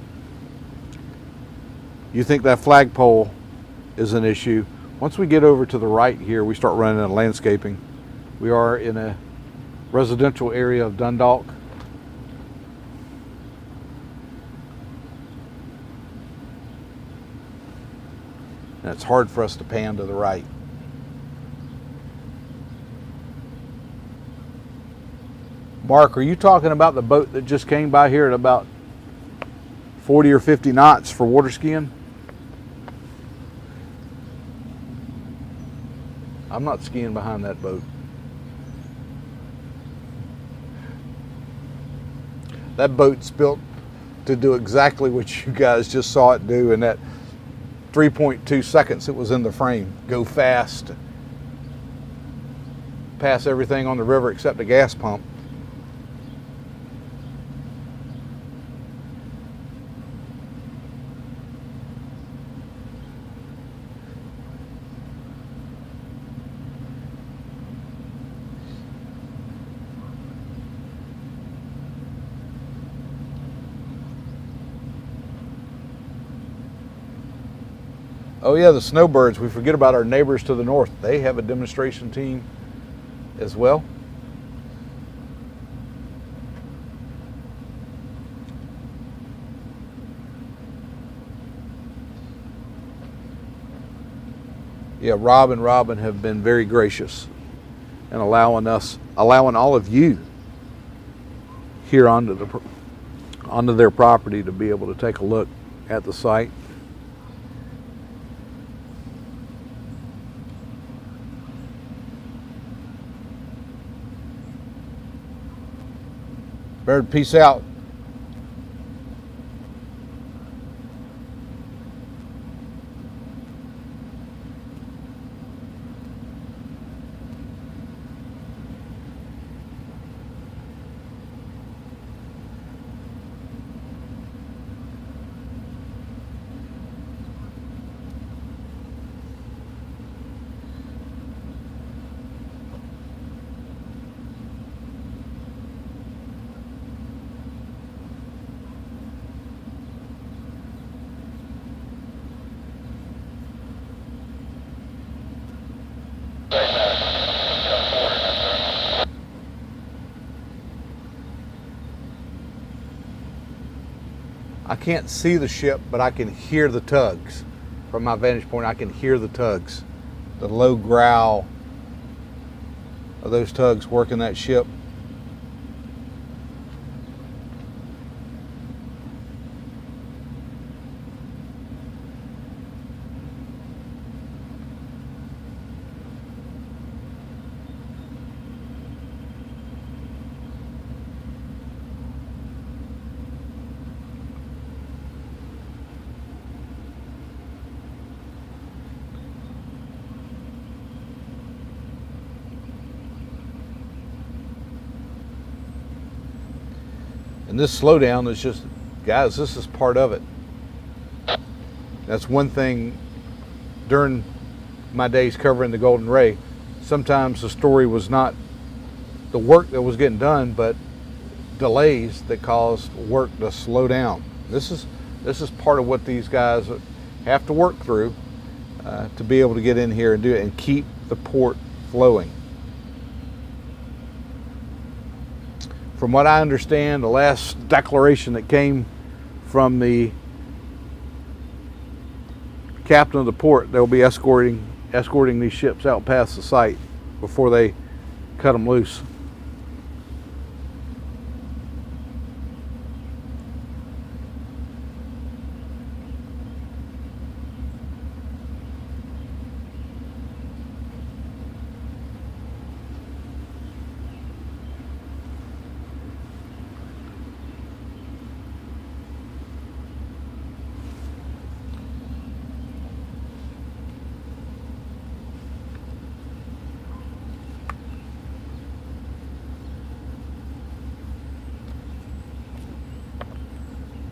You think that flagpole is an issue. Once we get over to the right here, we start running into landscaping. We are in a residential area of Dundalk. And it's hard for us to pan to the right. Mark, are you talking about the boat that just came by here at about 40 or 50 knots for water skiing? I'm not skiing behind that boat. That boat's built to do exactly what you guys just saw it do in that 3.2 seconds it was in the frame. Go fast, pass everything on the river except the gas pump. Oh yeah, the snowbirds. We forget about our neighbors to the north. They have a demonstration team as well. Yeah, Rob and Robin have been very gracious in allowing all of you here onto their property to be able to take a look at the site. Bird, peace out. I can't see the ship, but I can hear the tugs. From my vantage point, I can hear the tugs. The low growl of those tugs working that ship. And this slowdown is just, guys, this is part of it. That's one thing during my days covering the Golden Ray. Sometimes the story was not the work that was getting done, but delays that caused work to slow down. This is part of what these guys have to work through to be able to get in here and do it and keep the port flowing. From what I understand, the last declaration that came from the captain of the port, they'll be escorting these ships out past the site before they cut them loose.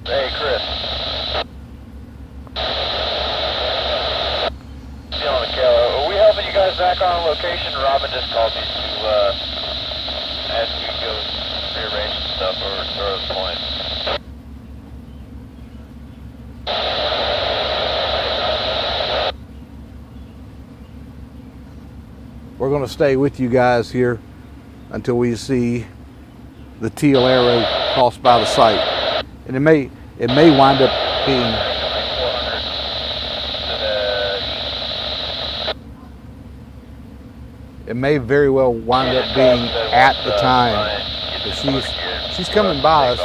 Hey, Chris. Still on are we helping you guys back on location? Robin just called me to ask you to go rearrange some stuff or throw those points.
We're going to stay with you guys here until we see the teal arrow cross by the site, and it may wind up being. It may very well wind up being at the time, but she's coming by us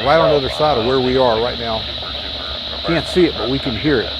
right on the other side of where we are right now. Can't see it, but we can hear it.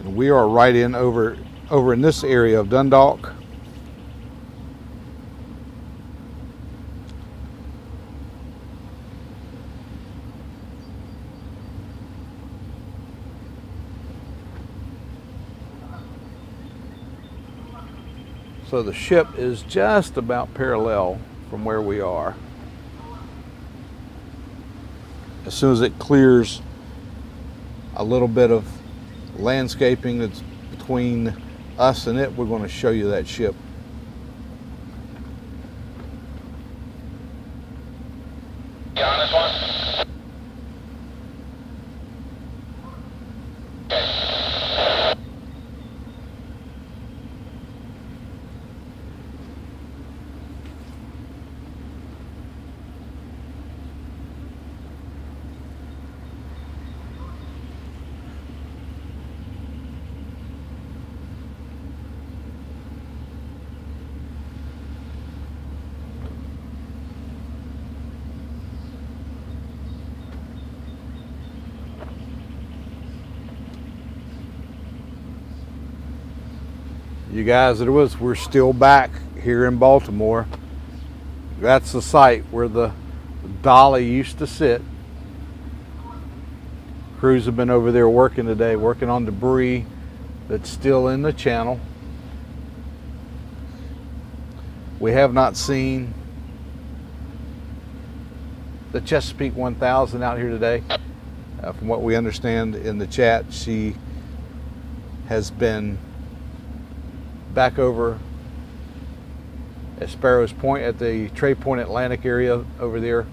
We are right in over in this area of Dundalk. So the ship is just about parallel from where we are. As soon as it clears a little bit of landscaping that's between us and it, we're going to show you that ship.
You on this one? Okay.
You guys, we're still back here in Baltimore. That's the site where the dolly used to sit. Crews have been over there working today, working on debris that's still in the channel. We have not seen the Chesapeake 1000 out here today. From what we understand in the chat, she has been back over at Sparrows Point at the Trade Point Atlantic area over there.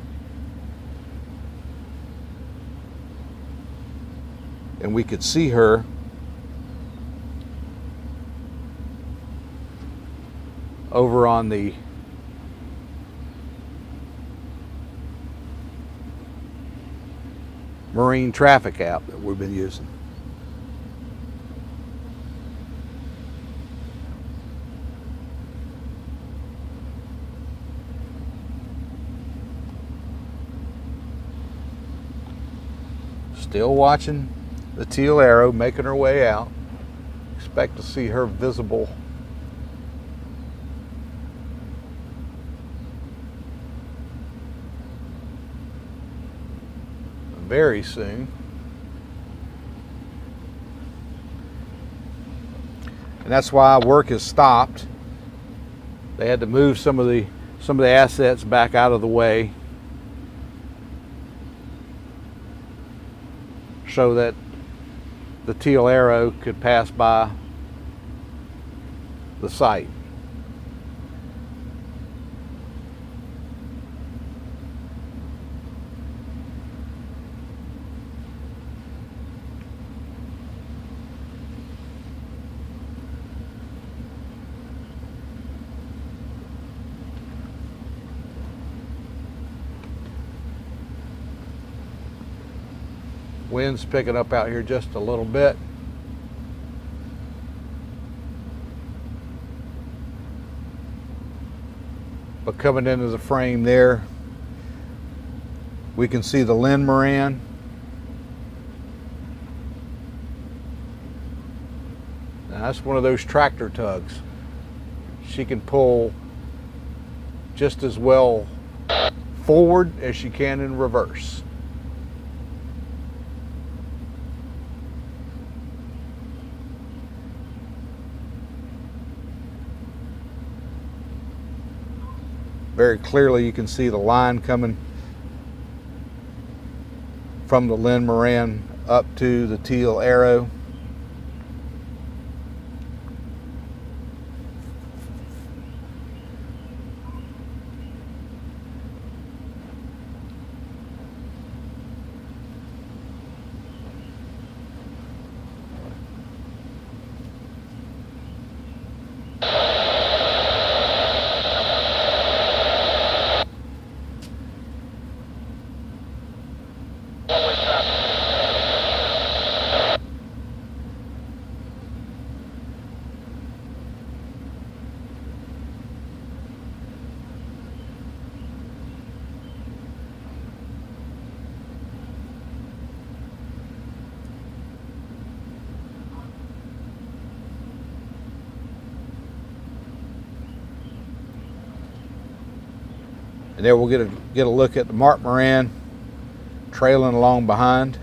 And we could see her over on the marine traffic app that we've been using. Still watching the teal arrow making her way out. Expect to see her visible very soon. And that's why work has stopped. They had to move some of the assets back out of the way so that the teal arrow could pass by the site. Wind's picking up out here just a little bit. But coming into the frame there, we can see the Lynn Moran. Now that's one of those tractor tugs. She can pull just as well forward as she can in reverse. Very clearly you can see the line coming from the Lynn Moran up to the teal arrow. And there we'll get a look at the Mark Moran trailing along behind.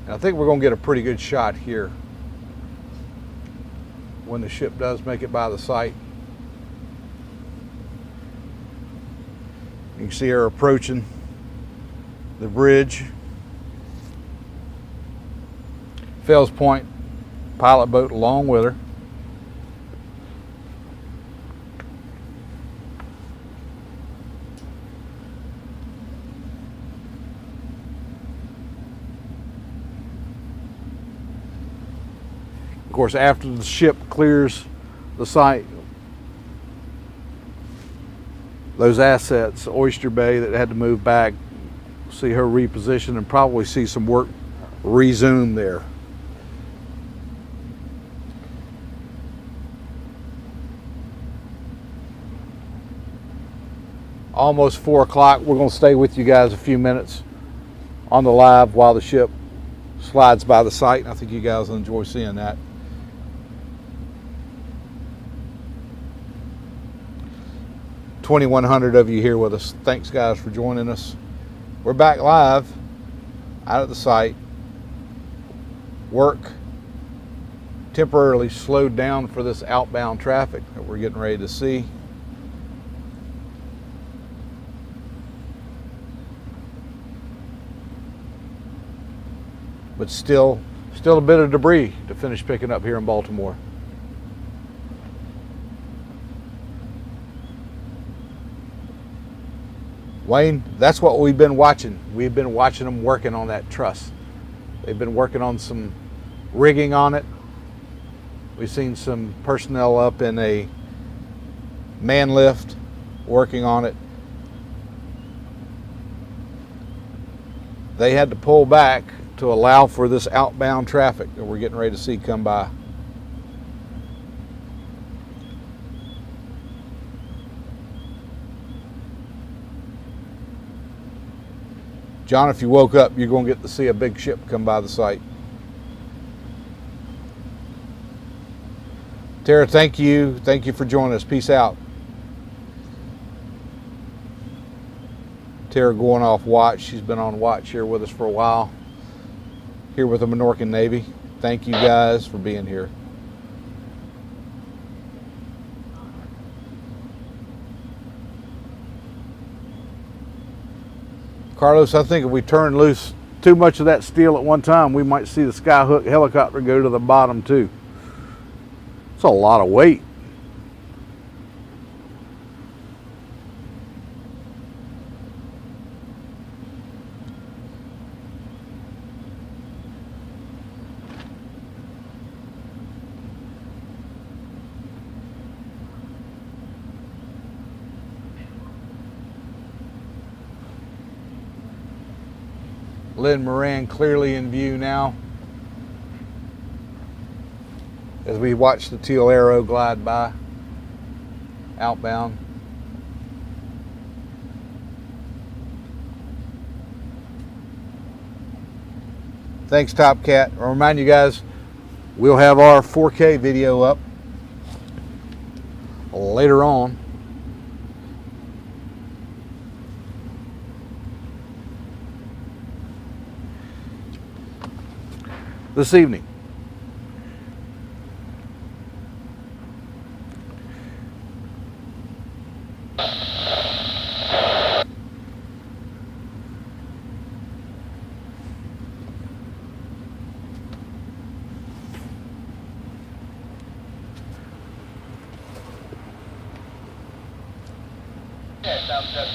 And I think we're going to get a pretty good shot here when the ship does make it by the site. You can see her approaching the bridge. Fells Point pilot boat along with her. Of course, after the ship clears the site, those assets, Oyster Bay that had to move back, see her reposition and probably see some work resume there. Almost 4 o'clock. We're going to stay with you guys a few minutes on the live while the ship slides by the site. I think you guys will enjoy seeing that. 2,100 of you here with us. Thanks guys for joining us. We're back live out at the site. Work temporarily slowed down for this outbound traffic that we're getting ready to see. But still a bit of debris to finish picking up here in Baltimore. Wayne, that's what we've been watching. We've been watching them working on that truss. They've been working on some rigging on it. We've seen some personnel up in a man lift working on it. They had to pull back to allow for this outbound traffic that we're getting ready to see come by. John, if you woke up, you're going to get to see a big ship come by the site. Tara, thank you. Thank you for joining us. Peace out. Tara going off watch. She's been on watch here with us for a while. Here with the Minorcan Navy. Thank you guys for being here. Carlos, I think if we turn loose too much of that steel at one time, we might see the Skyhook helicopter go to the bottom too. It's a lot of weight. Lynn Moran clearly in view now as we watch the teal arrow glide by outbound. Thanks, Top Cat. I'll remind you guys, we'll have our 4K video up later on. This evening.
Yeah, sounds good.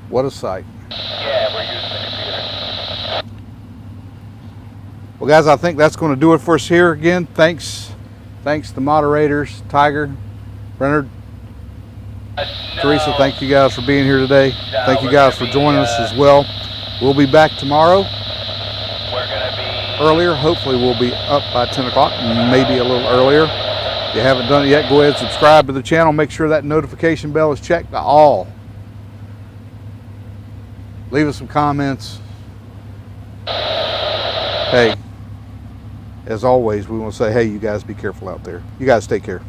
What a sight.
Yeah, we're using the computer.
Well, guys, I think that's going to do it for us here. Again, thanks to the moderators, Tiger, Brenner, Teresa, thank you guys for being here today. Thank you guys for joining us as well. We'll be back tomorrow
We're going to be
earlier. Hopefully we'll be up by 10 o'clock, maybe a little earlier. If you haven't done it yet, go ahead and subscribe to the channel. Make sure that notification bell is checked to all. Leave us some comments. Hey, as always, we want to say, hey, you guys be careful out there. You guys take care.